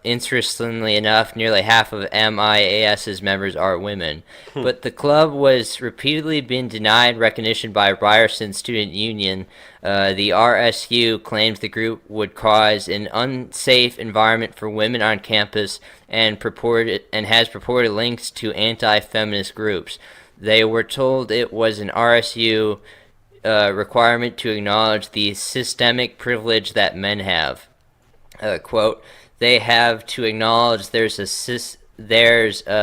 Interestingly enough, nearly half of MIAS's members are women, but the club was repeatedly been denied recognition by Ryerson Student Union. The RSU claims the group would cause an unsafe environment for women on campus and has purported links to anti-feminist groups. They were told it was an RSU requirement to acknowledge the systemic privilege that men have. Quote, they have to acknowledge there's a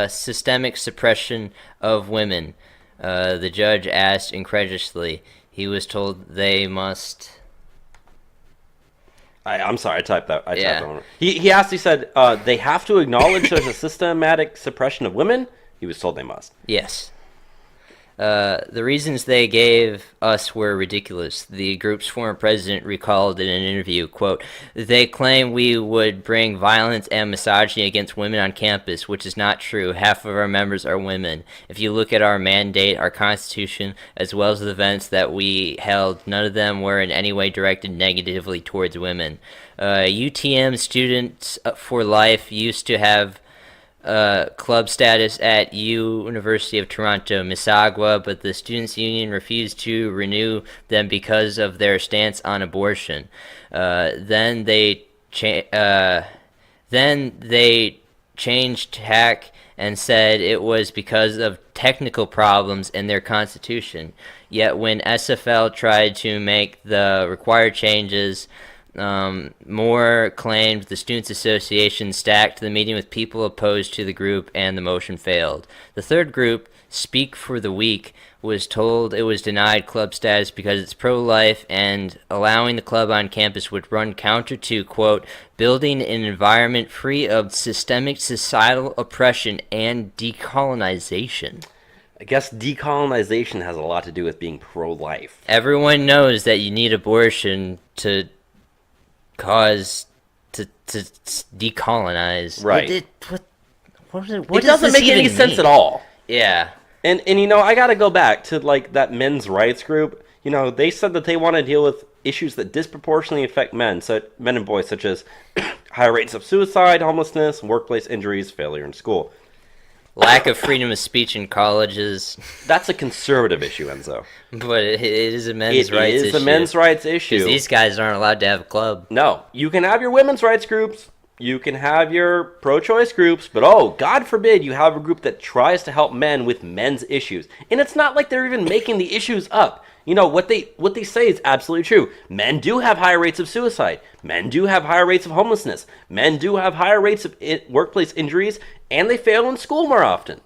systemic suppression of women. The judge asked incredulously. He was told they must. I'm sorry, I typed that. Typed that one. He asked. He said they have to acknowledge there's a systematic suppression of women. He was told they must. Yes. The reasons they gave us were ridiculous. The group's former president recalled in an interview, quote, they claim we would bring violence and misogyny against women on campus, which is not true. Half of our members are women. If you look at our mandate, our constitution, as well as the events that we held, none of them were in any way directed negatively towards women. UTM Students for Life used to have club status at University of Toronto, Mississauga, but the Students' Union refused to renew them because of their stance on abortion. Then they changed tack and said it was because of technical problems in their constitution. Yet when SFL tried to make the required changes, Moore claimed the Students' Association stacked the meeting with people opposed to the group and the motion failed. The third group, Speak for the Weak, was told it was denied club status because it's pro-life and allowing the club on campus would run counter to, quote, building an environment free of systemic societal oppression and decolonization. I guess decolonization has a lot to do with being pro-life. Everyone knows that you need abortion to decolonize. Right. It doesn't make any sense at all. Yeah. And you know, I got to go back to like that men's rights group. You know, they said that they want to deal with issues that disproportionately affect men and boys, such as high rates of suicide, homelessness, workplace injuries, failure in school. Lack of freedom of speech in colleges. That's a conservative issue, Enzo. But it is a men's rights issue. It is a men's rights issue. Because these guys aren't allowed to have a club. No. You can have your women's rights groups. You can have your pro-choice groups. But, oh, God forbid you have a group that tries to help men with men's issues. And it's not like they're even making the issues up. You know, what they say is absolutely true. Men do have higher rates of suicide. Men do have higher rates of homelessness. Men do have higher rates of workplace injuries, and they fail in school more often.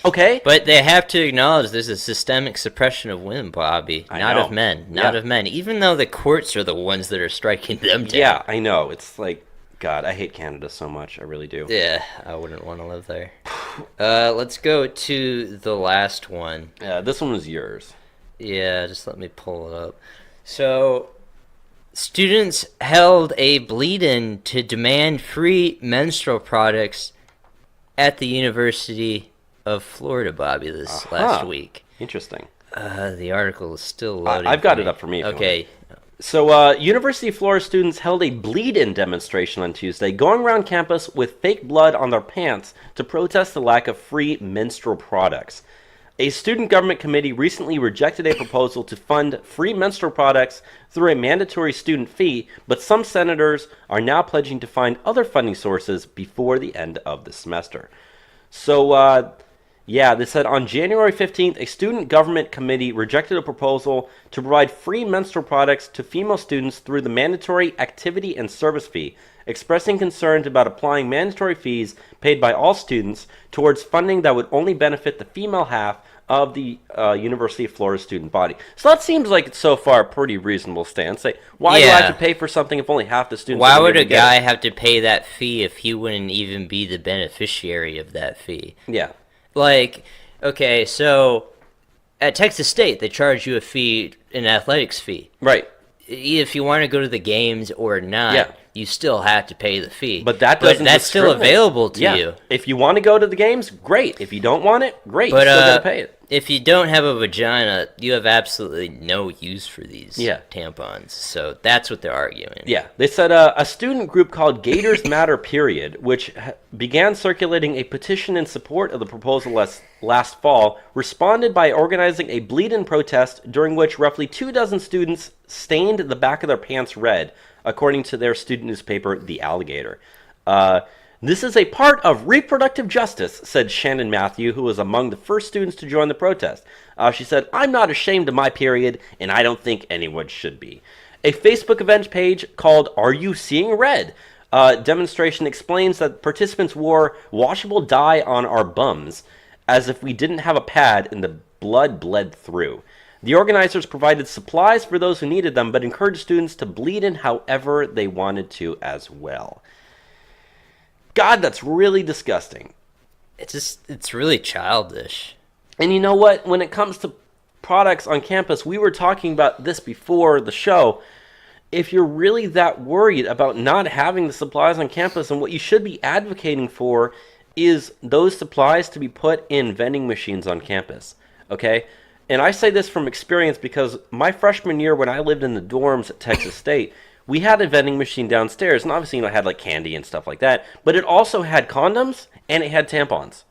Okay? But they have to acknowledge there's a systemic suppression of women, Bobby. Not of men. Not of men. Even though the courts are the ones that are striking them down. Yeah, I know. It's like, God, I hate Canada so much. I really do. Yeah, I wouldn't want to live there. Let's go to the last one. Yeah, this one was yours. Yeah, just let me pull it up. So, students held a bleed-in to demand free menstrual products at the University of Florida, Bobby, this last week. Interesting. The article is still loading. I've got it up for me. Okay. So, University of Florida students held a bleed-in demonstration on Tuesday, going around campus with fake blood on their pants to protest the lack of free menstrual products. A student government committee recently rejected a proposal to fund free menstrual products through a mandatory student fee, but some senators are now pledging to find other funding sources before the end of the semester. So, they said on January 15th, a student government committee rejected a proposal to provide free menstrual products to female students through the mandatory activity and service fee, expressing concerns about applying mandatory fees paid by all students towards funding that would only benefit the female half of the University of Florida student body. So that seems like it's so far a pretty reasonable stance. Like, why do I have to pay for something if only half the students? Why would a guy have to pay that fee if he wouldn't even be the beneficiary of that fee? Yeah. Like, okay, so at Texas State, they charge you a fee, an athletics fee. Right. If you want to go to the games or not, you still have to pay the fee. But that's still available to you. If you want to go to the games, great. If you don't want it, great. But you still got to pay it. If you don't have a vagina, you have absolutely no use for these Yeah. tampons. So that's what they're arguing. Yeah, they said a student group called Gators Matter Period, which began circulating a petition in support of the proposal last fall, responded by organizing a bleed-in protest during which roughly 24 students stained the back of their pants red, according to their student newspaper, The Alligator. This is a part of reproductive justice, said Shannon Matthew, who was among the first students to join the protest. She said, I'm not ashamed of my period, and I don't think anyone should be. A Facebook event page called Are You Seeing Red? Demonstration explains that participants wore washable dye on our bums, as if we didn't have a pad and the blood bled through. The organizers provided supplies for those who needed them, but encouraged students to bleed in however they wanted to as well. God, that's really disgusting. It's really childish. And you know what? When it comes to products on campus, we were talking about this before the show. If you're really that worried about not having the supplies on campus, and what you should be advocating for is those supplies to be put in vending machines on campus, okay? And I say this from experience because my freshman year when I lived in the dorms at Texas State, we had a vending machine downstairs, and obviously, it had like candy and stuff like that, but it also had condoms and it had tampons.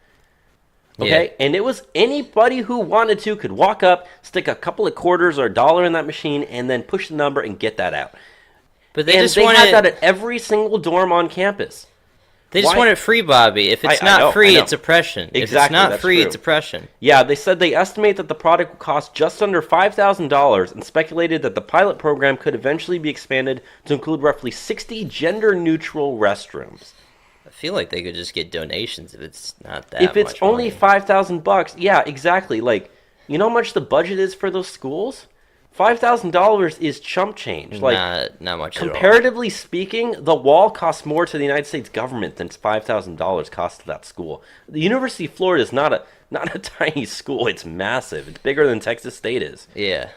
Okay? Yeah. And it was anybody who wanted to could walk up, stick a couple of quarters or $1 in that machine, and then push the number and get that out. But they had that at every single dorm on campus. They just want it free, Bobby. If it's not free, it's oppression. Exactly, if it's not free, it's oppression. Yeah, they said they estimate that the product will cost just under $5,000 and speculated that the pilot program could eventually be expanded to include roughly 60 gender-neutral restrooms. I feel like they could just get donations if it's not that much. If it's only $5,000, yeah, exactly. Like, you know how much the budget is for those schools? $5,000 is chump change. Like, not much at all. Comparatively speaking, the wall costs more to the United States government than $5,000 costs to that school. The University of Florida is not a tiny school. It's massive. It's bigger than Texas State is. Yeah.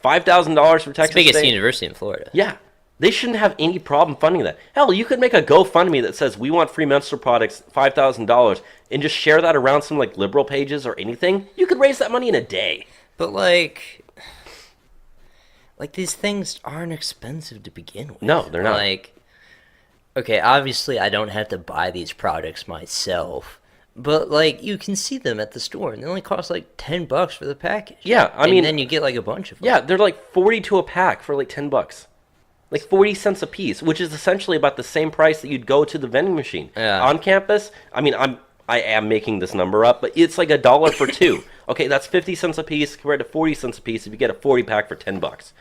$5,000 for Texas State. It's the biggest university in Florida. Yeah. They shouldn't have any problem funding that. Hell, you could make a GoFundMe that says we want free menstrual products, $5,000, and just share that around some like liberal pages or anything. You could raise that money in a day. But like these things aren't expensive to begin with. No, they're not. Like, okay, obviously I don't have to buy these products myself, but like you can see them at the store, and they only cost like $10 for the package. Yeah, I mean, then you get like a bunch of them. Yeah, they're like 42 a pack for like $10, like 40 cents a piece, which is essentially about the same price that you'd go to the vending machine on campus. I mean, I am making this number up, but it's like $1 for two. Okay, that's 50 cents a piece compared to 40 cents a piece if you get a 40 pack for $10.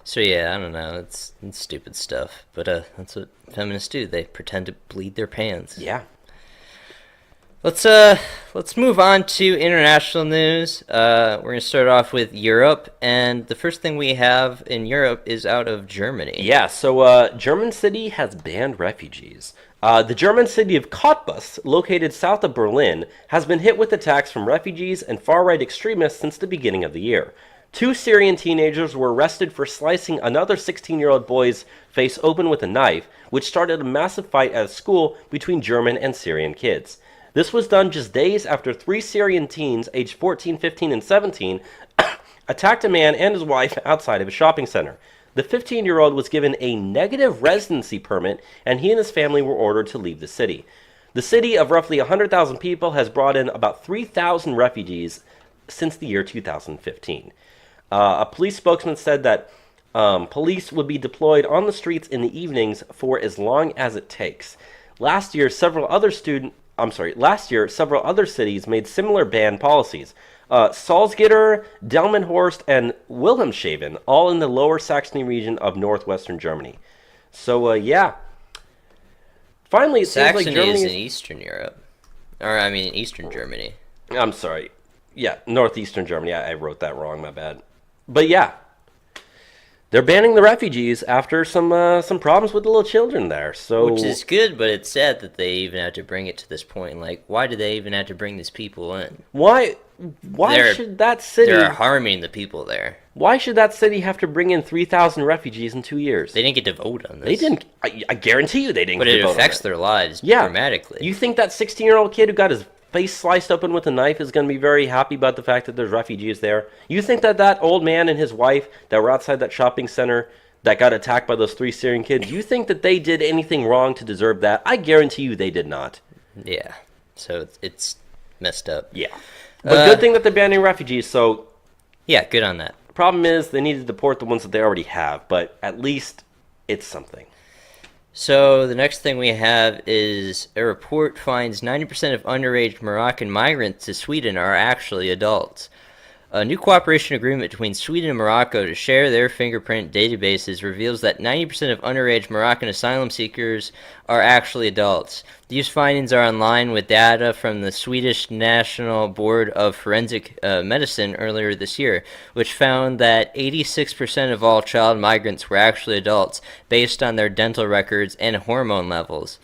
So yeah, I don't know. It's stupid stuff, but that's what feminists do. They pretend to bleed their pants. Yeah. Let's move on to international news. We're gonna start off with Europe, and the first thing we have in Europe is out of Germany. Yeah. So German city has banned refugees. The German city of Cottbus, located south of Berlin, has been hit with attacks from refugees and far-right extremists since the beginning of the year. 2 Syrian teenagers were arrested for slicing another 16-year-old boy's face open with a knife, which started a massive fight at a school between German and Syrian kids. This was done just days after 3 Syrian teens, aged 14, 15, and 17, attacked a man and his wife outside of a shopping center. The 15-year-old was given a negative residency permit, and he and his family were ordered to leave the city. The city of roughly 100,000 people has brought in about 3,000 refugees since the year 2015. A police spokesman said that police would be deployed on the streets in the evenings for as long as it takes. Last year, several other cities made similar ban policies. Salzgitter, Delmenhorst, and Wilhelmshaven, all in the Lower Saxony region of northwestern Germany. So, yeah. Finally, it seems like Saxony Germany is in Eastern Europe. Or, I mean, Eastern Germany. I'm sorry. Yeah, northeastern Germany. I wrote that wrong, my bad. But yeah. They're banning the refugees after some problems with the little children there. So, which is good, but it's sad that they even have to bring it to this point. Like, why do they even have to bring these people in? Why should that city... They're harming the people there. Why should that city have to bring in 3,000 refugees in 2 years? They didn't get to vote on this. They didn't. I guarantee you they didn't get to vote on it. But it affects their lives dramatically. You think that 16-year-old kid who got his face sliced open with a knife is going to be very happy about the fact that there's refugees there? You think that old man and his wife that were outside that shopping center that got attacked by those 3 Syrian kids, you think that they did anything wrong to deserve that? I guarantee you they did not. Yeah. So it's messed up. Yeah. But good thing that they're banning refugees, so... Yeah, good on that. Problem is, they need to deport the ones that they already have, but at least it's something. So the next thing we have is a report finds 90% of underage Moroccan migrants to Sweden are actually adults. A new cooperation agreement between Sweden and Morocco to share their fingerprint databases reveals that 90% of underage Moroccan asylum seekers are actually adults. These findings are in line with data from the Swedish National Board of Forensic Medicine earlier this year, which found that 86% of all child migrants were actually adults based on their dental records and hormone levels.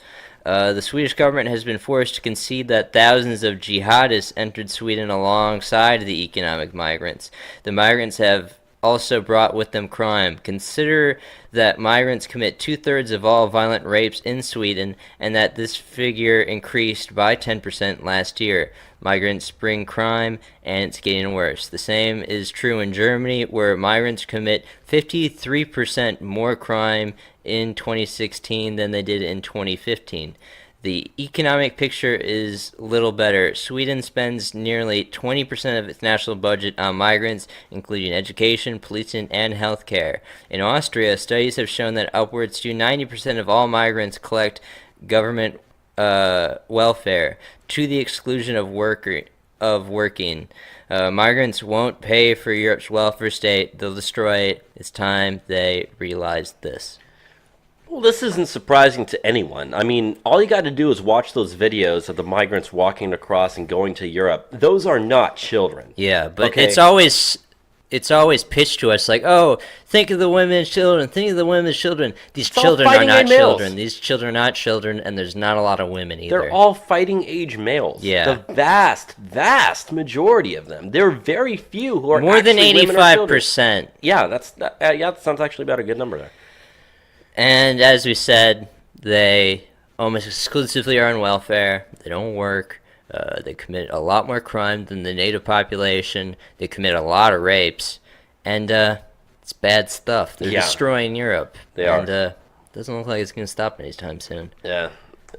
The Swedish government has been forced to concede that thousands of jihadists entered Sweden alongside the economic migrants. The migrants have also brought with them crime. Consider that migrants commit 2/3 of all violent rapes in Sweden, and that this figure increased by 10% last year. Migrants bring crime, and it's getting worse. The same is true in Germany, where migrants commit 53% more crime in 2016 than they did in 2015. The economic picture is little better. Sweden spends nearly 20% of its national budget on migrants, including education, policing, and healthcare. In Austria, studies have shown that upwards to 90% of all migrants collect government welfare, to the exclusion of working. Migrants won't pay for Europe's welfare state. They'll destroy it. It's time they realize this. Well, this isn't surprising to anyone. I mean, all you got to do is watch those videos of the migrants walking across and going to Europe. Those are not children. Yeah, but it's always pitched to us like, oh, think of the women's children, think of the women's children. These children are not children. These children are not children, and there's not a lot of women either. They're all fighting age males. Yeah. The vast majority of them. There are very few who are more than actually 85%. Yeah, that sounds actually about a good number there. And as we said, they almost exclusively are on welfare. They don't work. They commit a lot more crime than the native population. They commit a lot of rapes. And it's bad stuff. They're destroying Europe. They are. And it doesn't look like it's going to stop anytime soon. Yeah,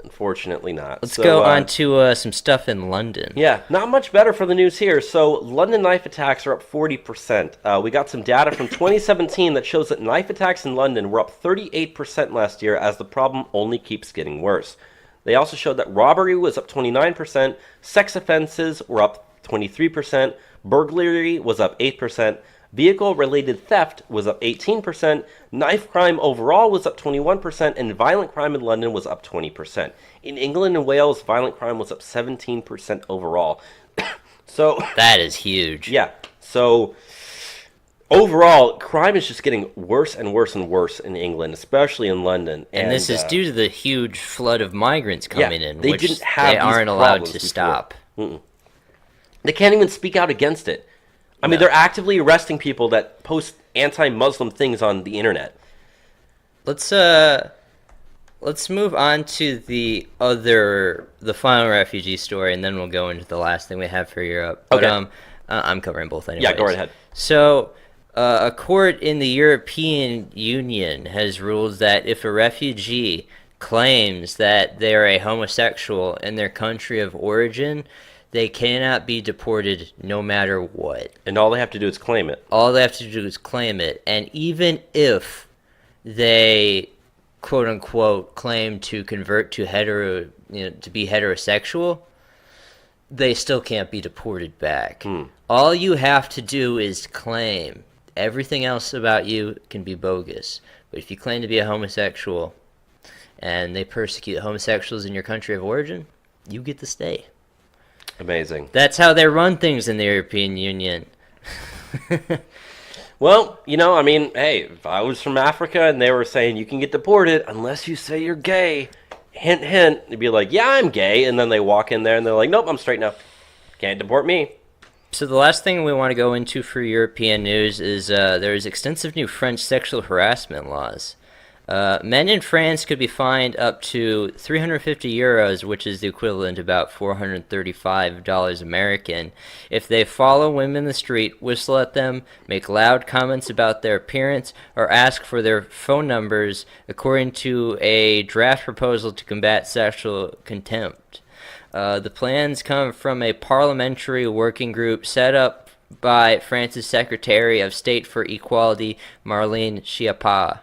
unfortunately not. Let's go on to some stuff in London. Yeah, not much better for the news here. So London knife attacks are up 40%. We got some data from 2017 that shows that knife attacks in London were up 38% last year, as the problem only keeps getting worse. They also showed that robbery was up 29%, sex offenses were up 23%, burglary was up 8%, vehicle-related theft was up 18%, knife crime overall was up 21%, and violent crime in London was up 20%. In England and Wales, violent crime was up 17% overall. So that is huge. Yeah. So overall, crime is just getting worse and worse and worse in England, especially in London. And this is due to the huge flood of migrants coming in, they which didn't have they aren't allowed to stop. They can't even speak out against it. I mean, they're actively arresting people that post anti-Muslim things on the internet. Let's move on to the final refugee story, and then we'll go into the last thing we have for Europe. But, Okay. I'm covering both anyways. Yeah, go right ahead. So, a court in the European Union has ruled that if a refugee claims that they are a homosexual in their country of origin, they cannot be deported no matter what. And all they have to do is claim it. All they have to do is claim it. And even if they, quote unquote, claim to convert to to be heterosexual, they still can't be deported back. All you have to do is claim. Everything else about you can be bogus. But if you claim to be a homosexual and they persecute homosexuals in your country of origin, you get to stay. Amazing. That's how they run things in the European Union. Well, I mean, hey, if I was from Africa and they were saying you can get deported unless you say you're gay, hint, hint, they'd be like, yeah, I'm gay. And then they walk in there and they're like, nope, I'm straight now. Can't deport me. So the last thing we want to go into for European news is there's extensive new French sexual harassment laws. Men in France could be fined up to 350 euros, which is the equivalent to about $435 American, if they follow women in the street, whistle at them, make loud comments about their appearance, or ask for their phone numbers, according to a draft proposal to combat sexual contempt. The plans come from a parliamentary working group set up by France's Secretary of State for Equality, Marlene Schiappa.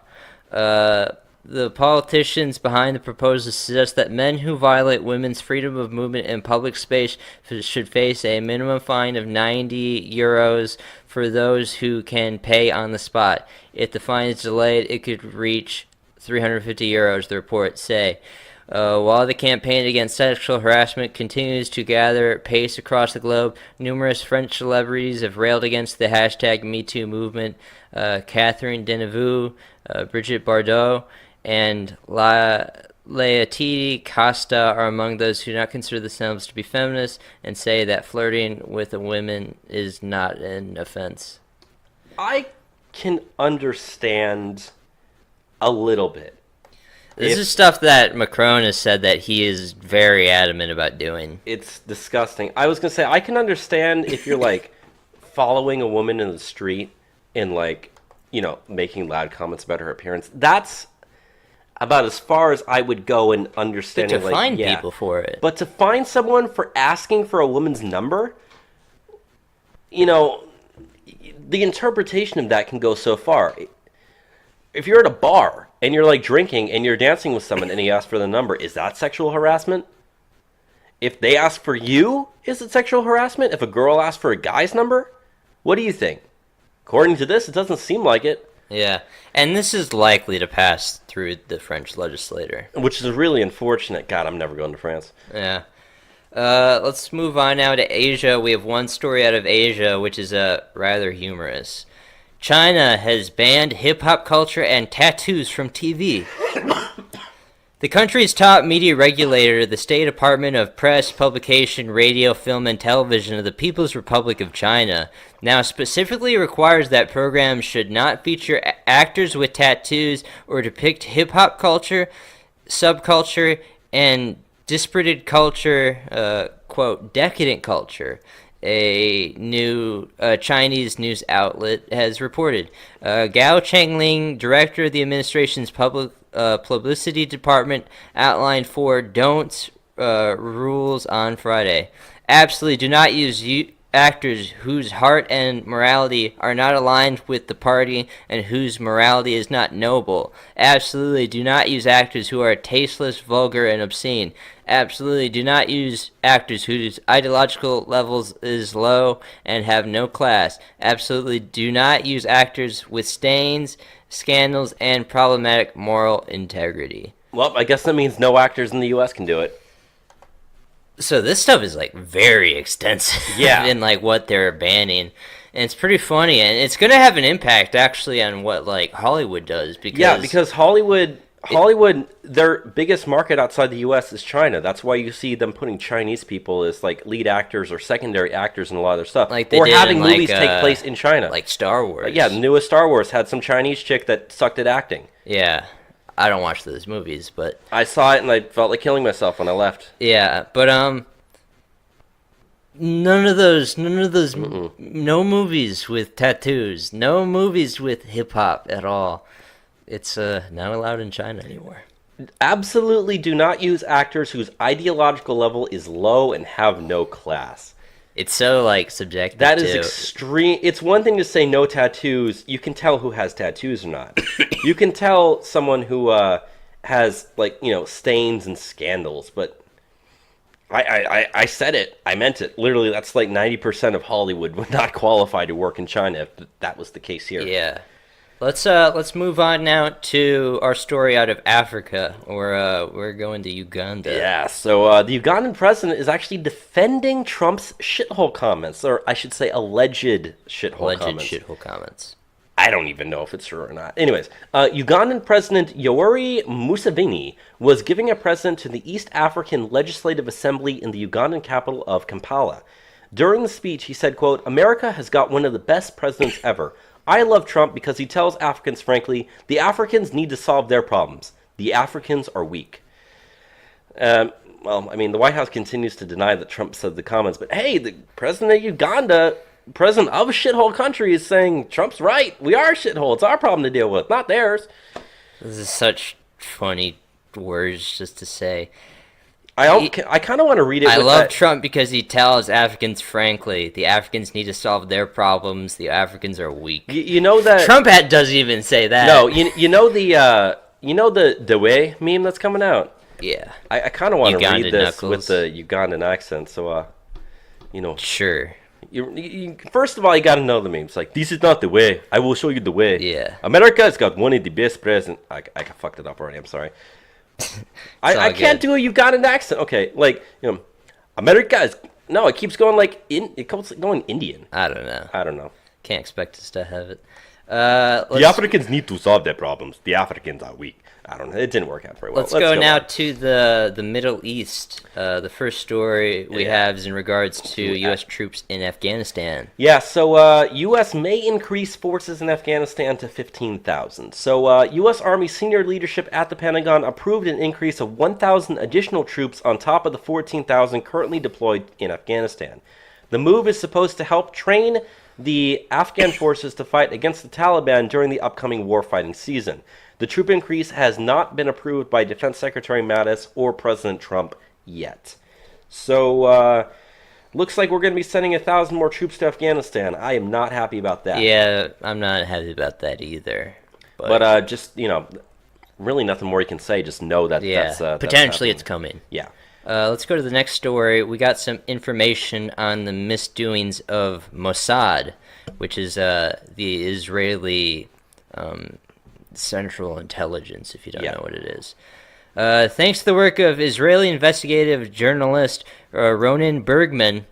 The politicians behind the proposal suggest that men who violate women's freedom of movement in public space should face a minimum fine of 90 euros for those who can pay on the spot. If the fine is delayed, it could reach 350 euros, the reports say. While the campaign against sexual harassment continues to gather pace across the globe, numerous French celebrities have railed against the hashtag MeToo movement. Catherine Deneuve, Brigitte Bardot, and Laetitia Costa are among those who do not consider themselves to be feminists and say that flirting with a woman is not an offense. I can understand a little bit. This is stuff that Macron has said that he is very adamant about doing. It's disgusting. I was going to say, I can understand if you're, like, following a woman in the street and, like, making loud comments about her appearance. That's about as far as I would go in understanding. But to find people for it. But to find someone for asking for a woman's number, the interpretation of that can go so far. If you're at a bar and you're like drinking and you're dancing with someone and he asks for the number, is that sexual harassment? If they ask for you, is it sexual harassment? If a girl asks for a guy's number, what do you think? According to this, it doesn't seem like it. Yeah, and this is likely to pass through the French legislature. Which is really unfortunate. God, I'm never going to France. Yeah. Let's move on now to Asia. We have one story out of Asia, which is rather humorous. China has banned hip-hop culture and tattoos from TV. The country's top media regulator, the State Department of Press, Publication, Radio, Film, and Television of the People's Republic of China, now specifically requires that programs should not feature actors with tattoos or depict hip-hop culture, subculture, and dispirited culture, quote, decadent culture. A new Chinese news outlet has reported. Gao Chengling, director of the administration's publicity department, outlined 4 don'ts rules on Friday. Absolutely do not use actors whose heart and morality are not aligned with the party and whose morality is not noble. Absolutely do not use actors who are tasteless, vulgar, and obscene. Absolutely do not use actors whose ideological levels is low and have no class. Absolutely do not use actors with stains, scandals, and problematic moral integrity. Well, I guess that means no actors in the U.S. can do it. So this stuff is like very extensive in like what they're banning. And it's pretty funny, and it's going to have an impact actually on what like Hollywood does because Hollywood, their biggest market outside the U.S. is China. That's why you see them putting Chinese people as like lead actors or secondary actors in a lot of their stuff. Like they or did having in, movies like, take place in China. Like Star Wars. The newest Star Wars had some Chinese chick that sucked at acting. Yeah. I don't watch those movies, but I saw it and I felt like killing myself when I left. Yeah, but none of those no movies with tattoos, no movies with hip hop at all. It's not allowed in China anymore. Absolutely do not use actors whose ideological level is low and have no class. It's so, like, subjective, That is too. extreme. It's one thing to say no tattoos. You can tell who has tattoos or not. You can tell someone who has, like, stains and scandals. But I said it. I meant it. Literally, that's like 90% of Hollywood would not qualify to work in China if that was the case here. Yeah. Let's move on now to our story out of Africa. We're going to Uganda. Yeah, so the Ugandan president is actually defending Trump's shithole comments, or I should say alleged shithole comments. I don't even know if it's true or not. Anyways, Ugandan President Yoweri Museveni was giving a present to the East African Legislative Assembly in the Ugandan capital of Kampala. During the speech, he said, quote, "America has got one of the best presidents ever. I love Trump because he tells Africans frankly, the Africans need to solve their problems. The Africans are weak." Well, I mean, the White House continues to deny that Trump said the comments, but hey, the president of Uganda, president of a shithole country, is saying Trump's right. We are a shithole. It's our problem to deal with, not theirs. This is such funny words just to say. I kind of want to read it. I love Trump because he tells Africans frankly, the Africans need to solve their problems. The Africans are weak. You know that Trump doesn't even say that. No, you know the way meme that's coming out. Yeah, I kind of want to read this knuckles. with the Ugandan accent. So, sure. First of all, you got to know the memes. Like, this is not the way. I will show you the way. Yeah. America's got one of the best presidents. I fucked it up already. I'm sorry. I can't do a Ugandan accent. Okay, like, America is... No, it keeps going like... It keeps going Indian. I don't know. Can't expect us to have it. The Africans need to solve their problems. The Africans are weak. I don't know. It didn't work out very well. Let's go now to the Middle East. The first story we have is in regards to U.S. troops in Afghanistan. Yeah, so U.S. may increase forces in Afghanistan to 15,000. So U.S. Army senior leadership at the Pentagon approved an increase of 1,000 additional troops on top of the 14,000 currently deployed in Afghanistan. The move is supposed to help train the Afghan forces to fight against the Taliban during the upcoming warfighting season. The troop increase has not been approved by Defense Secretary Mattis or President Trump yet. So, looks like we're going to be sending 1,000 more troops to Afghanistan. I am not happy about that. Yeah, I'm not happy about that either. But just, really nothing more you can say. Just know that that's potentially it's coming. Yeah. Let's go to the next story. We got some information on the misdoings of Mossad, which is the Israeli Central Intelligence, if you don't know what it is. Thanks to the work of Israeli investigative journalist Ronen Bergman,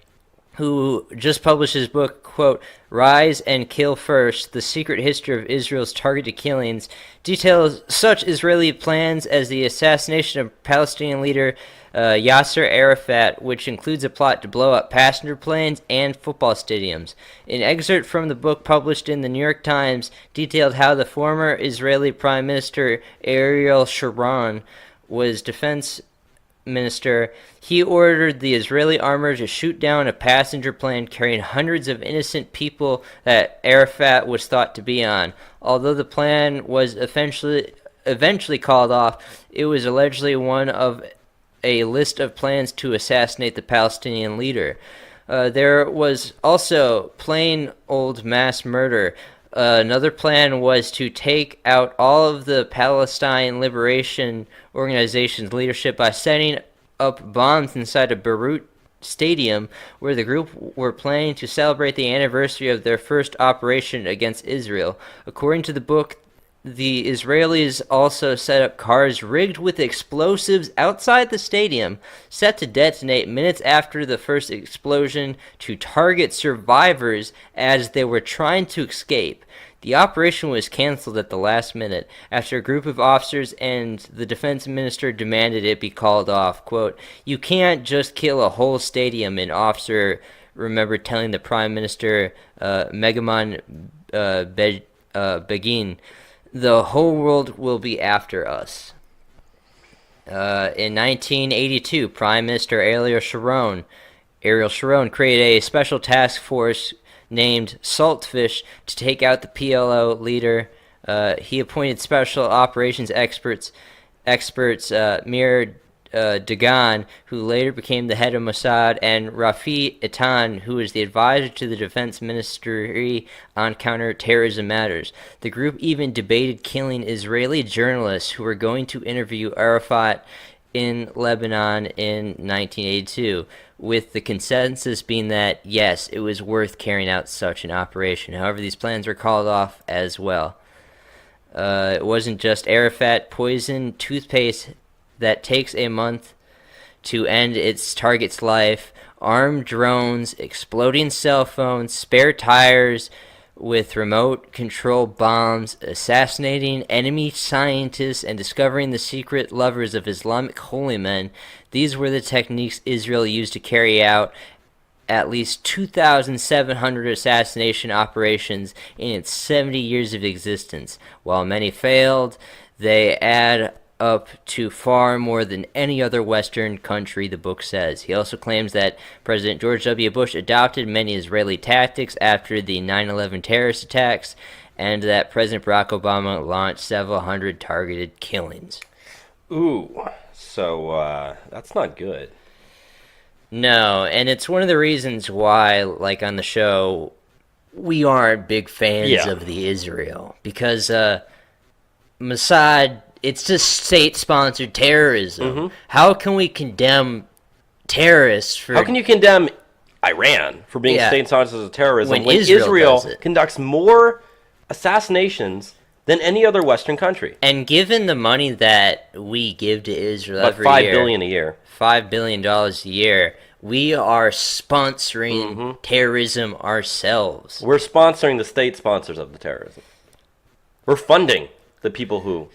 who just published his book, quote, "Rise and Kill First, The Secret History of Israel's Targeted Killings," details such Israeli plans as the assassination of Palestinian leader Yasser Arafat, which includes a plot to blow up passenger planes and football stadiums. An excerpt from the book published in the New York Times detailed how the former Israeli Prime Minister Ariel Sharon was defense minister. He ordered the Israeli armor to shoot down a passenger plane carrying hundreds of innocent people that Arafat was thought to be on. Although the plan was eventually called off, it was allegedly one of a list of plans to assassinate the Palestinian leader. There was also plain old mass murder. Another plan was to take out all of the Palestine Liberation Organization's leadership by setting up bombs inside a Beirut stadium where the group were planning to celebrate the anniversary of their first operation against Israel. According to the book, the Israelis also set up cars rigged with explosives outside the stadium, set to detonate minutes after the first explosion to target survivors as they were trying to escape. The operation was canceled at the last minute after a group of officers and the defense minister demanded it be called off. Quote, "You can't just kill a whole stadium," an officer remembered telling the Prime Minister Megaman Begin. "The whole world will be after us." In 1982, Prime Minister Ariel Sharon created a special task force named Saltfish to take out the PLO leader. He appointed special operations experts experts Mir Dagan, who later became the head of Mossad, and Rafi Eitan, who is the advisor to the Defense Ministry on counterterrorism matters. The group even debated killing Israeli journalists who were going to interview Arafat in Lebanon in 1982, with the consensus being that, yes, it was worth carrying out such an operation. However, these plans were called off as well. It wasn't just Arafat. Poison toothpaste that takes a month to end its target's life, armed drones, exploding cell phones, spare tires with remote control bombs, assassinating enemy scientists, and discovering the secret lovers of Islamic holy men. These were the techniques Israel used to carry out at least 2,700 assassination operations in its 70 years of existence. While many failed, they add up to far more than any other Western country, the book says. He also claims that President George W. Bush adopted many Israeli tactics after the 9/11 terrorist attacks, and that President Barack Obama launched several hundred targeted killings. Ooh, so that's not good. No, and it's one of the reasons why, like on the show, we aren't big fans of the Israel. Because Mossad, it's just state-sponsored terrorism. Mm-hmm. How can we condemn terrorists for... How can you condemn Iran for being state-sponsored terrorism when Israel conducts more assassinations than any other Western country? And given the money that we give to Israel every year... $5 billion a year. $5 billion a year, we are sponsoring terrorism ourselves. We're sponsoring the state sponsors of the terrorism. We're funding the people who...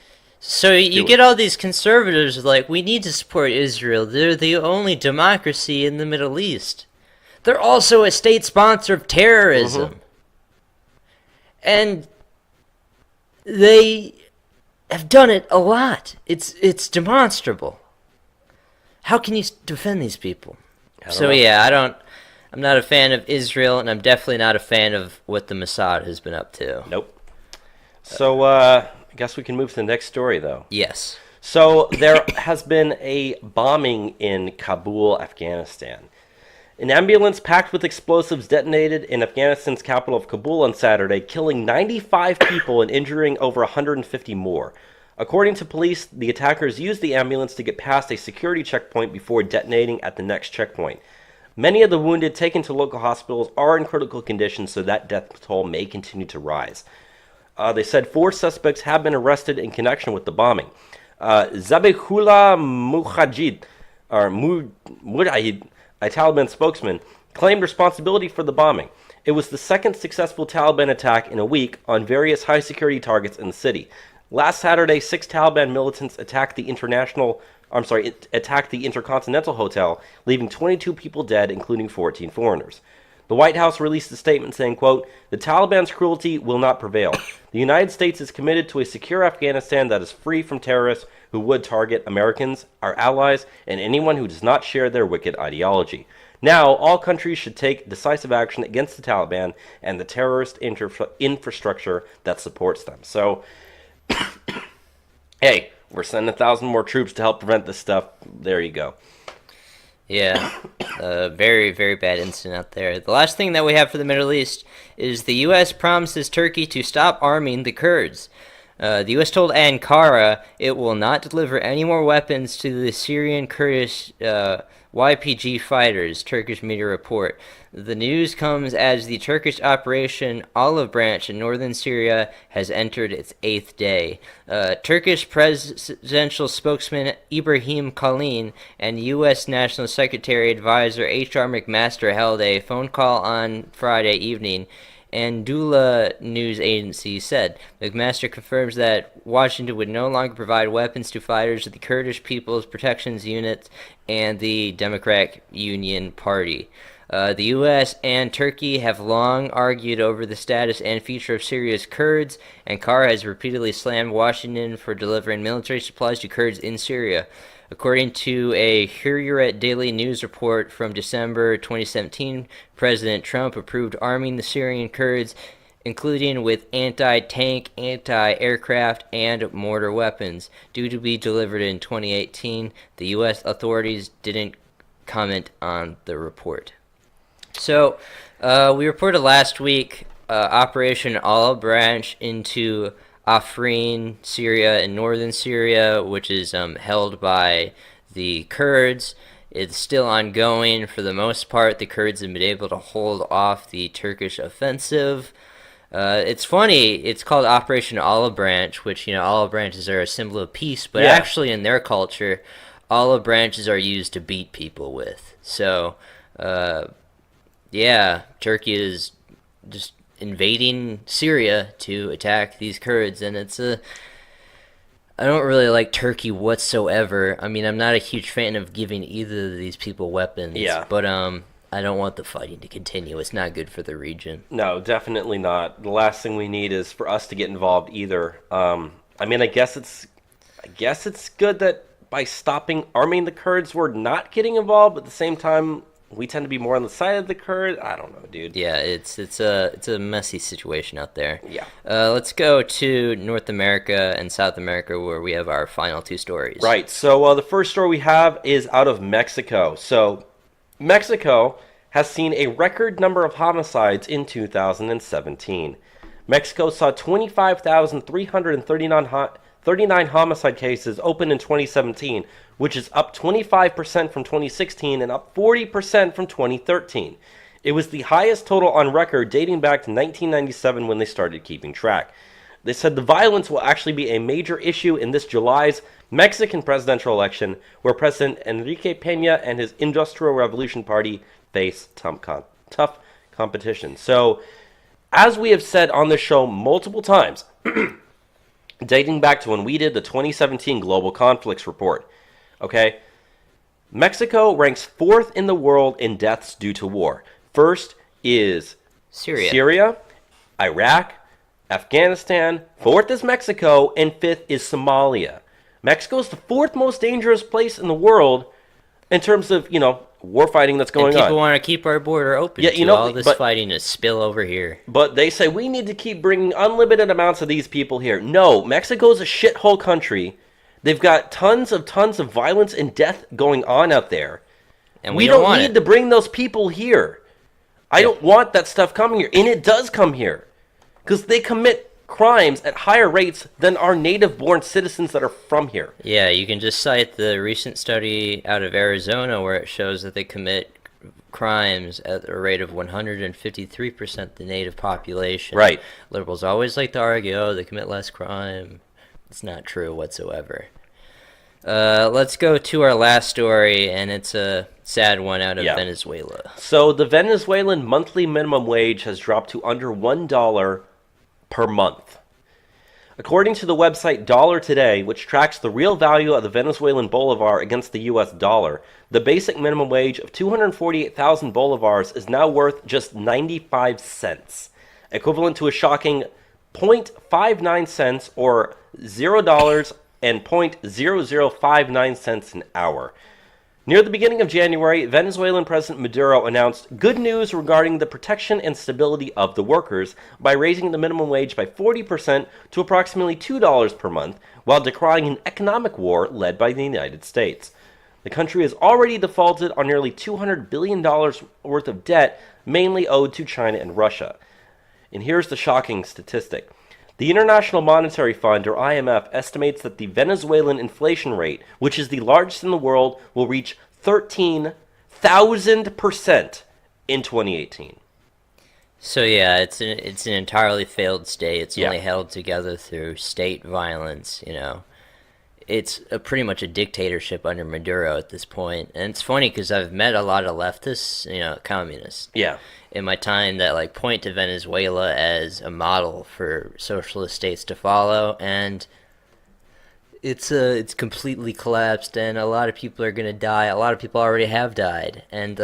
So you get all these conservatives like, we need to support Israel. They're the only democracy in the Middle East. They're also a state sponsor of terrorism. Mm-hmm. And they have done it a lot. It's demonstrable. How can you defend these people? So I'm not a fan of Israel, and I'm definitely not a fan of what the Mossad has been up to. Nope. So I guess we can move to the next story, though. Yes. So there has been a bombing in Kabul, Afghanistan. An ambulance packed with explosives detonated in Afghanistan's capital of Kabul on Saturday, killing 95 people and injuring over 150 more. According to police, the attackers used the ambulance to get past a security checkpoint before detonating at the next checkpoint. Many of the wounded taken to local hospitals are in critical condition, so that death toll may continue to rise. They said 4 suspects have been arrested in connection with the bombing. Zabihullah Mujahid, a Taliban spokesman, claimed responsibility for the bombing. It was the second successful Taliban attack in a week on various high-security targets in the city. Last Saturday, 6 Taliban militants attacked the Intercontinental Hotel, leaving 22 people dead, including 14 foreigners. The White House released a statement saying, quote, "The Taliban's cruelty will not prevail. The United States is committed to a secure Afghanistan that is free from terrorists who would target Americans, our allies, and anyone who does not share their wicked ideology. Now, all countries should take decisive action against the Taliban and the terrorist infrastructure that supports them." So, hey, we're sending 1,000 more troops to help prevent this stuff. There you go. Yeah, very, very bad incident out there. The last thing that we have for the Middle East is the U.S. promises Turkey to stop arming the Kurds. The U.S. told Ankara it will not deliver any more weapons to the Syrian Kurdish YPG fighters, Turkish media report. The news comes as the Turkish Operation Olive Branch in northern Syria has entered its 8th day. Turkish presidential spokesman Ibrahim Kalin and U.S. National Secretary Advisor H.R. McMaster held a phone call on Friday evening. Andula news agency said McMaster confirms that Washington would no longer provide weapons to fighters of the Kurdish People's Protections Unit and the Democratic Union Party. The U.S. and Turkey have long argued over the status and future of Syria's Kurds, and Ankara has repeatedly slammed Washington for delivering military supplies to Kurds in Syria. According to a Hurriyet Daily News report from December 2017, President Trump approved arming the Syrian Kurds including with anti-tank, anti-aircraft, and mortar weapons. Due to be delivered in 2018, the U.S. authorities didn't comment on the report. So, we reported last week Operation Olive Branch into Afrin, Syria, and northern Syria, which is held by the Kurds. It's still ongoing. For the most part, the Kurds have been able to hold off the Turkish offensive. It's funny, it's called Operation Olive Branch, which, olive branches are a symbol of peace, but actually in their culture, olive branches are used to beat people with. So, Turkey is just invading Syria to attack these Kurds, and I don't really like Turkey whatsoever. I mean, I'm not a huge fan of giving either of these people weapons. Yeah. But I don't want the fighting to continue. It's not good for the region. No, definitely not. The last thing we need is for us to get involved either. I mean, I guess it's good that by arming the Kurds, we're not getting involved. But at the same time, we tend to be more on the side of the Kurds. I don't know, dude. Yeah, it's a messy situation out there. Yeah. Let's go to North America and South America, where we have our final two stories. Right. So the first story we have is out of Mexico. So Mexico has seen a record number of homicides in 2017. Mexico saw 25,339 homicide cases open in 2017, which is up 25% from 2016 and up 40% from 2013. It was the highest total on record dating back to 1997 when they started keeping track. They said the violence will actually be a major issue in this July's Mexican presidential election, where President Enrique Peña and his Industrial Revolution Party face tough competition. So, as we have said on this show multiple times, dating back to when we did the 2017 Global Conflicts Report, okay, Mexico ranks 4th in the world in deaths due to war. First is Syria, Iraq, Afghanistan, 4th is Mexico, and 5th is Somalia. Mexico is the 4th most dangerous place in the world in terms of, war fighting that's going on. People want to keep our border open all this fighting to spill over here. But they say we need to keep bringing unlimited amounts of these people here. No, Mexico's a shithole country. They've got tons of violence and death going on out there. And we don't need to bring those people here. I don't want that stuff coming here. And it does come here. Because they commit crimes at higher rates than our native-born citizens that are from here. Yeah, you can just cite the recent study out of Arizona where it shows that they commit crimes at a rate of 153% the native population. Right. Liberals always like to argue, they commit less crime. It's not true whatsoever. Let's go to our last story, and it's a sad one out of Venezuela. So the Venezuelan monthly minimum wage has dropped to under $1 per month. According to the website Dollar Today, which tracks the real value of the Venezuelan bolivar against the US dollar, the basic minimum wage of 248,000 bolivars is now worth just 95 cents, equivalent to a shocking 0.59 cents or $0 and 0.0059 cents an hour. Near the beginning of January, Venezuelan President Maduro announced good news regarding the protection and stability of the workers by raising the minimum wage by 40% to approximately $2 per month, while decrying an economic war led by the United States. The country has already defaulted on nearly $200 billion worth of debt, mainly owed to China and Russia. And here's the shocking statistic. The International Monetary Fund, or IMF, estimates that the Venezuelan inflation rate, which is the largest in the world, will reach 13,000% in 2018. So yeah, it's an entirely failed state. It's only held together through state violence, It's pretty much a dictatorship under Maduro at this point. And it's funny because I've met a lot of leftists, communists. Yeah. In my time that point to Venezuela as a model for socialist states to follow, and it's completely collapsed, and a lot of people are gonna die. A lot of people already have died, and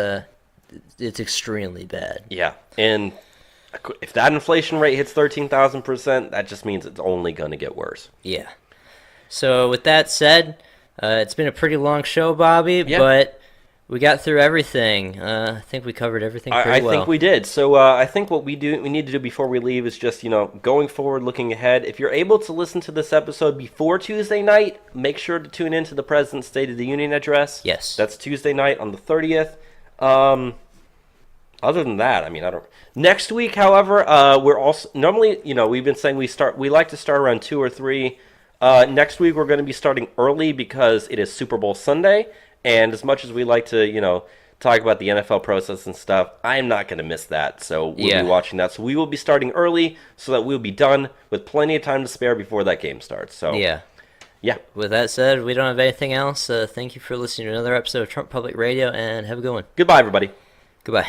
it's extremely bad. Yeah, and if that inflation rate hits 13,000%, that just means it's only gonna get worse. Yeah. So with that said, it's been a pretty long show, Bobby, but we got through everything. I think we covered everything pretty well. I think we did. So I think what we need to do before we leave is just, going forward, looking ahead. If you're able to listen to this episode before Tuesday night, make sure to tune in to the President's State of the Union address. Yes. That's Tuesday night on the 30th. Other than that, I don't. Next week, however, we're also normally, we've been saying we like to start around 2 or 3. Next week we're going to be starting early because it is Super Bowl Sunday, and as much as we like to, talk about the NFL process and stuff, I'm not going to miss that. So we'll be watching that. So we will be starting early so that we'll be done with plenty of time to spare before that game starts. So yeah. With that said, we don't have anything else. Thank you for listening to another episode of Trump Public Radio, and have a good one. Goodbye, everybody. Goodbye.